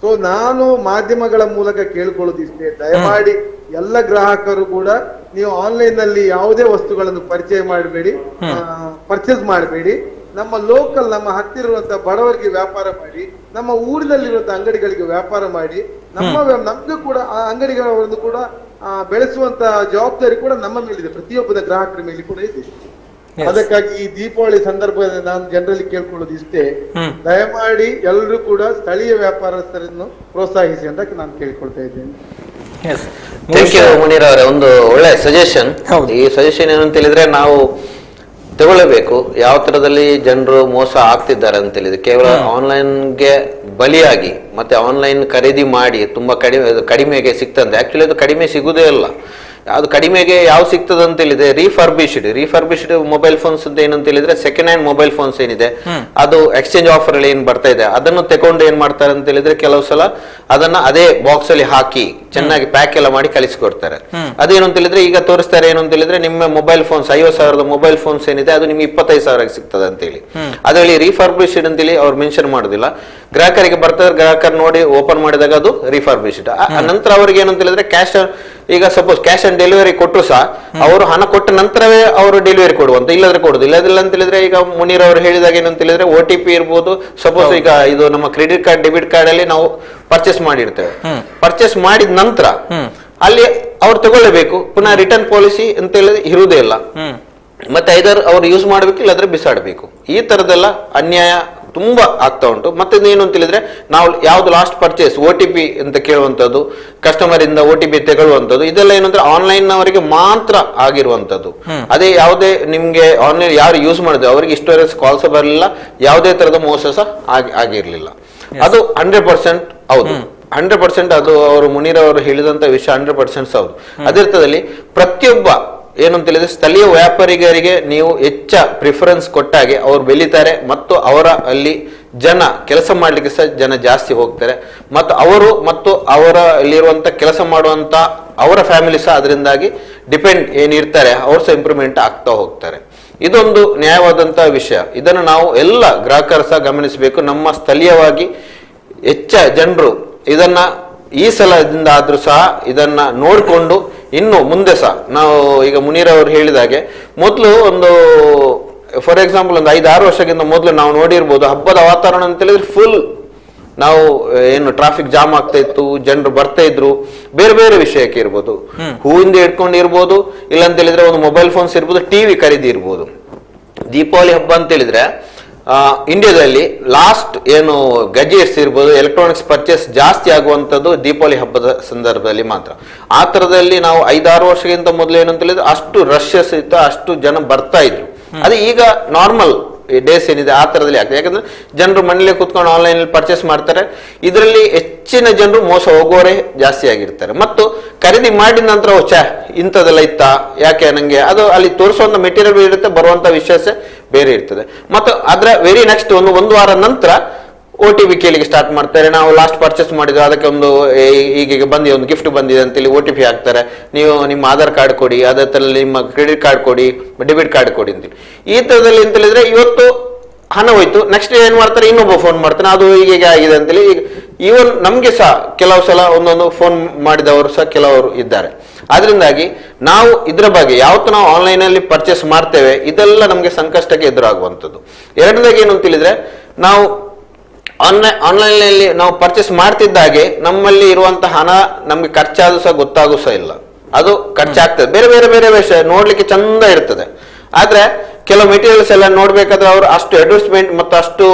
ಸೊ ನಾನು ಮಾಧ್ಯಮಗಳ ಮೂಲಕ ಕೇಳ್ಕೊಳ್ಳೋದಿಷ್ಟೇ, ದಯಮಾಡಿ ಎಲ್ಲ ಗ್ರಾಹಕರು ಕೂಡ ನೀವು ಆನ್ಲೈನ್ ನಲ್ಲಿ ಯಾವುದೇ ವಸ್ತುಗಳನ್ನು ಪರ್ಚೇಸ್ ಮಾಡಬೇಡಿ. ನಮ್ಮ ಲೋಕಲ್, ನಮ್ಮ ಹತ್ತಿರ ಇರುವಂತಹ ಬಡವರಿಗೆ ವ್ಯಾಪಾರ ಮಾಡಿ, ನಮ್ಮ ಊರಿನಲ್ಲಿರುವಂತಹ ಅಂಗಡಿಗಳಿಗೆ ವ್ಯಾಪಾರ ಮಾಡಿ. ನಮ್ಗೂ ಕೂಡ ಆ ಅಂಗಡಿಗಳನ್ನು ಕೂಡ ಬೆಳೆಸುವಂತ ಜವಾಬ್ದಾರಿ ಕೂಡ ನಮ್ಮ ಮೇಲಿದೆ, ಪ್ರತಿಯೊಬ್ಬದ ಗ್ರಾಹಕರ ಮೇಲೆ ಕೂಡ ಇದೆ. ಅದಕ್ಕಾಗಿ ಈ ದೀಪಾವಳಿ ಸಂದರ್ಭದಲ್ಲಿ ನಾನು ಜನರಲ್ಲಿ ಕೇಳ್ಕೊಳ್ಳೋದು ಇಷ್ಟೇ, ದಯಮಾಡಿ ಎಲ್ಲರೂ ಕೂಡ ಸ್ಥಳೀಯ ವ್ಯಾಪಾರಸ್ಥರನ್ನು ಪ್ರೋತ್ಸಾಹಿಸಿ ಅಂತ ನಾನು ಕೇಳ್ಕೊಳ್ತಾ ಇದ್ದೇನೆ. ಥ್ಯಾಂಕ್ ಯು ಮುನೀರ್ ಅವರೇ, ಒಂದು ಒಳ್ಳೆ ಸಜೆಷನ್. ಈ ಸಜೆಷನ್ ಏನಂತ ಹೇಳಿದ್ರೆ, ನಾವು ತಗೊಳ್ಳಬೇಕು ಯಾವ ತರದಲ್ಲಿ ಜನರು ಮೋಸ ಆಗ್ತಿದ್ದಾರೆ ಅಂತ ಹೇಳಿದ್ರೆ, ಕೇವಲ ಆನ್ಲೈನ್ಗೆ ಬಲಿಯಾಗಿ ಮತ್ತೆ ಆನ್ಲೈನ್ ಖರೀದಿ ಮಾಡಿ ತುಂಬಾ ಕಡಿಮೆಗೆ ಸಿಗ್ತದೆ. ಆಕ್ಚುಲಿ ಅದು ಕಡಿಮೆ ಸಿಗುದೇ ಇಲ್ಲ. ಅದು ಕಡಿಮೆಗೆ ಯಾವ ಸಿಗ್ತದೆ ಅಂತ ಹೇಳಿದ್ರೆ ರಿಫರ್ಬಿಶ್ಡ್ ಮೊಬೈಲ್ ಫೋನ್ಸ್ ಅಂತ ಏನಂತ ಹೇಳಿದ್ರೆ, ಸೆಕೆಂಡ್ ಹ್ಯಾಂಡ್ ಮೊಬೈಲ್ ಫೋನ್ಸ್ ಏನಿದೆ ಅದು ಎಕ್ಸ್ಚೇಂಜ್ ಆಫರ್ ಅಲ್ಲಿ ಏನ್ ಬರ್ತಾ ಇದೆ ಅದನ್ನು ತಗೊಂಡು ಏನ್ ಮಾಡ್ತಾರೆ ಅಂತ ಹೇಳಿದ್ರೆ, ಕೆಲವು ಸಲ ಅದನ್ನ ಅದೇ ಬಾಕ್ಸ್ ಅಲ್ಲಿ ಹಾಕಿ ಚೆನ್ನಾಗಿ ಪ್ಯಾಕ್ ಎಲ್ಲ ಮಾಡಿ ಕಳಿಸಿಕೊಡ್ತಾರೆ. ಅದೇನು ಅಂತ ಹೇಳಿದ್ರೆ, ಈಗ ತೋರಿಸ್ತಾರೆ ಏನು ಅಂತ ಹೇಳಿದ್ರೆ, ನಿಮ್ಮ ಮೊಬೈಲ್ ಫೋನ್ಸ್ 50,000 ಮೊಬೈಲ್ ಫೋನ್ಸ್ ಏನಿದೆ ಅದು ನಿಮ್ಗೆ 25,000 ಸಿಗ್ತದೆ ಅಂತ ಹೇಳಿ. ಅದರಲ್ಲಿ ರಿಫರ್ಬಿಶ್ಡ್ ಅಂತೇಳಿ ಅವ್ರು ಮೆನ್ಷನ್ ಮಾಡೋದಿಲ್ಲ. ಗ್ರಾಹಕರಿಗೆ ಬರ್ತದೆ, ಗ್ರಾಹಕರು ನೋಡಿ ಓಪನ್ ಮಾಡಿದಾಗ ಅದು ರಿಫರ್ಬಿಶ್ಡ್. ನಂತರ ಅವ್ರಿಗೆ ಏನಂತ ಹೇಳಿದ್ರೆ, ಈಗ ಸಪೋಸ್ ಕ್ಯಾಶ್ ಆನ್ ಡೆಲಿವರಿ ಕೊಟ್ಟರು ಸಹ ಅವರು ಹಣ ಕೊಟ್ಟ ನಂತರವೇ ಅವರು ಡೆಲಿವರಿ ಕೊಡುವಂತ, ಇಲ್ಲದ್ರೆ ಕೊಡುದು. ಇಲ್ಲದಿಲ್ಲ ಅಂತ ಹೇಳಿದ್ರೆ, ಈಗ ಮುನೀರ್ ಅವರು ಹೇಳಿದಾಗ ಏನಂತ ಹೇಳಿದ್ರೆ, OTP ಇರ್ಬೋದು. ಸಪೋಸ್ ಈಗ ಇದು ನಮ್ಮ ಕ್ರೆಡಿಟ್ ಕಾರ್ಡ್, ಡೆಬಿಟ್ ಕಾರ್ಡ್ ಅಲ್ಲಿ ನಾವು ಪರ್ಚೇಸ್ ಮಾಡಿರ್ತೇವೆ. ಪರ್ಚೇಸ್ ಮಾಡಿದ ನಂತರ ಅಲ್ಲಿ ಅವ್ರು ತಗೊಳ್ಳೇಬೇಕು. ಪುನಃ ರಿಟರ್ನ್ ಪಾಲಿಸಿ ಅಂತ ಹೇಳಿದ್ರೆ ಇರುವುದೇ ಇಲ್ಲ. ಮತ್ತೆ ಐದರ್ ಅವ್ರು ಯೂಸ್ ಮಾಡ್ಬೇಕು, ಇಲ್ಲಾಂದ್ರೆ ಬಿಸಾಡ್ಬೇಕು. ಈ ತರದೆಲ್ಲ ಅನ್ಯಾಯ ತುಂಬಾ ಆಗ್ತಾ ಉಂಟು. ಮತ್ತೆ ಏನು ಅಂತ ಹೇಳಿದ್ರೆ, ನಾವು ಯಾವ್ದು ಲಾಸ್ಟ್ ಪರ್ಚೇಸ್ OTP ಅಂತ ಕೇಳುವಂತದ್ದು, ಕಸ್ಟಮರ್ ಇಂದ OTP ತಗೊಳ್ಳುವಂತದ್ದು, ಇದೆಲ್ಲ ಏನಂದ್ರೆ ಆನ್ಲೈನ್ ನವರಿಗೆ ಮಾತ್ರ ಆಗಿರುವಂತದ್ದು. ಅದೇ ಯಾವುದೇ ನಿಮ್ಗೆ ಆನ್ಲೈನ್ ಯಾರು ಯೂಸ್ ಮಾಡಿದ್ರೆ ಅವರಿಗೆ ಇಷ್ಟವರೆಗೆ ಕಾಲ್ಸ್ ಬರಲಿಲ್ಲ, ಯಾವುದೇ ತರದ ಮೋಸ ಸಹ ಆಗಿರ್ಲಿಲ್ಲ. ಅದು 100% ಹೌದು. 100% ಅದು ಅವರು ಮುನೀರ್ ಅವರು ಹೇಳಿದಂತ ವಿಷಯ 100% ಹೌದು. ಅದಿರ್ತದಲ್ಲಿ ಪ್ರತಿಯೊಬ್ಬ ಏನಂತ ಹೇಳಿದ್ರೆ, ಸ್ಥಳೀಯ ವ್ಯಾಪಾರಿಗರಿಗೆ ನೀವು ಹೆಚ್ಚ ಪ್ರಿಫರೆನ್ಸ್ ಕೊಟ್ಟಾಗೆ ಅವ್ರು ಬೆಳೀತಾರೆ ಮತ್ತು ಅವರ ಅಲ್ಲಿ ಜನ ಕೆಲಸ ಮಾಡ್ಲಿಕ್ಕೆ ಸಹ ಜನ ಜಾಸ್ತಿ ಹೋಗ್ತಾರೆ. ಮತ್ತು ಅವರು ಮತ್ತು ಅವರ ಅಲ್ಲಿರುವಂತ ಕೆಲಸ ಮಾಡುವಂತ ಅವರ ಫ್ಯಾಮಿಲಿ ಸಹ ಅದರಿಂದಾಗಿ ಡಿಪೆಂಡ್ ಏನಿರ್ತಾರೆ ಅವ್ರು ಸಹ ಇಂಪ್ರೂವ್ಮೆಂಟ್ ಆಗ್ತಾ ಹೋಗ್ತಾರೆ. ಇದೊಂದು ನ್ಯಾಯವಾದಂತ ವಿಷಯ. ಇದನ್ನು ನಾವು ಎಲ್ಲ ಗ್ರಾಹಕರು ಸಹ ಗಮನಿಸಬೇಕು. ನಮ್ಮ ಸ್ಥಳೀಯವಾಗಿ ಹೆಚ್ಚ ಜನರು ಇದನ್ನ ಈ ಸಲದಿಂದ ಆದ್ರೂ ಸಹ ಇದನ್ನ ನೋಡಿಕೊಂಡು ಇನ್ನು ಮುಂದೆ ಸಹ ನಾವು, ಈಗ ಮುನೀರ್ ಅವರು ಹೇಳಿದಾಗೆ, ಮೊದಲು ಒಂದು ಫಾರ್ ಎಕ್ಸಾಂಪಲ್ ಒಂದು 5-6 ವರ್ಷಕ್ಕಿಂತ ಮೊದಲು ನಾವು ನೋಡಿರ್ಬೋದು, ಹಬ್ಬದ ವಾತಾವರಣ ಅಂತ ಹೇಳಿದ್ರೆ ಫುಲ್ ನಾವು ಏನು ಟ್ರಾಫಿಕ್ ಜಾಮ್ ಆಗ್ತಾ ಇತ್ತು, ಜನರು ಬರ್ತಾ ಇದ್ರು. ಬೇರೆ ಬೇರೆ ವಿಷಯಕ್ಕೆ ಇರ್ಬೋದು, ಹೂವಿಂದ ಇಟ್ಕೊಂಡು ಇರ್ಬೋದು, ಇಲ್ಲ ಅಂತ ಹೇಳಿದ್ರೆ ಒಂದು ಮೊಬೈಲ್ ಫೋನ್ಸ್ ಇರ್ಬೋದು, ಟಿವಿ ಖರೀದಿ ಇರ್ಬೋದು. ದೀಪಾವಳಿ ಹಬ್ಬ ಅಂತ ಹೇಳಿದ್ರೆ ಇಂಡಿಯಾದಲ್ಲಿ ಲಾಸ್ಟ್ ಏನು ಗಜೆಟ್ಸ್ ಇರ್ಬೋದು, ಎಲೆಕ್ಟ್ರಾನಿಕ್ಸ್ ಪರ್ಚೇಸ್ ಜಾಸ್ತಿ ಆಗುವಂತದ್ದು ದೀಪಾವಳಿ ಹಬ್ಬದ ಸಂದರ್ಭದಲ್ಲಿ ಮಾತ್ರ. ಆ ತರದಲ್ಲಿ ನಾವು 5-6 ವರ್ಷಕ್ಕಿಂತ ಮೊದಲು ಏನಂತ ಹೇಳಿದ್ರೆ ಅಷ್ಟು ರಶಸ್ ಇತ್ತು, ಅಷ್ಟು ಜನ ಬರ್ತಾ ಇದ್ರು. ಅದು ಈಗ ನಾರ್ಮಲ್ ಡೇಸ್ ಏನಿದೆ ಆ ತರದಲ್ಲಿ ಆಗ್ತದೆ. ಯಾಕಂದ್ರೆ ಜನರು ಮನೇಲಿ ಕೂತ್ಕೊಂಡು ಆನ್ಲೈನ್ ಪರ್ಚೇಸ್ ಮಾಡ್ತಾರೆ. ಇದರಲ್ಲಿ ಹೆಚ್ಚಿನ ಜನರು ಮೋಸ ಹೋಗೋರೇ ಜಾಸ್ತಿ ಆಗಿರ್ತಾರೆ. ಮತ್ತು ಖರೀದಿ ಮಾಡಿದ ನಂತರ ಇಂಥದೆಲ್ಲ ಇತ್ತಾ, ಯಾಕೆ ನಂಗೆ ಅದು ಅಲ್ಲಿ ತೋರಿಸುವಂತ ಮೆಟೀರಿಯಲ್ ಇರುತ್ತೆ, ಬರುವಂತ ವಿಶ್ವಾಸ ಬೇರೆ ಇರ್ತದೆ. ಮತ್ತು ಅದರ ವೆರಿ ನೆಕ್ಸ್ಟ್ ಒಂದು ವಾರ ನಂತರ OTP ಕೇಳಿಗೆ ಸ್ಟಾರ್ಟ್ ಮಾಡ್ತಾರೆ. ನಾವು ಲಾಸ್ಟ್ ಪರ್ಚೇಸ್ ಮಾಡಿದ್ವಿ, ಅದಕ್ಕೆ ಒಂದು ಈಗ ಬಂದಿದೆ, ಒಂದು ಗಿಫ್ಟ್ ಬಂದಿದೆ ಅಂತೇಳಿ OTP ಹಾಕ್ತಾರೆ. ನೀವು ನಿಮ್ಮ ಆಧಾರ್ ಕಾರ್ಡ್ ಕೊಡಿ, ಅದೇ ತರ ನಿಮ್ಮ ಕ್ರೆಡಿಟ್ ಕಾರ್ಡ್ ಕೊಡಿ, ಡೆಬಿಟ್ ಕಾರ್ಡ್ ಕೊಡಿ ಅಂತೇಳಿ. ಈ ತರದಲ್ಲಿ ಅಂತ ಹೇಳಿದ್ರೆ ಇವತ್ತು ಹಣ ಹೋಯ್ತು, ನೆಕ್ಸ್ಟ್ ಏನ್ ಮಾಡ್ತಾರೆ, ಇನ್ನೊಬ್ಬ ಫೋನ್ ಮಾಡ್ತಾನೆ, ಅದು ಹೀಗೆ ಆಗಿದೆ ಅಂತೇಳಿ. ಈಗ ಈವನ್ ನಮ್ಗೆ ಸಹ ಕೆಲವು ಸಲ ಒಂದೊಂದು ಫೋನ್ ಮಾಡಿದವರು ಸಹ ಕೆಲವರು ಇದ್ದಾರೆ. ಆದ್ರಿಂದಾಗಿ ನಾವು ಇದ್ರ ಬಗ್ಗೆ ಯಾವತ್ತು ನಾವು ಆನ್ಲೈನ್ ಅಲ್ಲಿ ಪರ್ಚೇಸ್ ಮಾಡ್ತೇವೆ, ಇದೆಲ್ಲ ನಮ್ಗೆ ಸಂಕಷ್ಟಕ್ಕೆ ಎದುರಾಗುವಂಥದ್ದು. ಎರಡನೇದಾಗಿ ಏನು ಅಂತ ಹೇಳಿದ್ರೆ, ನಾವು ಆನ್ಲೈನ್ ನಾವು ಪರ್ಚೇಸ್ ಮಾಡ್ತಿದ್ದಾಗೆ ನಮ್ಮಲ್ಲಿ ಇರುವಂತಹ ಹಣ ನಮ್ಗೆ ಖರ್ಚಾದ್ರೂ ಸಹ ಗೊತ್ತಾಗೂ ಸಹ ಇಲ್ಲ. ಅದು ಖರ್ಚಾಗ್ತದೆ, ಬೇರೆ ಬೇರೆ ಬೇರೆ ವಿಷಯ ನೋಡ್ಲಿಕ್ಕೆ ಚಂದ ಇರ್ತದೆ. ಆದ್ರೆ ಕೆಲವು ಮೆಟೀರಿಯಲ್ಸ್ ಎಲ್ಲ ನೋಡ್ಬೇಕಾದ್ರೆ ಅವರು ಅಷ್ಟು ಅಡ್ವರ್ಟೈಸ್ಮೆಂಟ್ ಮತ್ತು ಅಷ್ಟು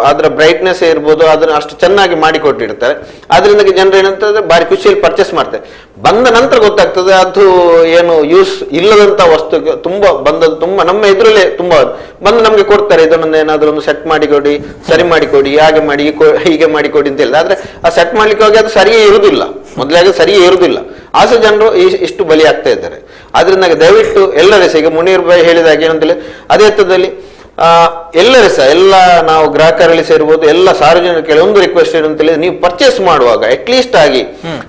ಅದರ ಬ್ರೈಟ್ನೆಸ್ ಇರ್ಬೋದು, ಅದನ್ನ ಅಷ್ಟು ಚೆನ್ನಾಗಿ ಮಾಡಿಕೊಟ್ಟಿರ್ತಾರೆ. ಅದರಿಂದ ಜನರು ಏನಂತಂದ್ರೆ ಬಾರಿ ಖುಷಿಯಲ್ಲಿ ಪರ್ಚೇಸ್ ಮಾಡ್ತಾರೆ. ಬಂದ ನಂತರ ಗೊತ್ತಾಗ್ತದೆ ಅದು ಏನು ಯೂಸ್ ಇಲ್ಲದಂತ ವಸ್ತು ತುಂಬಾ ಬಂದದ್ದು, ತುಂಬಾ ನಮ್ಮ ಎದುರಲ್ಲೇ ತುಂಬಾ ಬಂದು ನಮ್ಗೆ ಕೊಡ್ತಾರೆ. ಇದನ್ನೊಂದು ಏನಾದ್ರು ಒಂದು ಸೆಟ್ ಮಾಡಿಕೊಡಿ, ಸರಿ ಮಾಡಿಕೊಡಿ, ಹಾಗೆ ಮಾಡಿ ಹೀಗೆ ಮಾಡಿಕೊಡಿ ಅಂತ ಹೇಳಿದ್ರೆ, ಆದ್ರೆ ಆ ಸೆಟ್ ಮಾಡ್ಲಿಕ್ಕೆ ಹೋಗಿ ಅದು ಸರಿಯೇ ಇರುವುದಿಲ್ಲ, ಮೊದಲಾಗಿ ಸರಿಯೇ ಇರುವುದಿಲ್ಲ. ಆಸೆ ಜನರು ಇಷ್ಟು ಬಲಿ ಆಗ್ತಾ ಇದ್ದಾರೆ. ಆದ್ರಿಂದ ದಯವಿಟ್ಟು ಎಲ್ಲರೂ ಸಹ, ಈಗ ಮುನೀರ್ ಭಾಯ್ ಹೇಳಿದಾಗ ಏನಂತೇಳಿ ಅದೇ ಹತ್ತದಲ್ಲಿ ಎಲ್ಲರೂ ಸಹ, ಎಲ್ಲ ನಾವು ಗ್ರಾಹಕರಲ್ಲಿ ಸೇರ್ಬೋದು, ಎಲ್ಲ ಸಾರ್ವಜನಿಕರಲ್ಲಿ ಒಂದು ರಿಕ್ವೆಸ್ಟ್ ಏನು ಅಂತ ಹೇಳಿದ್ರೆ, ನೀವು ಪರ್ಚೇಸ್ ಮಾಡುವಾಗ ಅಟ್ಲೀಸ್ಟ್ ಆಗಿ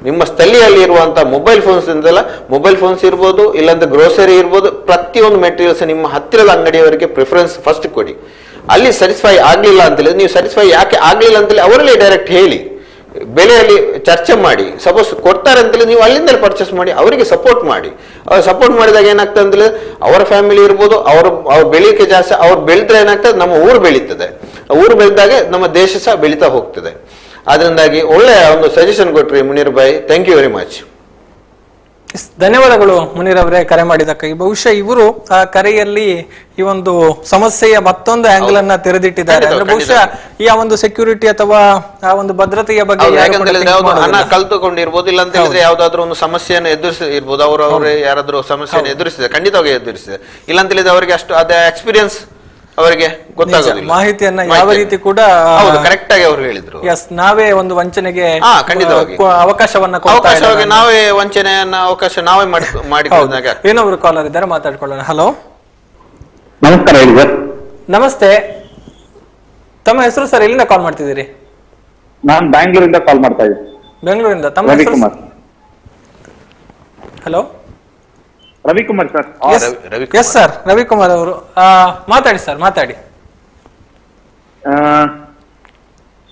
ನಿಮ್ಮ ಸ್ಥಳೀಯಲ್ಲಿ ಇರುವಂತಹ ಮೊಬೈಲ್ ಫೋನ್ಸ್ ಇಂದಲ್ಲ, ಮೊಬೈಲ್ ಫೋನ್ಸ್ ಇರ್ಬೋದು, ಇಲ್ಲಾಂದ್ರೆ ಗ್ರೋಸರಿ ಇರ್ಬೋದು, ಪ್ರತಿಯೊಂದು ಮೆಟೀರಿಯಲ್ಸ್ ನಿಮ್ಮ ಹತ್ತಿರದ ಅಂಗಡಿಯವರಿಗೆ ಪ್ರಿಫರೆನ್ಸ್ ಫಸ್ಟ್ ಕೊಡಿ. ಅಲ್ಲಿ ಸ್ಯಾಟಿಸ್ಫೈ ಆಗ್ಲಿಲ್ಲ ಅಂತ ಹೇಳಿದ್ರೆ, ನೀವು ಸ್ಯಾಟಿಸ್ಫೈ ಯಾಕೆ ಆಗ್ಲಿಲ್ಲ ಅಂತೇಳಿ ಅವರಲ್ಲೇ ಡೈರೆಕ್ಟ್ ಹೇಳಿ, ಬೆಲೆಯಲ್ಲಿ ಚರ್ಚೆ ಮಾಡಿ. ಸಪೋಸ್ ಕೊಡ್ತಾರೆ ಅಂತೇಳಿ ನೀವು ಅಲ್ಲಿಂದಲೇ ಪರ್ಚೇಸ್ ಮಾಡಿ, ಅವರಿಗೆ ಸಪೋರ್ಟ್ ಮಾಡಿ. ಸಪೋರ್ಟ್ ಮಾಡಿದಾಗ ಏನಾಗ್ತದೆ ಅಂತೇಳಿ ಅವರ ಫ್ಯಾಮಿಲಿ ಇರ್ಬೋದು, ಅವ್ರ ಬೆಳೀಕೆ ಜಾಸ್ತಿ, ಅವ್ರು ಬೆಳೆದ್ರೆ ಏನಾಗ್ತದೆ, ನಮ್ಮ ಊರು ಬೆಳೀತದೆ. ಊರು ಬೆಳೆದಾಗೆ ನಮ್ಮ ದೇಶ ಸಹ ಬೆಳೀತಾ ಹೋಗ್ತದೆ. ಅದರಿಂದಾಗಿ ಒಳ್ಳೆಯ ಒಂದು ಸಜೆಷನ್ ಕೊಟ್ರಿ Munir bhai, thank you very much. ಧನ್ಯವಾದಗಳು ಮುನೀರ್ ಅವರೇ ಕರೆ ಮಾಡಿದ್ದಕ್ಕಾಗಿ. ಬಹುಶಃ ಇವರು ಆ ಕರೆಯಲ್ಲಿ ಈ ಒಂದು ಸಮಸ್ಯೆಯ ಮತ್ತೊಂದು ಆಂಗಲ್ ಅನ್ನ ತೆರೆದಿಟ್ಟಿದ್ದಾರೆ. ಅಂದ್ರೆ ಬಹುಶಃ ಈ ಆ ಒಂದು ಸೆಕ್ಯೂರಿಟಿ ಅಥವಾ ಆ ಒಂದು ಭದ್ರತೆಯ ಬಗ್ಗೆ ಹಣ ಕಲ್ತುಕೊಂಡಿರ್ಬೋದು, ಇಲ್ಲ ಅಂತ ಹೇಳಿದ್ರೆ ಯಾವ್ದಾದ್ರು ಒಂದು ಸಮಸ್ಯೆಯನ್ನು ಎದುರಿಸಿರ್ಬೋದು. ಅವರು ಯಾರಾದ್ರೂ ಸಮಸ್ಯೆಯನ್ನು ಎದುರಿಸಿದೆ, ಖಂಡಿತವಾಗಿ ಎದುರಿಸಿದೆ. ಇಲ್ಲ ಅಂತ ಹೇಳಿದ್ರೆ ಅವರಿಗೆ ಅಷ್ಟು ಅದೇ ಎಕ್ಸ್ಪೀರಿಯನ್ಸ್ ಅವರಿಗೆ ಗೊತ್ತಾಗೋದಿಲ್ಲ. ಮಾಹಿತಿಯನ್ನ ಯಾವ ರೀತಿ ಕೂಡ ಕರೆಕ್ಟ್ ಆಗಿ ಅವರು ಹೇಳಿದ್ರು. ನಾವೇ ಒಂದು ವಂಚನೆಗೆ ಅವಕಾಶವನ್ನ ನಾವೇ ವಂಚನೆಯನ್ನ ಅವಕಾಶ ನಾವೇ ಮಾಡಿಕೊಂಡಾಗ. ಏನೊಬ್ರು ಕಾಲರ್ ಇದ್ದಾರೆ, ಮಾತಾಡ್ಕೊಳ್ಳೋಣ. ಹಲೋ, ನಮಸ್ಕಾರ. ಹೇಳಿ ಸರ್. ನಮಸ್ತೆ, ತಮ್ಮ ಹೆಸರು ಸರ್? ಎಲ್ಲಿಂದ ಕಾಲ್ ಮಾಡ್ತಿದ್ದೀರಿ? ನಾನು ಬ್ಯಾಂಗ್ಳೂರಿಂದ ಕಾಲ್ ಮಾಡ್ತಾ ಇದ್ದೀನಿ. ಬೆಂಗಳೂರಿಂದ. ತಮ್ಮ ಹೆಸರು? Hello, Ravikumar sir. Yes sir, Ravikumar ಅವರು ಮಾತಾಡಿ ಸರ್, ಮಾತಾಡಿ.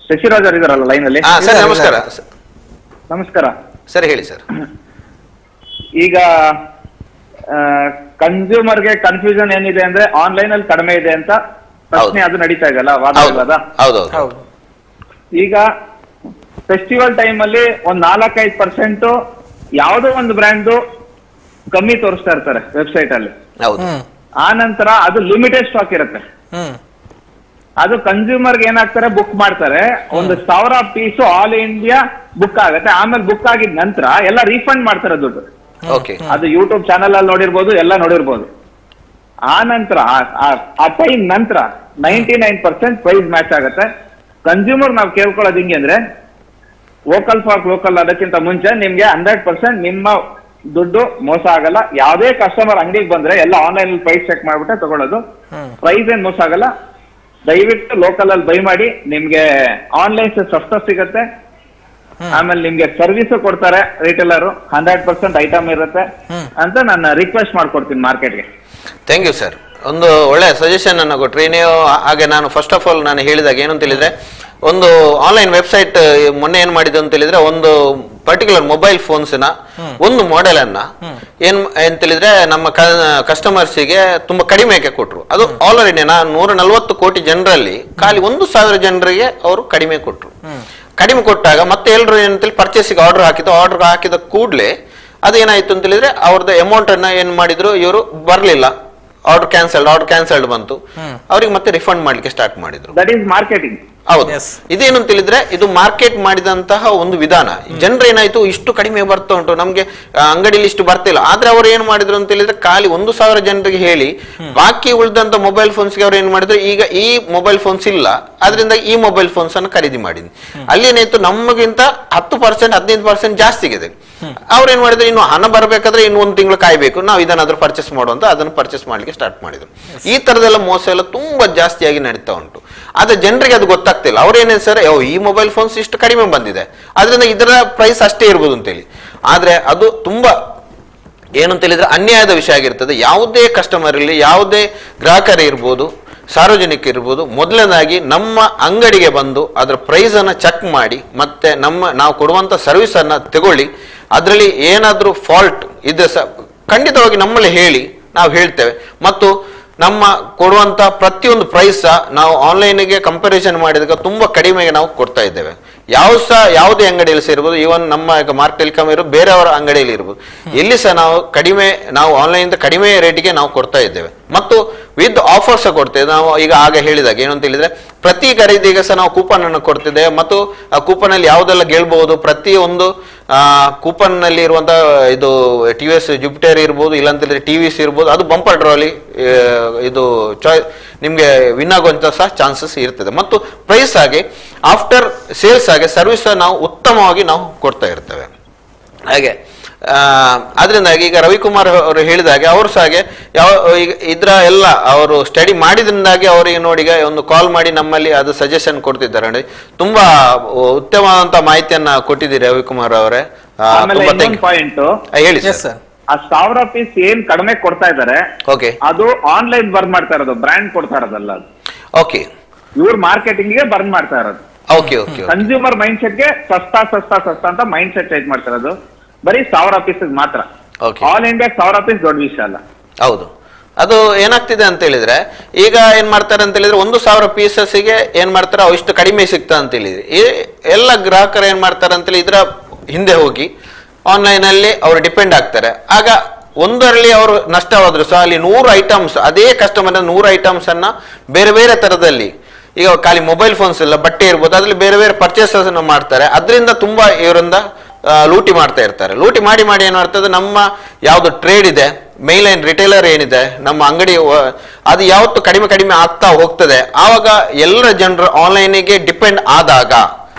ಶಶಿರಾಜ್ ಇದಾರಲ್ಲ ಲೈನ್ ಅಲ್ಲಿ? ನಮಸ್ಕಾರ. ನಮಸ್ಕಾರ ಸರ್, ಹೇಳಿ ಸರ್. ಈಗ ಕನ್ಸ್ಯೂಮರ್ಗೆ ಕನ್ಫ್ಯೂಷನ್ ಏನಿದೆ ಅಂದ್ರೆ ಆನ್ಲೈನ್ ಅಲ್ಲಿ ಕಡಿಮೆ ಇದೆ ಅಂತ ಪ್ರಶ್ನೆ ಅದು ನಡೀತಾ ಇದೆಯಲ್ಲ, ವಾದ. ಹೌದು. ಈಗ ಫೆಸ್ಟಿವಲ್ ಟೈಮ್ ಅಲ್ಲಿ ಒಂದ್ 4-5% ಯಾವುದೋ ಒಂದು ಬ್ರ್ಯಾಂಡ್ ಕಮ್ಮಿ ತೋರಿಸ್ತಾ ಇರ್ತಾರೆ ವೆಬ್ಸೈಟ್ ಅಲ್ಲಿ. ಆ ನಂತರ ಅದು ಲಿಮಿಟೆಡ್ ಸ್ಟಾಕ್ ಇರುತ್ತೆ. ಅದು ಕನ್ಸ್ಯೂಮರ್ಗೆ ಏನಾಗ್ತಾರೆ, ಬುಕ್ ಮಾಡ್ತಾರೆ. 1,000 ಪೀಸ್ ಆಲ್ ಇಂಡಿಯಾ ಬುಕ್ ಆಗುತ್ತೆ. ಆಮೇಲೆ ಬುಕ್ ಆಗಿದ ನಂತರ ಎಲ್ಲ ರೀಫಂಡ್ ಮಾಡ್ತಾರೆ ದುಡ್ಡು. ಅದು ಯೂಟ್ಯೂಬ್ ಚಾನಲ್ ಅಲ್ಲಿ ನೋಡಿರ್ಬೋದು, ಎಲ್ಲ ನೋಡಿರ್ಬೋದು. ಆ ನಂತರ ಆ ಟೈಮ್ ನಂತರ 99% ಪ್ರೈಸ್ ಮ್ಯಾಚ್ ಆಗುತ್ತೆ. ಕನ್ಸ್ಯೂಮರ್ ನಾವು ಕೇಳ್ಕೊಳ್ಳೋದು ಹಿಂಗೆ ಅಂದ್ರೆ, ವೋಕಲ್ ಫಾರ್ ಲೋಕಲ್ ಅದಕ್ಕಿಂತ ಮುಂಚೆ ನಿಮ್ಗೆ 100% ನಿಮ್ಮ ದುಡ್ಡು ಮೋಸ ಆಗಲ್ಲ. ಯಾವುದೇ ಕಸ್ಟಮರ್ ಅಂಗಡಿಗೆ ಬಂದ್ರೆ ಎಲ್ಲ ಆನ್ಲೈನ್ ಪ್ರೈಸ್ ಚೆಕ್ ಮಾಡ್ಬಿಟ್ಟೆ ತಗೊಳ್ಳೋದು. ಪ್ರೈಸ್ ಏನ್ ಮೋಸ ಆಗಲ್ಲ. ದಯವಿಟ್ಟು ಲೋಕಲ್ ಅಲ್ಲಿ ಬೈ ಮಾಡಿ, ನಿಮ್ಗೆ ಆನ್ಲೈನ್ ಸಸ್ತ ಸಿಗತ್ತೆ. ಆಮೇಲೆ ನಿಮ್ಗೆ ಸರ್ವಿಸ್ ಕೊಡ್ತಾರೆ ರಿಟೇಲರ್, 100% ಐಟಮ್ ಇರುತ್ತೆ ಅಂತ ನಾನು ರಿಕ್ವೆಸ್ಟ್ ಮಾಡ್ಕೊಡ್ತೀನಿ ಮಾರ್ಕೆಟ್ಗೆ. Thank you sir. ಒಂದು ಒಳ್ಳೆ ಸಜೆಷನ್ ಅನ್ನು ಕೊಟ್ರಿ ನೀವು. ಹಾಗೆ ನಾನು ಫಸ್ಟ್ ಆಫ್ ಆಲ್ ನಾನು ಹೇಳಿದಾಗ ಏನು ಅಂತ ಹೇಳಿದ್ರೆ, ಒಂದು ಆನ್ಲೈನ್ ವೆಬ್ಸೈಟ್ ಮೊನ್ನೆ ಏನ್ ಮಾಡಿದ್ದು ಅಂತ ಹೇಳಿದ್ರೆ, ಒಂದು ಪರ್ಟಿಕ್ಯುಲರ್ ಮೊಬೈಲ್ ಫೋನ್ಸ್ ನ ಒಂದು ಮಾಡೆಲ್ ಅನ್ನ ಏನ್ ತಿಳಿದ್ರೆ ನಮ್ಮ ಕಸ್ಟಮರ್ಸಿಗೆ ತುಂಬಾ ಕಡಿಮೆಗೆ ಕೊಟ್ರು. ಅದು ಆಲ್ರೆಡಿ 140 ಕೋಟಿ ಜನರಲ್ಲಿ ಖಾಲಿ 1,000 ಜನರಿಗೆ ಅವರು ಕಡಿಮೆ ಕೊಟ್ರು. ಕಡಿಮೆ ಕೊಟ್ಟಾಗ ಮತ್ತೆ ಎಲ್ಲರೂ ಏನಂತೇಳಿ ಪರ್ಚೇಸಿಗೆ ಆರ್ಡರ್ ಹಾಕಿದ ಕೂಡಲೇ ಅದೇನಾಯ್ತು ಅಂತ ಹೇಳಿದ್ರೆ, ಅವ್ರದ್ದು ಅಮೌಂಟ್ ಅನ್ನ ಏನ್ ಮಾಡಿದ್ರು, ಇವರು ಬರ್ಲಿಲ್ಲ, ಆರ್ಡರ್ ಕ್ಯಾನ್ಸಲ್ಡ್ ಬಂತು. ಅವ್ರಿಗೆ ಮತ್ತೆ ರಿಫಂಡ್ ಮಾಡ್ಲಿಕ್ಕೆ ಸ್ಟಾರ್ಟ್ ಮಾಡಿದ್ರು. That is marketing. ಹೌದು. ಇದೇನು ಅಂತ ಹೇಳಿದ್ರೆ, ಇದು ಮಾರ್ಕೆಟ್ ಮಾಡಿದಂತಹ ಒಂದು ವಿಧಾನ. ಜನರು ಏನಾಯ್ತು, ಇಷ್ಟು ಕಡಿಮೆ ಬರ್ತಾ ಉಂಟು, ನಮ್ಗೆ ಅಂಗಡಿಲಿ ಇಷ್ಟು ಬರ್ತಿಲ್ಲ. ಆದ್ರೆ ಅವ್ರು ಏನ್ ಮಾಡಿದ್ರು ಅಂತ ಹೇಳಿದ್ರೆ, ಖಾಲಿ 1,000 ಜನರಿಗೆ ಹೇಳಿ ಬಾಕಿ ಉಳಿದಂತ ಮೊಬೈಲ್ ಫೋನ್ಸ್ಗೆ ಅವ್ರು ಏನ್ ಮಾಡಿದ್ರು, ಈಗ ಈ ಮೊಬೈಲ್ ಫೋನ್ಸ್ ಇಲ್ಲ, ಅದರಿಂದ ಈ ಮೊಬೈಲ್ ಫೋನ್ಸ್ ಅನ್ನು ಖರೀದಿ ಮಾಡಿದ್ವಿ. ಅಲ್ಲಿ ಏನಾಯ್ತು, ನಮಗಿಂತ 10% 15% ಜಾಸ್ತಿ ಇದೆ. ಅವ್ರೇನ್ ಮಾಡಿದ್ರು, ಇನ್ನು ಹಣ ಬರ್ಬೇಕಾದ್ರೆ ಇನ್ನು 1 ತಿಂಗಳು ಕಾಯ್ಬೇಕು, ನಾವು ಇದನ್ನಾದ್ರೂ ಪರ್ಚೇಸ್ ಮಾಡುವಂತ ಅದನ್ನು ಪರ್ಚೇಸ್ ಮಾಡ್ಲಿಕ್ಕೆ ಸ್ಟಾರ್ಟ್ ಮಾಡಿದ್ರು. ಈ ತರದೆಲ್ಲ ಮೋಸ ಎಲ್ಲ ತುಂಬಾ ಜಾಸ್ತಿಯಾಗಿ ನಡೀತಾ ಉಂಟು. ಆದ್ರೆ ಜನರಿಗೆ ಅದು ಗೊತ್ತಾಗ್ತಿಲ್ಲ. ಅವ್ರೇನೇ ಸರ್, ಈ ಮೊಬೈಲ್ ಫೋನ್ಸ್ ಇಷ್ಟು ಕಡಿಮೆ ಬಂದಿದೆ, ಅದರಿಂದ ಇದರ ಪ್ರೈಸ್ ಅಷ್ಟೇ ಇರ್ಬೋದು ಅಂತೇಳಿ. ಆದ್ರೆ ಅದು ತುಂಬಾ ಏನಂತ ಹೇಳಿದ್ರೆ ಅನ್ಯಾಯದ ವಿಷಯ ಆಗಿರ್ತದೆ. ಯಾವುದೇ ಕಸ್ಟಮರ್ ಇರಲಿ, ಯಾವುದೇ ಗ್ರಾಹಕರೇ ಇರ್ಬೋದು, ಸಾರ್ವಜನಿಕ ಇರ್ಬೋದು, ಮೊದಲನೇದಾಗಿ ನಮ್ಮ ಅಂಗಡಿಗೆ ಬಂದು ಅದರ ಪ್ರೈಸ್ ಅನ್ನ ಚೆಕ್ ಮಾಡಿ, ಮತ್ತೆ ನಾವು ಕೊಡುವಂತ ಸರ್ವಿಸ್ ಅನ್ನ ತಗೊಳ್ಳಿ. ಅದರಲ್ಲಿ ಏನಾದ್ರೂ ಫಾಲ್ಟ್ ಇದ್ರೆ ಖಂಡಿತವಾಗಿ ನಮ್ಮಲ್ಲಿ ಹೇಳಿ, ನಾವು ಹೇಳ್ತೇವೆ. ಮತ್ತು ನಮ್ಮ ಕೊಡುವಂತ ಪ್ರತಿಯೊಂದು ಪ್ರೈಸ್ ನಾವು ಆನ್ಲೈನ್ಗೆ ಕಂಪ್ಯಾರಿಸನ್ ಮಾಡಿದಾಗ ತುಂಬಾ ಕಡಿಮೆಗೆ ನಾವು ಕೊಡ್ತಾ ಇದ್ದೇವೆ. ಯಾವುದೇ ಅಂಗಡಿಯಲ್ಲಿ ಸಹ ಇರ್ಬೋದು, ಈವನ್ ನಮ್ಮ ಈಗ ಮಾರ್ಕ್ ಟೆಲಿಕಾಮ್ ಇರೋ ಬೇರೆಯವರ ಅಂಗಡಿಯಲ್ಲಿ ಇರ್ಬೋದು, ಎಲ್ಲಿ ಸಹ ನಾವು ಆನ್ಲೈನ್ ಕಡಿಮೆ ರೇಟಿಗೆ ನಾವು ಕೊಡ್ತಾ ಇದ್ದೇವೆ. ಮತ್ತು ವಿತ್ ಆಫರ್ಸ್ ಕೊಡ್ತೇವೆ. ನಾವು ಈಗ ಆಗ ಹೇಳಿದಾಗ ಏನು ಅಂತ ಹೇಳಿದ್ರೆ, ಪ್ರತಿ ಖರೀದಿಗೆ ಸಹ ನಾವು ಕೂಪನ್ ಅನ್ನು ಕೊಡ್ತಿದ್ದೇವೆ. ಮತ್ತು ಆ ಕೂಪನ್ ಅಲ್ಲಿ ಯಾವುದೆಲ್ಲ ಗೆಲ್ಬಹುದು, ಪ್ರತಿಯೊಂದು ಕೂಪನ್ ನಲ್ಲಿ ಇರುವಂತಹ ಇದು TVS ಜುಪಿಟರ್ ಇರ್ಬೋದು, ಇಲ್ಲಾಂತ TVS ಇರ್ಬೋದು, ಅದು ಬಂಪರ್ ಡ್ರಾಲಿ ಇದು ನಿಮ್ಗೆ ವಿನ್ ಆಗುವಂತ ಸಹ ಚಾನ್ಸಸ್ ಇರ್ತದೆ. ಮತ್ತು ಪ್ರೈಸ್ ಆಗಿ ಆಫ್ಟರ್ ಸೇಲ್ಸ್ ಆಗಿ ಸರ್ವಿಸ್ ನಾವು ಉತ್ತಮವಾಗಿ ನಾವು ಕೊಡ್ತಾ ಇರ್ತೇವೆ. ಹಾಗೆ ಅದರಿಂದಾಗಿ ಈಗ ರವಿಕುಮಾರ್ ಅವರು ಹೇಳಿದಾಗೆ ಅವರು ಸಹ ಹಾಗೆ ಇದ್ರ ಎಲ್ಲ ಅವರು ಸ್ಟಡಿ ಮಾಡಿದ್ರಿಂದಾಗಿ ಅವರಿಗೆ ನೋಡಿ ಒಂದು ಕಾಲ್ ಮಾಡಿ ನಮ್ಮಲ್ಲಿ ಅದು ಸಜೆಷನ್ ಕೊಡ್ತಿದ್ದಾರೆ ನೋಡಿ. ತುಂಬಾ ಉತ್ತಮವಾದಂತ ಮಾಹಿತಿಯನ್ನ ಕೊಟ್ಟಿದ್ದೀರಿ ರವಿಕುಮಾರ್ ಅವರೇ. ಪಾಯಿಂಟ್ ಹೇಳಿ ಸರ್. ಆ 1000 ಪೀಸ್ ಏನ್ ಕಡಿಮೆ ಕೊಡ್ತಾ ಇದಾರೆ, ಅದು ಆನ್ಲೈನ್ ಬರ್ನ್ ಮಾಡ್ತಾ ಇರೋದು, ಬ್ರ್ಯಾಂಡ್ ಕೊಡ್ತಾ ಇರೋದಲ್ಲ ಅದು. ಓಕೆ, ಇವ್ರ ಮಾರ್ಕೆಟಿಂಗ್ ಗೆ ಬರ್ನ್ ಮಾಡ್ತಾ ಇರೋದು. Okay okay, consumer mind set ಗೆ ಸಸ್ತಾ ಅಂತ ಮೈಂಡ್ ಸೆಟ್ ಚೇಂಜ್ ಮಾಡ್ತಾ ಇರೋದು. ಬರೀ 1000 ಪೀಸ್ ಮಾತ್ರ. ಆಲ್ ಇಂಡಿಯಾ 1000 ಪೀಸ್ ದೊಡ್ಡ ವಿಷಯ ಅಲ್ಲ. ಹೌದು, ಅದು ಏನಾಗ್ತಿದೆ ಅಂತ ಹೇಳಿದ್ರೆ, ಈಗ ಏನ್ ಮಾಡ್ತಾರೆ ಅಂತ ಹೇಳಿದ್ರೆ 1000 ಪೀಸಸ್ಗೆ ಏನ್ ಮಾಡ್ತಾರೆ, ಇಷ್ಟು ಕಡಿಮೆ ಸಿಗ್ತಾ ಅಂತ ಹೇಳಿದ್ರೆ ಎಲ್ಲ ಗ್ರಾಹಕರು ಏನ್ ಮಾಡ್ತಾರೆ ಅಂತ ಹೇಳಿ ಇದ್ರ ಹಿಂದೆ ಹೋಗಿ ಆನ್ಲೈನ್ ಅಲ್ಲಿ ಅವರು ಡಿಪೆಂಡ್ ಆಗ್ತಾರೆ. ಆಗ ಒಂದರಲ್ಲಿ ಅವರು ನಷ್ಟವಾದ್ರು ಸಹ ಅಲ್ಲಿ 100 ಐಟಮ್ಸ್, ಅದೇ ಕಸ್ಟಮರ್ 100 ಐಟಮ್ಸ್ ಅನ್ನ ಬೇರೆ ಬೇರೆ ತರದಲ್ಲಿ, ಈಗ ಖಾಲಿ ಮೊಬೈಲ್ ಫೋನ್ಸ್ ಇಲ್ಲ, ಬಟ್ಟೆ ಇರ್ಬೋದು, ಅದ್ರಲ್ಲಿ ಬೇರೆ ಬೇರೆ ಪರ್ಚೇಸಸ್ ಮಾಡ್ತಾರೆ. ಅದರಿಂದ ತುಂಬಾ ಇವರಿಂದ ಲೂಟಿ ಮಾಡ್ತಾ ಇರ್ತಾರೆ. ಲೂಟಿ ಮಾಡಿ ಏನ್ ಮಾಡ್ತದೆ, ನಮ್ಮ ಯಾವ್ದು ಟ್ರೇಡ್ ಇದೆ, ಮೇನ್ಲೈನ್ ರಿಟೇಲರ್ ಏನಿದೆ, ನಮ್ಮ ಅಂಗಡಿ ಅದು ಯಾವತ್ತು ಕಡಿಮೆ ಆಗ್ತಾ ಹೋಗ್ತದೆ. ಆವಾಗ ಎಲ್ಲರ ಜನರು ಆನ್ಲೈನ್ಗೆ ಡಿಪೆಂಡ್ ಆದಾಗ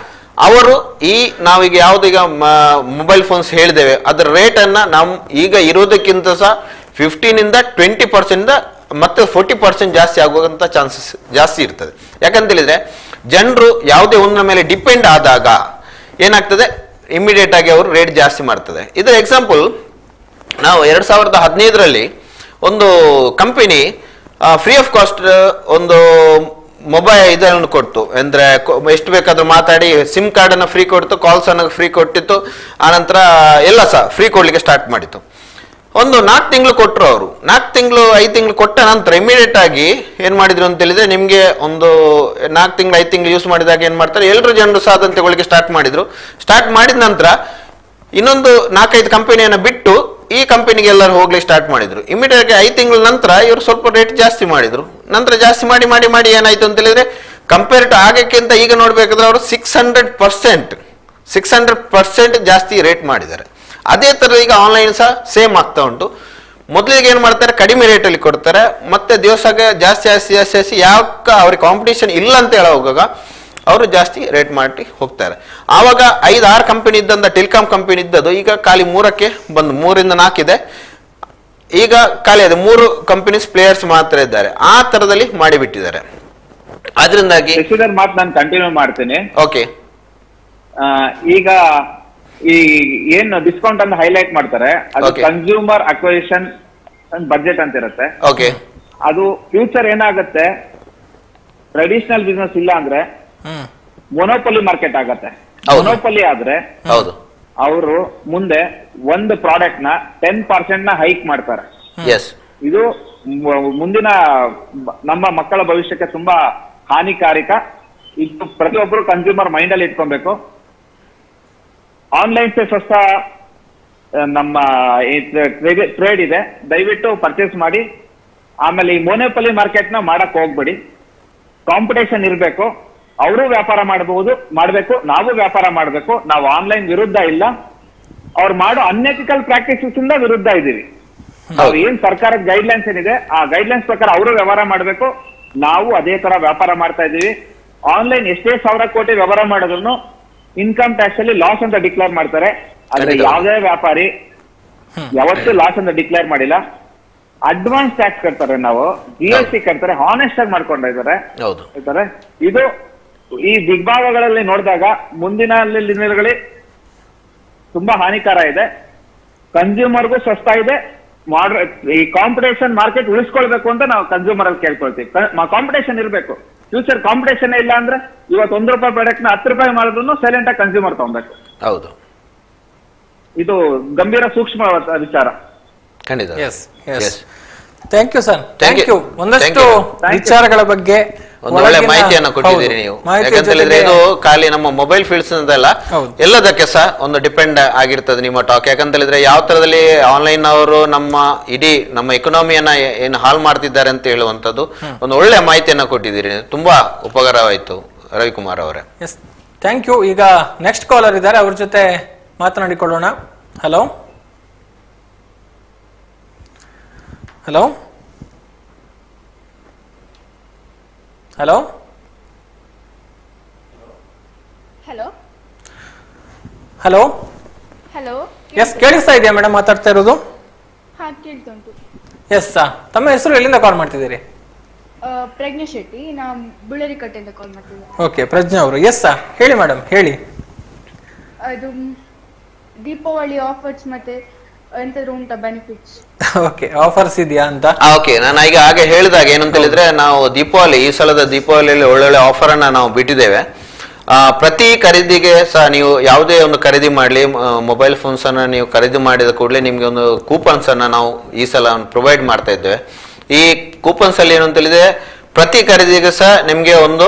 ಅವರು ನಾವೀಗ ಯಾವ್ದೀಗ ಮೊಬೈಲ್ ಫೋನ್ಸ್ ಹೇಳಿದ್ದೇವೆ ಅದರ ರೇಟ್ ಅನ್ನ ನಾವು ಈಗ ಇರೋದಕ್ಕಿಂತ ಸಹ 15 to 20% ಮತ್ತೆ 40% ಜಾಸ್ತಿ ಆಗುವಂತ ಚಾನ್ಸಸ್ ಜಾಸ್ತಿ ಇರ್ತದೆ. ಯಾಕಂತ ಹೇಳಿದ್ರೆ ಜನರು ಯಾವುದೇ ಒಂದರ ಮೇಲೆ ಡಿಪೆಂಡ್ ಆದಾಗ ಏನಾಗ್ತದೆ, ಇಮಿಡಿಯೇಟ್ ಆಗಿ ಅವರು ರೇಟ್ ಜಾಸ್ತಿ ಮಾಡ್ತದೆ. ಇದರ ಎಕ್ಸಾಂಪಲ್ ನಾವು 2015ರಲ್ಲಿ ಒಂದು ಕಂಪನಿ ಫ್ರೀ ಆಫ್ ಕಾಸ್ಟ್ ಒಂದು ಮೊಬೈಲ್ ಇದನ್ನು ಕೊಡ್ತು. ಅಂದ್ರೆ ಎಷ್ಟು ಬೇಕಾದ್ರೂ ಮಾತಾಡಿ ಸಿಮ್ ಕಾರ್ಡ್ ಅನ್ನ ಫ್ರೀ ಕೊಡ್ತು, ಕಾಲ್ಸ್ ಅನ್ನ ಫ್ರೀ ಕೊಟ್ಟಿತ್ತು, ಆನಂತರ ಎಲ್ಲ ಸಹ ಫ್ರೀ ಕೊಡ್ಲಿಕ್ಕೆ ಸ್ಟಾರ್ಟ್ ಮಾಡಿತ್ತು. ಒಂದು 4 ತಿಂಗಳು ಕೊಟ್ಟರು ಅವರು. 5 ತಿಂಗಳು ಕೊಟ್ಟ ನಂತರ ಇಮಿಡಿಯೇಟ್ ಆಗಿ ಏನ್ ಮಾಡಿದ್ರು ಅಂತ ಹೇಳಿದ್ರೆ, ನಿಮ್ಗೆ ಒಂದು 4 ತಿಂಗಳು 5 ತಿಂಗಳು ಯೂಸ್ ಮಾಡಿದಾಗ ಏನ್ ಮಾಡ್ತಾರೆ, ಎಲ್ಲರೂ ಜನರು ಸಹ ಅದನ್ನು ತಗೊಳ್ಳಿಕ್ಕೆ ಸ್ಟಾರ್ಟ್ ಮಾಡಿದ್ರು. ಸ್ಟಾರ್ಟ್ ಮಾಡಿದ ನಂತರ ಇನ್ನೊಂದು 4-5 ಕಂಪನಿಯನ್ನ ಬಿಟ್ಟು ಈ ಕಂಪನಿಗೆ ಎಲ್ಲರೂ ಹೋಗ್ಲಿಕ್ಕೆ ಸ್ಟಾರ್ಟ್ ಮಾಡಿದ್ರು. ಇಮಿಡಿಯೇಟ್ ಆಗಿ 5 ತಿಂಗಳ ನಂತರ ಇವರು ಸ್ವಲ್ಪ ರೇಟ್ ಜಾಸ್ತಿ ಮಾಡಿದ್ರು. ನಂತರ ಜಾಸ್ತಿ ಮಾಡಿ ಏನಾಯ್ತು ಅಂತ ಹೇಳಿದ್ರೆ, ಕಂಪೇರ್ ಟು ಆಗಕ್ಕಿಂತ ಈಗ ನೋಡ್ಬೇಕಾದ್ರೆ ಅವರು 600% ಜಾಸ್ತಿ ರೇಟ್ ಮಾಡಿದ್ದಾರೆ. ಅದೇ ತರ ಈಗ ಆನ್ಲೈನ್ ಸಹ ಸೇಮ್ ಆಗ್ತಾ ಉಂಟು. ಮೊದಲಿಗೆ ಏನ್ ಮಾಡ್ತಾರೆ, ಕಡಿಮೆ ರೇಟಲ್ಲಿ ಕೊಡ್ತಾರೆ, ಮತ್ತೆ ದಿವಸಕ್ಕೆ ಜಾಸ್ತಿ ಯಾಕ ಅವ್ರಿಗೆ ಕಾಂಪಿಟೇಷನ್ ಇಲ್ಲ ಅಂತ ಹೇಳುವಾಗ ಅವರು ಜಾಸ್ತಿ ರೇಟ್ ಮಾಡಿ ಹೋಗ್ತಾರೆ. ಆವಾಗ 5-6 ಕಂಪನಿ ಇದ್ದಂತ ಟೆಲಿಕಾಂ ಕಂಪನಿ ಇದ್ದದ್ದು ಈಗ ಖಾಲಿ 3ಕ್ಕೆ ಬಂದು 3 4 ಇದೆ. ಈಗ ಖಾಲಿ ಅದು 3 ಕಂಪನೀಸ್ ಪ್ಲೇಯರ್ಸ್ ಮಾತ್ರ ಇದ್ದಾರೆ. ಆ ತರದಲ್ಲಿ ಮಾಡಿಬಿಟ್ಟಿದ್ದಾರೆ. ಅದರಿಂದಾಗಿ ಮಾತು ನಾನು ಕಂಟಿನ್ಯೂ ಮಾಡ್ತೇನೆ. ಓಕೆ, ಈಗ ಈ ಏನು ಡಿಸ್ಕೌಂಟ್ ಅನ್ನು ಹೈಲೈಟ್ ಮಾಡ್ತಾರೆ, ಅದು ಕನ್ಸ್ಯೂಮರ್ ಅಕ್ವಿಸಿಷನ್ ಬಜೆಟ್ ಅಂತ ಇರುತ್ತೆ. ಓಕೆ, ಅದು ಫ್ಯೂಚರ್ ಏನಾಗುತ್ತೆ, ಟ್ರೆಡಿಷನಲ್ ಬಿಸ್ನೆಸ್ ಇಲ್ಲ ಅಂದ್ರೆ ಮೊನೋಪೊಲಿ ಮಾರ್ಕೆಟ್ ಆಗತ್ತೆ. ಮೊನೋಪೊಲಿ ಆದ್ರೆ ಅವರು ಮುಂದೆ ಒಂದು ಪ್ರಾಡಕ್ಟ್ ನ 10% ಹೈಕ್ ಮಾಡ್ತಾರೆ. ಇದು ಮುಂದಿನ ನಮ್ಮ ಮಕ್ಕಳ ಭವಿಷ್ಯಕ್ಕೆ ತುಂಬಾ ಹಾನಿಕಾರಕ. ಇದು ಪ್ರತಿಯೊಬ್ಬರು ಕನ್ಸ್ಯೂಮರ್ ಮೈಂಡ್ ಅಲ್ಲಿ ಇಟ್ಕೊಬೇಕು. ಆನ್ಲೈನ್ ಸೇ ಸಸ್ತ ನಮ್ಮ ಟ್ರೇಡ್ ಇದೆ, ದಯವಿಟ್ಟು ಪರ್ಚೇಸ್ ಮಾಡಿ. ಆಮೇಲೆ ಈ ಮೊನೋಪೊಲಿ ಮಾರ್ಕೆಟ್ ನ ಮಾಡಕ್ ಹೋಗ್ಬೇಡಿ. ಕಾಂಪಿಟೇಷನ್ ಇರಬೇಕು. ಅವರು ವ್ಯಾಪಾರ ಮಾಡಬೇಕು, ನಾವು ವ್ಯಾಪಾರ ಮಾಡಬೇಕು. ನಾವು ಆನ್ಲೈನ್ ವಿರುದ್ಧ ಇಲ್ಲ, ಅವ್ರು ಮಾಡೋ ಅನ್ಎಥಿಕಲ್ ಪ್ರಾಕ್ಟೀಸಸ್ ಇಂದ ವಿರುದ್ಧ ಇದೀವಿ. ಅವ್ರು ಏನ್ ಸರ್ಕಾರದ ಗೈಡ್ಲೈನ್ಸ್ ಏನಿದೆ ಆ ಗೈಡ್ಲೈನ್ಸ್ ಪ್ರಕಾರ ಅವರು ವ್ಯವಹಾರ ಮಾಡಬೇಕು, ನಾವು ಅದೇ ತರ ವ್ಯಾಪಾರ ಮಾಡ್ತಾ ಇದೀವಿ. ಆನ್ಲೈನ್ ಎಷ್ಟೇ 1000 ಕೋಟಿ ವ್ಯವಹಾರ ಮಾಡಿದ್ರು ಇನ್ಕಮ್ ಟ್ಯಾಕ್ಸ್ ಅಲ್ಲಿ ಲಾಸ್ ಅಂತ ಡಿಕ್ಲೇರ್ ಮಾಡ್ತಾರೆ. ಆದ್ರೆ ಯಾವುದೇ ವ್ಯಾಪಾರಿ ಯಾವತ್ತೂ ಲಾಸ್ ಅಂತ ಡಿಕ್ಲೇರ್ ಮಾಡಿಲ್ಲ. ಅಡ್ವಾನ್ಸ್ ಟ್ಯಾಕ್ಸ್ ಕಟ್ತಾರೆ, ನಾವು GST ಕಟ್ತಾರೆ, ಹಾನೆಸ್ಟ್ ಆಗಿ ಮಾಡ್ಕೊಂಡಿದ್ದಾರೆ. ಇದು ಈ ದಿಗ್ಭಾಗಗಳಲ್ಲಿ ನೋಡಿದಾಗ ಮುಂದಿನ ದಿನಗಳಲ್ಲಿ ತುಂಬಾ ಹಾನಿಕಾರ ಇದೆ. ಕನ್ಸ್ಯೂಮರ್ಗೂ ಸಸ್ತಾ ಇದೆ. ಈ ಕಾಂಪಿಟೇಷನ್ ಮಾರ್ಕೆಟ್ ಉಳಿಸ್ಕೊಳ್ಬೇಕು ಅಂತ ನಾವು ಕನ್ಸ್ಯೂಮರ್ ಅಲ್ಲಿ ಕೇಳ್ಕೊಳ್ತೀವಿ. ಕಾಂಪಿಟೇಷನ್ ಇರಬೇಕು. ಫ್ಯೂಚರ್ ಕಾಂಪಿಟೇಷನ್ ಇಲ್ಲ ಅಂದ್ರೆ ಇವತ್ತು ₹1 ಪ್ರಾಡಕ್ಟ್ ನ ₹10 ಮಾಡಿದ್ರು ಸೈಲೆಂಟ್ ಆಗಿ ಕನ್ಸ್ಯೂಮರ್ ತಗೊಬೇಕು. ಹೌದು, ಇದು ಗಂಭೀರ ಸೂಕ್ಷ್ಮ ವಿಚಾರ. ಖಂಡಿತ. Thank you sir, thank you. ಒಂದಷ್ಟು ವಿಚಾರಗಳ ಬಗ್ಗೆ ಒಂದು ಒಳ್ಳೆ ಮಾಹಿತಿಯನ್ನು ಕೊಟ್ಟಿದ್ದೀರಿ ನೀವು. ಯಾಕಂತೇಳಿದ್ರೆ ಇದು ಖಾಲಿ ನಮ್ಮ ಮೊಬೈಲ್ ಫೀಲ್ಡ್ಸ್ ಅಂತಲ್ಲ, ಎಲ್ಲದಕ್ಕೆ ಸಹ ಒಂದು ಡಿಪೆಂಡ್ ಆಗಿರ್ತದೆ ನಿಮ್ಮ ಟಾಕ್. ಯಾಕಂತೇಳಿದ್ರೆ ಯಾವ ತರದಲ್ಲಿ ಆನ್ಲೈನ್ ಅವರು ನಮ್ಮ ಎಕನಾಮಿಯನ್ನ ಏನು ಹಾಳು ಮಾಡ್ತಿದ್ದಾರೆ ಅಂತ ಹೇಳುವಂತದ್ದು ಒಂದು ಒಳ್ಳೆ ಮಾಹಿತಿಯನ್ನ ಕೊಟ್ಟಿದ್ದೀರಿ. ತುಂಬಾ ಉಪಕಾರವಾಯಿತು ರವಿಕುಮಾರ್ ಅವರೇ. Yes, thank you. ಈಗ ನೆಕ್ಸ್ಟ್ ಕಾಲರ್ ಇದ್ದಾರೆ, ಅವ್ರ ಜೊತೆ ಮಾತನಾಡಿಕೊಳ್ಳೋಣ. Hello hello hello hello hello hello. Yes, ಕೇಳಿಸ್ತಾ ಇದೆಯಾ ಮೇಡಮ್ ಮಾತಾಡ್ತಾ ಇರೋದು? ಹಾ, ಕೇಳ್ತುಂಟು. ಎಸ್, ತಮ್ಮ ಹೆಸರು, ಎಲ್ಲಿಂದ ಕಾಲ್ ಮಾಡ್ತಿದ್ದೀರಿ? ಪ್ರಜ್ಞಾ ಶೆಟ್ಟಿ, ನಾ ಬುಳ್ಳೇರಿಕಟ್ಟೆಯಿಂದ ಕಾಲ್ ಮಾಡ್ತಿದ್ದೀನಿ. ಓಕೆ, ಪ್ರಜ್ಞಾ ಅವರು. ಎಸ್ ಹೇಳಿ ಮೇಡಮ್, ಹೇಳಿ. ಅದು ದೀಪಾವಳಿ ಆಫರ್ಸ್ ಮತ್ತೆ ಎಂತಾದ್ರು ಉಂಟಾ ಬೆನಿಫಿಟ್ಸ್? ಓಕೆ, ಆಫರ್ಸ್ ಇದೆಯಾ ಅಂತ. ಓಕೆ, ನಾನು ಈಗ ಹಾಗೆ ಹೇಳಿದಾಗ ಏನಂತ ಹೇಳಿದ್ರೆ, ನಾವು ದೀಪಾವಳಿ, ಈ ಸಲದ ದೀಪಾವಳಿಯಲ್ಲಿ ಒಳ್ಳೊಳ್ಳೆ ಆಫರ್ ಅನ್ನ ನಾವು ಬಿಟ್ಟಿದ್ದೇವೆ. ಪ್ರತಿ ಖರೀದಿಗೆ ಸಹ ನೀವು ಯಾವುದೇ ಒಂದು ಖರೀದಿ ಮಾಡಲಿ, ಮೊಬೈಲ್ ಫೋನ್ಸ್ ಅನ್ನ ನೀವು ಖರೀದಿ ಮಾಡಿದ ಕೂಡಲೇ ನಿಮ್ಗೆ ಒಂದು ಕೂಪನ್ಸ್ ಅನ್ನ ನಾವು ಈ ಸಲ ಪ್ರೊವೈಡ್ ಮಾಡ್ತಾ ಇದ್ದೇವೆ. ಈ ಕೂಪನ್ಸ್ ಅಲ್ಲಿ ಏನು ಅಂತ ಹೇಳಿದ್ರೆ, ಪ್ರತಿ ಖರೀದಿಗೆ ಸಹ ನಿಮ್ಗೆ ಒಂದು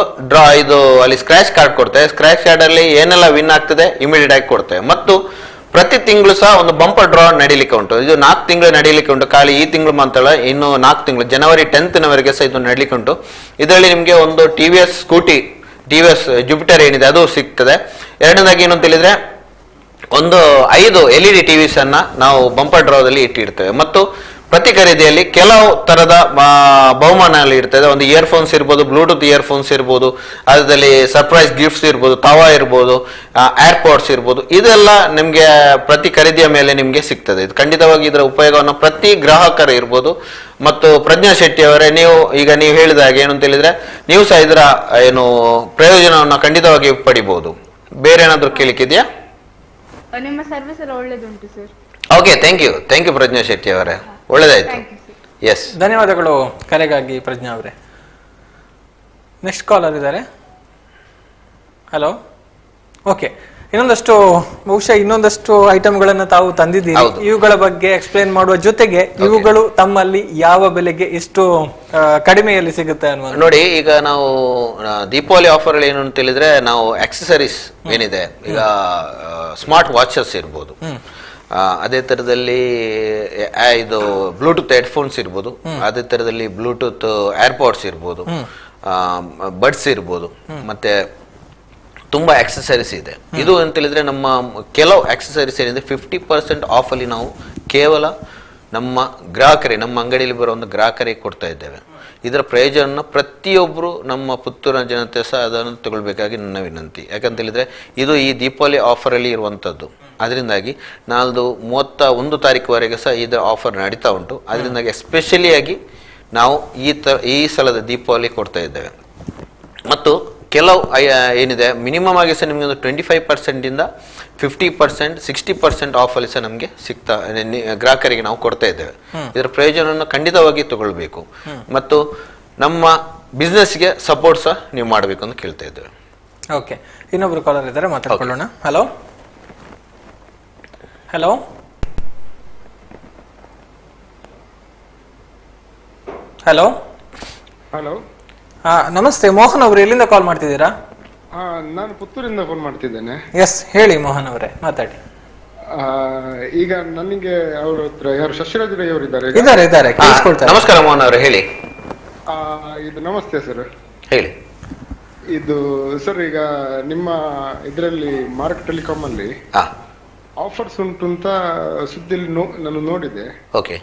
ಇದು ಅಲ್ಲಿ ಸ್ಕ್ರಾಚ್ ಕಾರ್ಡ್ ಕೊಡ್ತೇವೆ. ಸ್ಕ್ರಾಚ್ ಕಾರ್ಡ್ ಅಲ್ಲಿ ಏನೆಲ್ಲ ವಿನ್ ಆಗ್ತದೆ ಇಮಿಡಿಯೇಟ್ ಆಗಿ ಕೊಡ್ತೇವೆ. ಮತ್ತು ಪ್ರತಿ ತಿಂಗಳು ಸಹ ಒಂದು ಬಂಪರ್ ಡ್ರಾ ನಡೀಲಿಕ್ಕೆ ಉಂಟು. ಇದು 4 ತಿಂಗಳು ನಡೀಲಿಕ್ಕೆ ಉಂಟು. ಖಾಲಿ ಈ ತಿಂಗಳು ಮಾತ್ರ, ಇನ್ನು 4 ತಿಂಗಳು, ಜನವರಿ 10th ಸಹ ಇದು ನಡೀಲಿಕ್ಕೆ ಉಂಟು. ಇದರಲ್ಲಿ ನಿಮ್ಗೆ ಒಂದು TVS ಸ್ಕೂಟಿ, TVS ಜುಪಿಟರ್ ಏನಿದೆ ಅದು ಸಿಗ್ತದೆ. ಎರಡನೇದಾಗಿ ಏನು ಅಂತ ಹೇಳಿದ್ರೆ, ಒಂದು 5 LED TVs ಅನ್ನ ನಾವು ಬಂಪರ್ ಡ್ರಾದಲ್ಲಿ ಇಟ್ಟಿರ್ತೇವೆ. ಮತ್ತು ಪ್ರತಿ ಖರೀದಿಯಲ್ಲಿ ಕೆಲವು ತರದ ಬಹುಮಾನ ಇರ್ತದೆ. ಒಂದು ಇಯರ್ಫೋನ್ಸ್ ಇರ್ಬೋದು, ಬ್ಲೂಟೂತ್ ಇಯರ್ಫೋನ್ಸ್ ಇರ್ಬೋದು, ಅದರಲ್ಲಿ ಸರ್ಪ್ರೈಸ್ ಗಿಫ್ಟ್ಸ್ ಇರ್ಬೋದು, ತವಾ ಇರ್ಬೋದು, ಏರ್ಪೋರ್ಟ್ಸ್ ಇರ್ಬೋದು. ಇದೆಲ್ಲ ನಿಮ್ಗೆ ಪ್ರತಿ ಖರೀದಿಯ ಮೇಲೆ ನಿಮ್ಗೆ ಸಿಗ್ತದೆ. ಇದು ಖಂಡಿತವಾಗಿ ಇದರ ಉಪಯೋಗವನ್ನು ಪ್ರತಿ ಗ್ರಾಹಕರು ಇರ್ಬೋದು. ಮತ್ತು ಪ್ರಜ್ಞಾ ಶೆಟ್ಟಿ ಅವರೇ, ನೀವು ಹೇಳಿದ ಹಾಗೆ ಏನು ಅಂತ ಹೇಳಿದ್ರೆ, ನೀವು ಸಹ ಇದರ ಏನು ಪ್ರಯೋಜನವನ್ನು ಖಂಡಿತವಾಗಿ ಪಡಿಬಹುದು. ಬೇರೆ ಏನಾದ್ರು ಕೇಳಿಕ್ಕಿದ್ಯಾ? ನಿಮ್ಮ ಸರ್ವಿಸ್ ಎಲ್ಲ ಒಳ್ಳೇದುಂಟು ಸರ್. ಓಕೆ, ಥ್ಯಾಂಕ್ ಯು ಪ್ರಜ್ಞಾ ಶೆಟ್ಟಿ ಅವರೇ, ಒಳ್ಳೇದಾಯ್ತು. ಎಸ್, ಧನ್ಯವಾದಗಳು ಕರೆಗಾಗಿ ಪ್ರಜ್ಞಾ ಅವರೇ. ನೆಕ್ಸ್ಟ್ ಕಾಲರ್ ಇದ್ದಾರೆ. ಹಲೋ. ಓಕೆ, ಬಹುಶಃ ಇನ್ನೊಂದಷ್ಟು ಐಟಮ್ಗಳನ್ನ ತಾವು ತಂದಿದ್ದೀರಿ. ಇವುಗಳ ಬಗ್ಗೆ ಎಕ್ಸ್ಪ್ಲೇನ್ ಮಾಡುವ ಜೊತೆಗೆ ಇವುಗಳು ತಮ್ಮಲ್ಲಿ ಯಾವ ಬೆಲೆಗೆ ಎಷ್ಟು ಕಡಿಮೆಯಲ್ಲಿ ಸಿಗುತ್ತೆ ಅನ್ನುವ. ನೋಡಿ, ಈಗ ನಾವು ದೀಪಾವಳಿ ಆಫರ್ ಏನು ಅಂತ ಹೇಳಿದ್ರೆ, ನಾವು ಆಕ್ಸೆಸರೀಸ್ ಏನಿದೆ, ಈಗ ಸ್ಮಾರ್ಟ್ ವಾಚಸ್ ಇರ್ಬೋದು, ಅದೇ ತರದಲ್ಲಿ ಇದು ಬ್ಲೂಟೂತ್ ಹೆಡ್ಫೋನ್ಸ್ ಇರ್ಬೋದು, ಅದೇ ತರದಲ್ಲಿ ಬ್ಲೂಟೂತ್ ಏರ್ಪೋರ್ಟ್ಸ್ ಇರ್ಬೋದು, ಬಡ್ಸ್ ಇರ್ಬೋದು, ಮತ್ತೆ ತುಂಬಾ ಆಕ್ಸೆಸರೀಸ್ ಇದೆ. ಇದು ಅಂತ ಹೇಳಿದ್ರೆ, ನಮ್ಮ ಕೆಲವು ಆಕ್ಸೆಸರೀಸ್ ಏನಿದೆ 50% ಆಫ್ ಅಲ್ಲಿ ನಾವು ಕೇವಲ ನಮ್ಮ ಗ್ರಾಹಕರಿಗೆ, ನಮ್ಮ ಅಂಗಡಿಯಲ್ಲಿ ಬರೋ ಒಂದು ಗ್ರಾಹಕರಿಗೆ ಕೊಡ್ತಾ ಇದ್ದೇವೆ. ಇದರ ಪ್ರಯೋಜನ ಪ್ರತಿಯೊಬ್ಬರು ನಮ್ಮ ಪುತ್ತೂರಿನ ಜನತೆ ಸಹ ಅದನ್ನು ತಗೊಳ್ಬೇಕಾಗಿ ನನ್ನ ವಿನಂತಿ. ಯಾಕಂತ ಹೇಳಿದ್ರೆ, ಇದು ಈ ದೀಪಾವಳಿ ಆಫರ್ ಅಲ್ಲಿ ಇರುವಂತದ್ದು. ಅದರಿಂದಾಗಿ 31 ತಾರೀಕುವರೆಗೆ ಸಹ ಇದರ ಆಫರ್ ನಡೀತಾ ಉಂಟು. ಅದರಿಂದಾಗಿ ಎಸ್ಪೆಷಲಿಯಾಗಿ ನಾವು ಈ ಸಲದ ದೀಪಾವಳಿ ಕೊಡ್ತಾ ಇದ್ದೇವೆ. ಮತ್ತು ಕೆಲವು ಏನಿದೆ, ಮಿನಿಮಮ್ ಆಗಿ ಸಹ ನಿಮಗೆ ಒಂದು 25% 50% 60% ಆಫ್ ಅಲ್ಲಿ ಸಹ ನಮಗೆ ಗ್ರಾಹಕರಿಗೆ ನಾವು ಕೊಡ್ತಾ ಇದ್ದೇವೆ. ಇದರ ಪ್ರಯೋಜನವನ್ನು ಖಂಡಿತವಾಗಿ ತಗೊಳ್ಬೇಕು. ಮತ್ತು ನಮ್ಮ ಬಿಸ್ನೆಸ್ಗೆ ಸಪೋರ್ಟ್ ಸಹ ನೀವು ಮಾಡಬೇಕು ಅಂತ ಕೇಳ್ತಾ ಇದ್ದೇವೆ. ಓಕೆ, ಇನ್ನೊಬ್ರು ಕಾಲರ್ ಇದ್ದಾರೆ, ಮಾತಾಡ್ಕೊಳ್ಳೋಣ. Hello hello hello hello. ನಮಸ್ತೆ, ಮೋಹನ್ ಅವರು ಎಲ್ಲಿಂದ ಕಾಲ್ ಮಾಡ್ತಿದ್ದೀರಾ? ನಾನು ಪುತ್ತೂರಿಂದ ಫೋನ್ ಮಾಡ್ತಿದ್ದೇನೆ. ಎಸ್, ಹೇಳಿ ಮೋಹನ್ ಅವರೇ, ಮಾತಾಡಿ. ಈಗ ನನಗೆ ಅವ್ರ ಹತ್ರ ಯಾರು ಶಶಿರಾಜ್ ರೈ ಅವರು ಇದ್ದಾರೆ? ನಮಸ್ಕಾರ ಮೋಹನ್ ಅವರು, ಹೇಳಿ. ಇದು ನಮಸ್ತೆ ಸರ್. ಹೇಳಿ. ಇದು ಸರ್, ಈಗ ನಿಮ್ಮ ಇದರಲ್ಲಿ ಮಾರ್ಕ್ ಟೆಲಿಕಾಮ್ ಅಲ್ಲಿ ಆಫರ್ಸ್ ಉಂಟು ಅಂತ ಸುದ್ದಿಯಲ್ಲಿ ನಾನು ನೋಡಿದೆ. ಓಕೆ.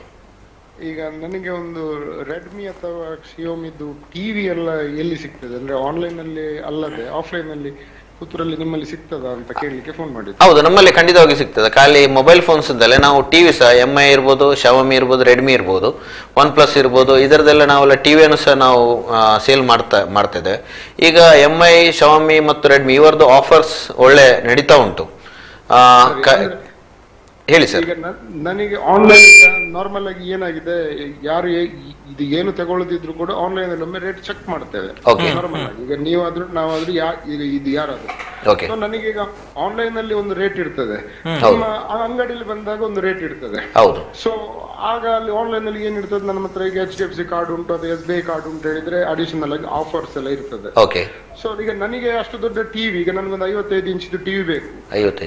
ಈಗ ನನಗೆ ಒಂದು ರೆಡ್ಮಿ ಅಥವಾ ಶಿಯೋಮಿದು ಟಿವಿ ಎಲ್ಲ ಎಲ್ಲಿ ಸಿಗ್ತದೆ, ಅಂದ್ರೆ ಆನ್ಲೈನ್ ಅಲ್ಲಿ ಅಲ್ಲದೆ ಆಫ್ಲೈನ್ ಅಲ್ಲಿ ಪುತ್ತೂರಲ್ಲಿ ನಿಮ್ಮಲ್ಲಿ ಸಿಗ್ತದಾ ಅಂತ ಕೇಳಲಿಕ್ಕೆ ಫೋನ್ ಮಾಡಿದ್ದೆ. ಹೌದು, ನಮ್ಮಲ್ಲಿ ಖಂಡಿತವಾಗಿ ಸಿಗ್ತದೆ. ಖಾಲಿ ಮೊಬೈಲ್ ಫೋನ್ಸ್ ಇದ್ದಲ್ಲೇ ನಾವು ಟಿವಿ ಸಹ MI ಇರ್ಬೋದು, ಶಾವಮಿ ಇರ್ಬೋದು, ರೆಡ್ಮಿ ಇರ್ಬೋದು, OnePlus ಇರ್ಬೋದು, ಇದರದೆಲ್ಲ ನಾವೆಲ್ಲ ಟಿವಿಯನ್ನು ಸಹ ನಾವು ಸೇಲ್ ಮಾಡ್ತಾ ಇದ್ದೇವೆ. ಈಗ MI, ಶಾವಮಿ ಮತ್ತು ರೆಡ್ಮಿ ಇವರದ್ದು ಆಫರ್ಸ್ ಒಳ್ಳೆ ನಡೀತಾ ಉಂಟು. ಹೇಳಿ ಸರ್. ಈಗ ನನಗೆ ಆನ್ಲೈನ್ ನಾರ್ಮಲ್ ಆಗಿ ಏನಾಗಿದೆ, ಯಾರು ಇದು ಏನು ತಗೊಳ್ಳದಿದ್ರು ಕೂಡ ಆನ್ಲೈನ್ ಅಲ್ಲಿ ಒಮ್ಮೆ ರೇಟ್ ಚೆಕ್ ಮಾಡ್ತೇವೆ ನಾರ್ಮಲ್ ಆಗಿ. ಈಗ ನೀವಾದ್ರೂ ನಾವಾದ್ರೂ ಇದು ಯಾರಾದ್ರೂ ಸೊ ನನಗೀಗ ಆನ್ಲೈನ್ ಅಲ್ಲಿ ಒಂದು ರೇಟ್ ಇರ್ತದೆ, ಅಂಗಡಿಯಲ್ಲಿ ಬಂದಾಗ ಒಂದು ರೇಟ್ ಇರ್ತದೆ. ಸೊ ಆಗ ಅಲ್ಲಿ ಆನ್ಲೈನ್ ಅಲ್ಲಿ ಏನ್ ಇರ್ತದೆ, ನನ್ನ ಹತ್ರ ಈಗ HDFC ಕಾರ್ಡ್ ಉಂಟು ಅಥವಾ SBI ಕಾರ್ಡ್ ಉಂಟು ಹೇಳಿದ್ರೆ ಅಡಿಷನಲ್ ಆಗಿ ಆಫರ್ಸ್ ಎಲ್ಲ ಇರ್ತದೆ. ಸೊ ಈಗ ನನಗೆ ಅಷ್ಟು ದೊಡ್ಡ ಟಿವಿ, ಈಗ ನನಗೊಂದು 55 ಇಂಚಿದು ಟಿವಿ ಬೇಕು.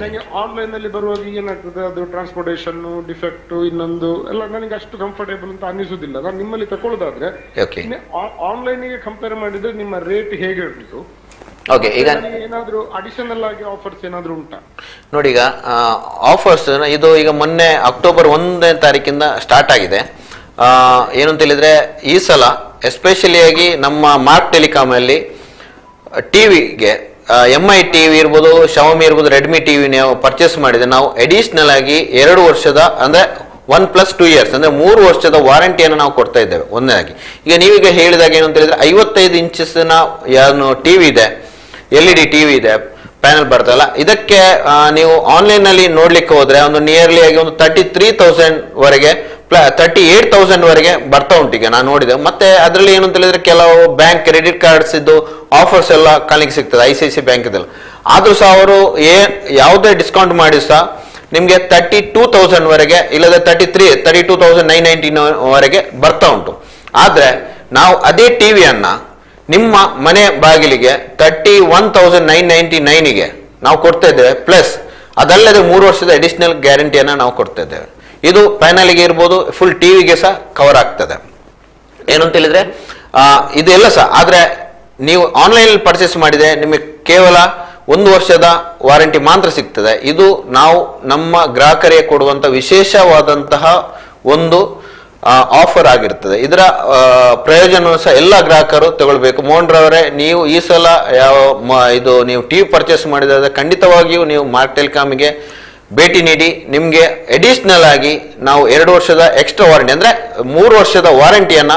ನನಗೆ ಆನ್ಲೈನ್ ಅಲ್ಲಿ ಬರುವಾಗ ಏನಾಗ್ತದೆ, ಅದು ಟ್ರಾನ್ಸ್ಪೋರ್ಟೇಷನ್ ಡಿಫೆಕ್ಟ್ ಇನ್ನೊಂದು ಎಲ್ಲ ನನಗೆ ಅಷ್ಟು ಕಂಫರ್ಟೇಬಲ್ ಅಂತ ಅನ್ನಿಸುದಿಲ್ಲ. ನಾನು ನಿಮ್ಮಲ್ಲಿ ತಗೊಳ್ಳೋದಾದ್ರೆ ಆನ್ಲೈನ್ ಗೆ ಕಂಪೇರ್ ಮಾಡಿದ್ರೆ ನಿಮ್ಮ ರೇಟ್ ಹೇಗೆ ಉಂಟು? ಈಗ ಏನಾದ್ರೂ ಅಡಿಷನಲ್ ಆಗಿ ಆಫರ್ಸ್ ಏನಾದ್ರೂ ಉಂಟಾ? ನೋಡಿ, ಈಗ ಆಫರ್ಸ್ ಇದು ಈಗ ಮೊನ್ನೆ ಅಕ್ಟೋಬರ್ 1ನೇ ತಾರೀಕಿಂದ ಸ್ಟಾರ್ಟ್ ಆಗಿದೆ. ಏನು ಅಂತ ಹೇಳಿದ್ರೆ ಈ ಸಲ ಎಸ್ಪೆಷಲಿ ಆಗಿ ನಮ್ಮ ಮಾರ್ಕ್ ಟೆಲಿಕಾಮ್ ಅಲ್ಲಿ ಟಿವಿಗೆ MI ಟಿವಿ ಇರ್ಬೋದು, ಶಾವಮಿ ಇರ್ಬೋದು, ರೆಡ್ಮಿ ಟಿವಿ ನಾವು ಪರ್ಚೇಸ್ ಮಾಡಿದ್ರೆ ನಾವು ಅಡಿಷನಲ್ ಆಗಿ 2 ವರ್ಷದ ಅಂದ್ರೆ 1+2 years ಅಂದ್ರೆ 3 ವರ್ಷದ ವಾರಂಟಿಯನ್ನು ನಾವು ಕೊಡ್ತಾ ಇದ್ದೇವೆ. ಒಂದನೇದಾಗಿ ಈಗ ನೀವೀಗ ಹೇಳಿದಾಗ ಏನು ಅಂತ ಹೇಳಿದ್ರೆ 55 ಇಂಚಸ್ನ ಏನು ಟಿವಿ ಇದೆ, LED ಟಿವಿ ಇದೆ, ಪ್ಯಾನಲ್ ಬರ್ತಲ್ಲ, ಇದಕ್ಕೆ ನೀವು ಆನ್ಲೈನ್ ಅಲ್ಲಿ ನೋಡ್ಲಿಕ್ಕೆ ಹೋದ್ರೆ ಒಂದು ನಿಯರ್ಲಿ ಆಗಿ ಒಂದು 33,000 ವರೆಗೆ 38,000 ವರೆಗೆ ಬರ್ತಾ ಉಂಟು ಈಗ ನಾನು ನೋಡಿದೆ. ಮತ್ತೆ ಅದರಲ್ಲಿ ಏನು ಅಂತ ಹೇಳಿದ್ರೆ ಕೆಲವು ಬ್ಯಾಂಕ್ ಕ್ರೆಡಿಟ್ ಕಾರ್ಡ್ಸ್ ಇದ್ದು ಆಫರ್ಸ್ ಎಲ್ಲ ಕಾಣಲಿಕ್ಕೆ ಸಿಗ್ತದೆ ICICI ಬ್ಯಾಂಕ್ ಇದೆಲ್ಲ. ಆದ್ರೂ ಸಹ ಅವರು ಯಾವುದೇ ಡಿಸ್ಕೌಂಟ್ ಮಾಡಿ ಸಹ ನಿಮ್ಗೆ 32,000 ವರೆಗೆ ಇಲ್ಲದೆ 32,999 ವರೆಗೆ ಬರ್ತಾ ಉಂಟು. ಆದ್ರೆ ನಾವು ಅದೇ ಟಿವಿಯನ್ನ ನಿಮ್ಮ ಮನೆ ಬಾಗಿಲಿಗೆ 31,999ಗೆ ನಾವು ಕೊಡ್ತಾ ಇದ್ದೇವೆ. ಪ್ಲಸ್ ಅದಲ್ಲದೆ 3 ವರ್ಷದ ಅಡಿಷನಲ್ ಗ್ಯಾರಂಟಿಯನ್ನ ನಾವು ಕೊಡ್ತಾ ಇದ್ದೇವೆ. ಇದು ಪ್ಯಾನಲ್ಗೆ ಇರ್ಬೋದು, ಫುಲ್ ಟಿವಿಗೆ ಸಹ ಕವರ್ ಆಗ್ತದೆ. ಏನು ಅಂತ ಹೇಳಿದ್ರೆ ಇದೆಲ್ಲ ಸಹ. ಆದ್ರೆ ನೀವು ಆನ್ಲೈನ್ ಪರ್ಚೇಸ್ ಮಾಡಿದೆ ನಿಮಗೆ ಕೇವಲ 1 ವರ್ಷದ ವಾರಂಟಿ ಮಾತ್ರ ಸಿಗ್ತದೆ. ಇದು ನಾವು ನಮ್ಮ ಗ್ರಾಹಕರಿಗೆ ಕೊಡುವಂತ ವಿಶೇಷವಾದಂತಹ ಒಂದು ಆಫರ್ ಆಗಿರ್ತದೆ. ಇದರ ಪ್ರಯೋಜನವನ್ನು ಸಹ ಎಲ್ಲ ಗ್ರಾಹಕರು ತಗೊಳ್ಬೇಕು. ಮೋಹನ್ರವರೇ, ನೀವು ಈ ಸಲ ಇದು ನೀವು ಟಿವಿ ಪರ್ಚೇಸ್ ಮಾಡಿದ್ರೆ ಖಂಡಿತವಾಗಿಯೂ ನೀವು ಮಾರ್ಕ್ ಟೆಲಿಕಾಮ್ಗೆ ಭೇಟಿ ನೀಡಿ. ನಿಮ್ಗೆ ಅಡಿಷನಲ್ ಆಗಿ ನಾವು 2 ವರ್ಷದ ಎಕ್ಸ್ಟ್ರಾ ವಾರಂಟಿ ಅಂದ್ರೆ 3 ವರ್ಷದ ವಾರಂಟಿಯನ್ನ,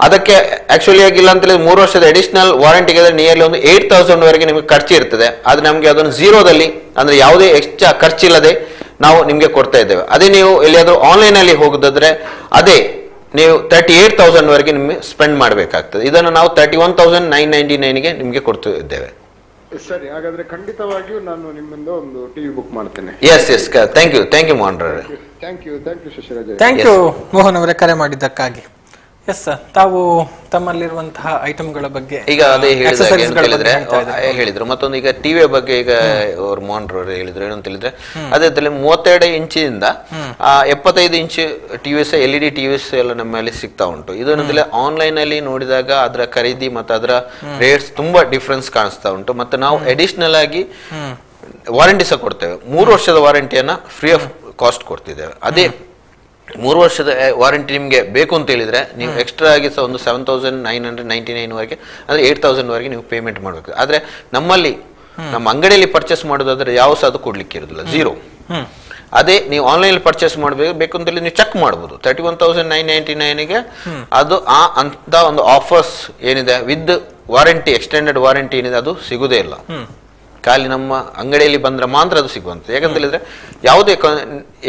ಅದಕ್ಕೆ ಆಕ್ಚುಲಿ ಆಗಿಲ್ಲ ಅಂತ ಹೇಳಿದ್ರೆ 3 ವರ್ಷದ ಅಡಿಷನಲ್ ವಾರಂಟಿಗೆ ನಿಯರ್ಲಿ ಒಂದು 8,000 ವರೆಗೆ ನಿಮಗೆ ಖರ್ಚು ಇರ್ತದೆ. ಆದ್ರೆ ನಮ್ಗೆ ಅದನ್ನು ಝೀರೋದಲ್ಲಿ ಅಂದ್ರೆ ಯಾವುದೇ ಎಕ್ಸ್ಟ್ರಾ ಖರ್ಚಿಲ್ಲದೆ ನಾವು ನಿಮ್ಗೆ ಕೊಡ್ತಾ ಇದ್ದೇವೆ. ಅದೇ ನೀವು ಎಲ್ಲಿಯಾದ್ರೂ ಆನ್ಲೈನ್ ಅಲ್ಲಿ ಹೋಗುದಾದ್ರೆ ಅದೇ ನೀವು 38,000 ವರೆಗೆ ನಿಮ್ಗೆ ಸ್ಪೆಂಡ್ ಮಾಡಬೇಕಾಗ್ತದೆ. ಇದನ್ನು ನಾವು 31,999ಗೆ ನಿಮ್ಗೆ ಕೊಡ್ತಾ ಇದ್ದೇವೆ. ಸರಿ, ಹಾಗಾದ್ರೆ ಖಂಡಿತವಾಗಿಯೂ ನಾನು ನಿಮ್ಮಿಂದ ಒಂದು ಟಿವಿ ಬುಕ್ ಮಾಡ್ತೇನೆ. ಎಸ್ ಥ್ಯಾಂಕ್ ಯು ಮೋಹನ್ ರವರೇ. Thank you Shashiraj. Thank you Mohan ಅವರೇ ಕರೆ ಮಾಡಿದ್ದಕ್ಕಾಗಿ. ಎಸ್ ಸರ್, ತಾವು ತಮ್ಮಲ್ಲಿರುವಂತಹ ಐಟಮ್ಗಳ ಬಗ್ಗೆ ಈಗ ಅದೇ ಹೇಳಿದ್ರು. ಮತ್ತೊಂದು ಈಗ ಟಿವಿಯ ಬಗ್ಗೆ ಈಗ ಅವ್ರು ಮೋಹನ್ ರವರು ಹೇಳಿದ್ರು. ಏನು ಅಂತ ಹೇಳಿದ್ರೆ ಅದೇ 32 ಇಂಚಿಂದ 75 ಇಂಚ್ ಟಿವಿಸ್ LED ಟಿವಿಸ್ ಎಲ್ಲ ನಮ್ಮಲ್ಲಿ ಸಿಗ್ತಾ ಉಂಟು. ಇದನ್ನ ಆನ್ಲೈನ್ ಅಲ್ಲಿ ನೋಡಿದಾಗ ಅದರ ಖರೀದಿ ಮತ್ತು ಅದರ ರೇಟ್ಸ್ ತುಂಬಾ ಡಿಫ್ರೆನ್ಸ್ ಕಾಣಿಸ್ತಾ ಉಂಟು. ಮತ್ತೆ ನಾವು ಅಡಿಷನಲ್ ಆಗಿ ವಾರಂಟಿ ಸಹ ಕೊಡ್ತೇವೆ. 3 ವರ್ಷದ ವಾರಂಟಿಯನ್ನ ಫ್ರೀ ಆಫ್ ಕಾಸ್ಟ್ ಕೊಡ್ತಿದ್ದೇವೆ. ಅದೇ 3 ವರ್ಷದ ವಾರಂಟಿ ನಿಮ್ಗೆ ಬೇಕು ಅಂತ ಹೇಳಿದ್ರೆ ನೀವು ಎಕ್ಸ್ಟ್ರಾ ಆಗಿ ಸಹ ಒಂದು 7,999 ವರೆಗೆ ಅಂದ್ರೆ 8,000 ವರೆಗೆ ನೀವು ಪೇಮೆಂಟ್ ಮಾಡಬೇಕು. ಆದ್ರೆ ನಮ್ಮಲ್ಲಿ ನಮ್ಮ ಅಂಗಡಿಯಲ್ಲಿ ಪರ್ಚೇಸ್ ಮಾಡೋದಾದ್ರೆ ಯಾವ ಸಹ ಅದು ಕೊಡ್ಲಿಕ್ಕೆ ಇರೋದಿಲ್ಲ, ಝೀರೋ. ಅದೇ ನೀವು ಆನ್ಲೈನ್ ಪರ್ಚೇಸ್ ಮಾಡಬೇಕು ಅಂತ ಹೇಳಿ ನೀವು ಚೆಕ್ ಮಾಡಬಹುದು. 31,999ಗೆ ಅದು ಅಂತ ಒಂದು ಆಫರ್ಸ್ ಏನಿದೆ ವಿತ್ ವಾರಂಟಿ, ಎಕ್ಸ್ಟೆಂಡೆಡ್ ವಾರಂಟಿ ಏನಿದೆ ಅದು ಸಿಗುದೇ ಇಲ್ಲ. ಖಾಲಿ ನಮ್ಮ ಅಂಗಡಿಯಲ್ಲಿ ಬಂದ್ರೆ ಮಾತ್ರ ಅದು ಸಿಗುವಂತ. ಯಾಕಂತ ಹೇಳಿದ್ರೆ ಯಾವುದೇ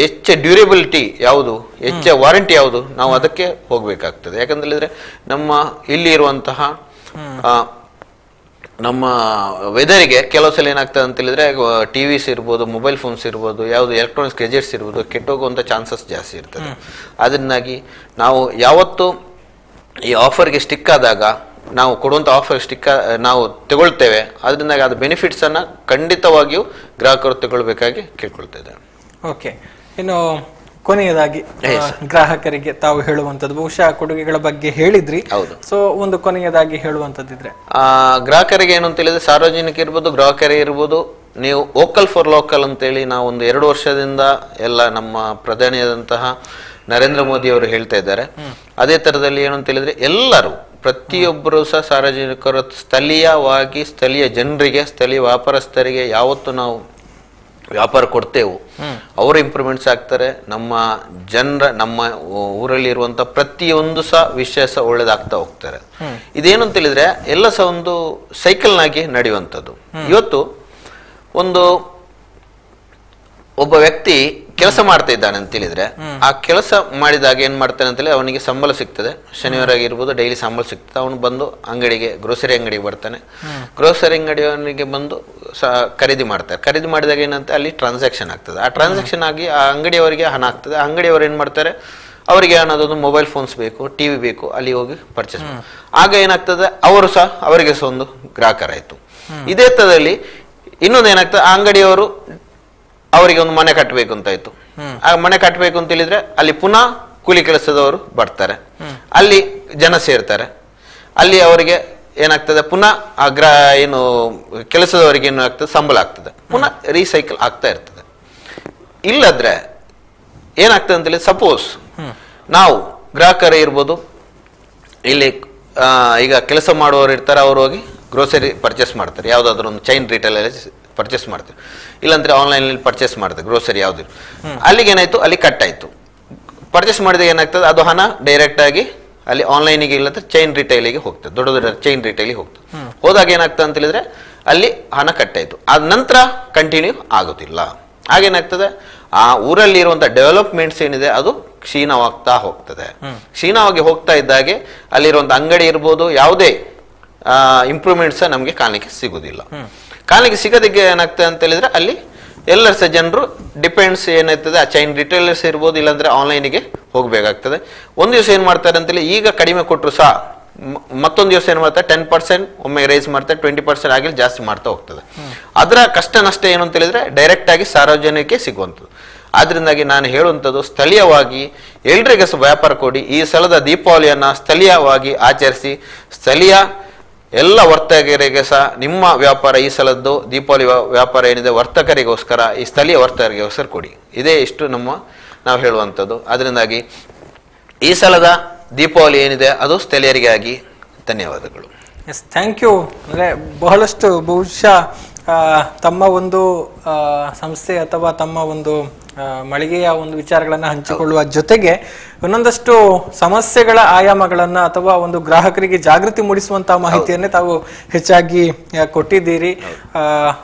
ಹೆಚ್ಚ ಡ್ಯೂರೇಬಿಲಿಟಿ ಯಾವುದು, ಹೆಚ್ಚ ವಾರಂಟಿ ಯಾವುದು, ನಾವು ಅದಕ್ಕೆ ಹೋಗ್ಬೇಕಾಗ್ತದೆ. ಯಾಕಂತ ಹೇಳಿದ್ರೆ ನಮ್ಮ ಇಲ್ಲಿ ಇರುವಂತಹ ನಮ್ಮ ವೆದರಿಗೆ ಕೆಲವು ಸಲ ಏನಾಗ್ತದೆ ಅಂತ ಹೇಳಿದ್ರೆ ಟಿವಿಸ್ ಇರ್ಬೋದು, ಮೊಬೈಲ್ ಫೋನ್ಸ್ ಇರ್ಬೋದು, ಯಾವುದು ಎಲೆಕ್ಟ್ರಾನಿಕ್ಸ್ ಗ್ಯಾಜೆಟ್ಸ್ ಇರ್ಬೋದು, ಕೆಟ್ಟೋಗುವಂತ ಚಾನ್ಸಸ್ ಜಾಸ್ತಿ ಇರ್ತದೆ. ಅದರಿಂದಾಗಿ ನಾವು ಯಾವತ್ತು ಈ ಆಫರ್ಗೆ ಸ್ಟಿಕ್ ಆದಾಗ ನಾವು ಕೊಡುವಂತ ಆಫರ್ ನಾವು ತಗೊಳ್ತೇವೆ. ಅದರಿಂದ ಅದು ಬೆನಿಫಿಟ್ಸ್ ಅನ್ನ ಖಂಡಿತವಾಗಿಯೂ ಗ್ರಾಹಕರು ತಗೊಳ್ಬೇಕಾಗಿ ಕೇಳ್ಕೊಳ್ತಾ ಇದ್ದಾರೆ. ಓಕೆ, ಇನ್ನು ಕೊನೆಯದಾಗಿ ಗ್ರಾಹಕರಿಗೆ ತಾವು ಹೇಳುವಂತದ್ದು, ಬಹುಶಃ ಕೊಡುಗೆಗಳ ಬಗ್ಗೆ ಹೇಳಿದ್ರಿ. ಹೌದು. ಸೊ ಒಂದು ಕೊನೆಯದಾಗಿ ಹೇಳುವಂತದ್ದಿದ್ರೆ ಗ್ರಾಹಕರಿಗೆ ಏನು ಅಂತ ಹೇಳಿದ್ರೆ, ಸಾರ್ವಜನಿಕ ಇರ್ಬೋದು, ಗ್ರಾಹಕರೇ ಇರ್ಬೋದು, ನೀವು ವೋಕಲ್ ಫಾರ್ ಲೋಕಲ್ ಅಂತೇಳಿ ನಾವು ಒಂದು 2 ವರ್ಷದಿಂದ ಎಲ್ಲ ನಮ್ಮ ಪ್ರಧಾನಿಯಾದಂತಹ ನರೇಂದ್ರ ಮೋದಿ ಅವರು ಹೇಳ್ತಾ ಇದ್ದಾರೆ. ಅದೇ ತರದಲ್ಲಿ ಏನು ಅಂತ ಹೇಳಿದ್ರೆ ಎಲ್ಲರೂ ಪ್ರತಿಯೊಬ್ಬರು ಸಹ ಸಾರ್ವಜನಿಕರು ಸ್ಥಳೀಯವಾಗಿ ಸ್ಥಳೀಯ ಜನರಿಗೆ, ಸ್ಥಳೀಯ ವ್ಯಾಪಾರಸ್ಥರಿಗೆ ಯಾವತ್ತು ನಾವು ವ್ಯಾಪಾರ ಕೊಡ್ತೇವೆ ಅವರು ಇಂಪ್ರೂವ್ಮೆಂಟ್ಸ್ ಆಗ್ತಾರೆ. ನಮ್ಮ ಜನರ ನಮ್ಮ ಊರಲ್ಲಿ ಇರುವಂತ ಪ್ರತಿಯೊಂದು ಸಹ ವಿಷಯ ಸಹ ಒಳ್ಳೇದಾಗ್ತಾ ಹೋಗ್ತಾರೆ. ಇದೇನು ಅಂತ ಹೇಳಿದ್ರೆ ಎಲ್ಲ ಸಹ ಒಂದು ಸೈಕಲ್ನಾಗಿ ನಡೆಯುವಂಥದ್ದು. ಇವತ್ತು ಒಬ್ಬ ವ್ಯಕ್ತಿ ಕೆಲಸ ಮಾಡ್ತಾ ಇದ್ದಾನೆ ಅಂತ ಹೇಳಿದ್ರೆ ಆ ಕೆಲಸ ಮಾಡಿದಾಗ ಏನ್ ಮಾಡ್ತಾನೆ ಅಂತೇಳಿ ಅವನಿಗೆ ಸಂಬಳ ಸಿಗ್ತದೆ, ಶನಿವಾರ ಆಗಿರ್ಬೋದು ಡೈಲಿ ಸಂಬಳ ಸಿಗ್ತದೆ. ಅವನು ಬಂದು ಅಂಗಡಿಗೆ, ಗ್ರೋಸರಿ ಅಂಗಡಿಗೆ ಬರ್ತಾನೆ. ಗ್ರೋಸರಿ ಅಂಗಡಿಯವನಿಗೆ ಬಂದು ಖರೀದಿ ಮಾಡ್ತಾರೆ. ಖರೀದಿ ಮಾಡಿದಾಗ ಏನಂತ ಅಲ್ಲಿ ಟ್ರಾನ್ಸಾಕ್ಷನ್ ಆಗ್ತದೆ. ಆ ಟ್ರಾನ್ಸಾಕ್ಷನ್ ಆಗಿ ಆ ಅಂಗಡಿಯವರಿಗೆ ಹಣ ಆಗ್ತದೆ. ಆ ಅಂಗಡಿಯವರು ಏನ್ ಮಾಡ್ತಾರೆ, ಅವರಿಗೆ ಅನ್ನೋದೊಂದು ಮೊಬೈಲ್ ಫೋನ್ಸ್ ಬೇಕು, ಟಿವಿ ಬೇಕು, ಅಲ್ಲಿ ಹೋಗಿ ಪರ್ಚೇಸ್ ಮಾಡಿ. ಆಗ ಏನಾಗ್ತದೆ, ಅವರು ಸಹ ಅವರಿಗೆ ಸಹ ಒಂದು ಗ್ರಾಹಕರಾಯ್ತು. ಇದೇ ತರದಲ್ಲಿ ಇನ್ನೊಂದು ಏನಾಗ್ತದೆ, ಆ ಅಂಗಡಿಯವರು ಅವರಿಗೆ ಒಂದು ಮನೆ ಕಟ್ಟಬೇಕು ಅಂತಾಯ್ತು. ಆ ಮನೆ ಕಟ್ಟಬೇಕು ಅಂತ ಹೇಳಿದ್ರೆ ಅಲ್ಲಿ ಪುನಃ ಕೂಲಿ ಕೆಲಸದವರು ಬರ್ತಾರೆ, ಅಲ್ಲಿ ಜನ ಸೇರ್ತಾರೆ. ಅಲ್ಲಿ ಅವರಿಗೆ ಏನಾಗ್ತದೆ, ಪುನಃ ಏನು ಕೆಲಸದವರಿಗೆ ಏನು ಆಗ್ತದೆ, ಸಂಬಳ ಆಗ್ತದೆ, ಪುನಃ ರೀಸೈಕಲ್ ಆಗ್ತಾ ಇರ್ತದೆ. ಇಲ್ಲದ್ರೆ ಏನಾಗ್ತದೆ ಅಂತ ಹೇಳಿ, ಸಪೋಸ್ ನಾವು ಗ್ರಾಹಕರೇ ಇರ್ಬೋದು, ಇಲ್ಲಿ ಈಗ ಕೆಲಸ ಮಾಡುವವರು ಇರ್ತಾರೆ, ಅವರು ಹೋಗಿ ಗ್ರೋಸರಿ ಪರ್ಚೇಸ್ ಮಾಡ್ತಾರೆ, ಯಾವುದಾದ್ರೂ ಒಂದು ಚೈನ್ ರಿಟೇಲಲ್ಲಿ ಪರ್ಚೇಸ್ ಮಾಡ್ತಾರೆ, ಇಲ್ಲಾಂದ್ರೆ ಆನ್ಲೈನಲ್ಲಿ ಪರ್ಚೇಸ್ ಮಾಡ್ತಾರೆ ಗ್ರೋಸರಿ ಯಾವ್ದು. ಅಲ್ಲಿಗೆ ಏನಾಯ್ತು, ಅಲ್ಲಿ ಕಟ್ ಆಯ್ತು. ಪರ್ಚೇಸ್ ಮಾಡಿದಾಗ ಏನಾಗ್ತದೆ, ಅದು ಹಣ ಡೈರೆಕ್ಟ್ ಆಗಿ ಅಲ್ಲಿ ಆನ್ಲೈನಿಗೆ ಇಲ್ಲಂದ್ರೆ ಚೈನ್ ರಿಟೈಲಿಗೆ ಹೋಗ್ತದೆ, ದೊಡ್ಡ ದೊಡ್ಡ ಚೈನ್ ರಿಟೈಲಿಗೆ ಹೋಗ್ತದೆ. ಹೋದಾಗ ಏನಾಗ್ತದೆ ಅಂತ ಹೇಳಿದ್ರೆ ಅಲ್ಲಿ ಹಣ ಕಟ್ಟಾಯ್ತು, ಆದ ನಂತರ ಕಂಟಿನ್ಯೂ ಆಗೋದಿಲ್ಲ. ಹಾಗೇನಾಗ್ತದೆ, ಆ ಊರಲ್ಲಿ ಇರುವಂತ ಡೆವಲಪ್ಮೆಂಟ್ಸ್ ಏನಿದೆ ಅದು ಕ್ಷೀಣವಾಗ್ತಾ ಹೋಗ್ತದೆ. ಕ್ಷೀಣವಾಗಿ ಹೋಗ್ತಾ ಇದ್ದಾಗೆ ಅಲ್ಲಿರುವಂತ ಅಂಗಡಿ ಇರ್ಬೋದು, ಯಾವುದೇ ಇಂಪ್ರೂವ್ಮೆಂಟ್ಸ್ ನಮ್ಗೆ ಕಾಣಲಿಕ್ಕೆ ಸಿಗುದಿಲ್ಲ. ಕಾಣಲಿಕ್ಕೆ ಸಿಗೋದಕ್ಕೆ ಏನಾಗ್ತದೆ ಅಂತ ಹೇಳಿದ್ರೆ ಅಲ್ಲಿ ಎಲ್ಲರ ಸಹ ಜನರು ಡಿಪೆಂಡ್ಸ್ ಏನಾಗ್ತದೆ, ಆ ಚೈನ್ ರಿಟೇಲರ್ಸ್ ಇರ್ಬೋದು, ಇಲ್ಲಾಂದ್ರೆ ಆನ್ಲೈನಿಗೆ ಹೋಗ್ಬೇಕಾಗ್ತದೆ. ಒಂದು ದಿವಸ ಏನ್ ಮಾಡ್ತಾರೆ ಅಂತೇಳಿ, ಈಗ ಕಡಿಮೆ ಕೊಟ್ಟರು ಸಹ ಮತ್ತೊಂದು ದಿವಸ ಏನ್ ಮಾಡ್ತಾರೆ, 10% ಒಮ್ಮೆ ರೈಸ್ ಮಾಡ್ತಾರೆ, 20% ಆಗಿ ಜಾಸ್ತಿ ಮಾಡ್ತಾ ಹೋಗ್ತದೆ. ಅದರ ಕಷ್ಟ ನಷ್ಟ ಏನು ಅಂತ ಹೇಳಿದ್ರೆ ಡೈರೆಕ್ಟ್ ಆಗಿ ಸಾರ್ವಜನಿಕರಿಗೆ ಸಿಗುವಂಥದ್ದು. ಆದ್ರಿಂದಾಗಿ ನಾನು ಹೇಳುವಂಥದ್ದು, ಸ್ಥಳೀಯವಾಗಿ ಎಲ್ರಿಗೆ ಸಹ ವ್ಯಾಪಾರ ಕೊಡಿ. ಈ ಸಲದ ದೀಪಾವಳಿಯನ್ನ ಸ್ಥಳೀಯವಾಗಿ ಆಚರಿಸಿ, ಸ್ಥಳೀಯ ಎಲ್ಲ ವರ್ತಕರಿಗೆ ಸಹ ನಿಮ್ಮ ವ್ಯಾಪಾರ ಈ ಸಲದ್ದು ದೀಪಾವಳಿ ವ್ಯಾಪಾರ ಏನಿದೆ ವರ್ತಕರಿಗೋಸ್ಕರ, ಈ ಸ್ಥಳೀಯ ವರ್ತಕರಿಗೋಸ್ಕರ ಕೊಡಿ. ಇದೇ ಇಷ್ಟು ನಾವು ಹೇಳುವಂಥದ್ದು. ಅದರಿಂದಾಗಿ ಈ ಸಲದ ದೀಪಾವಳಿ ಏನಿದೆ ಅದು ಸ್ಥಳೀಯರಿಗೆ ಆಗಿ. ಧನ್ಯವಾದಗಳು. Yes, thank you. ಅಂದರೆ ಬಹಳಷ್ಟು ಬಹುಶಃ ತಮ್ಮ ಒಂದು ಸಂಸ್ಥೆ ಅಥವಾ ತಮ್ಮ ಒಂದು ಮಳಿಗೆಯ ಒಂದು ವಿಚಾರಗಳನ್ನ ಹಂಚಿಕೊಳ್ಳುವ ಜೊತೆಗೆ ಇನ್ನೊಂದಷ್ಟು ಸಮಸ್ಯೆಗಳ ಆಯಾಮಗಳನ್ನ ಅಥವಾ ಒಂದು ಗ್ರಾಹಕರಿಗೆ ಜಾಗೃತಿ ಮೂಡಿಸುವಂತಹ ಮಾಹಿತಿಯನ್ನೇ ತಾವು ಹೆಚ್ಚಾಗಿ ಕೊಟ್ಟಿದ್ದೀರಿ.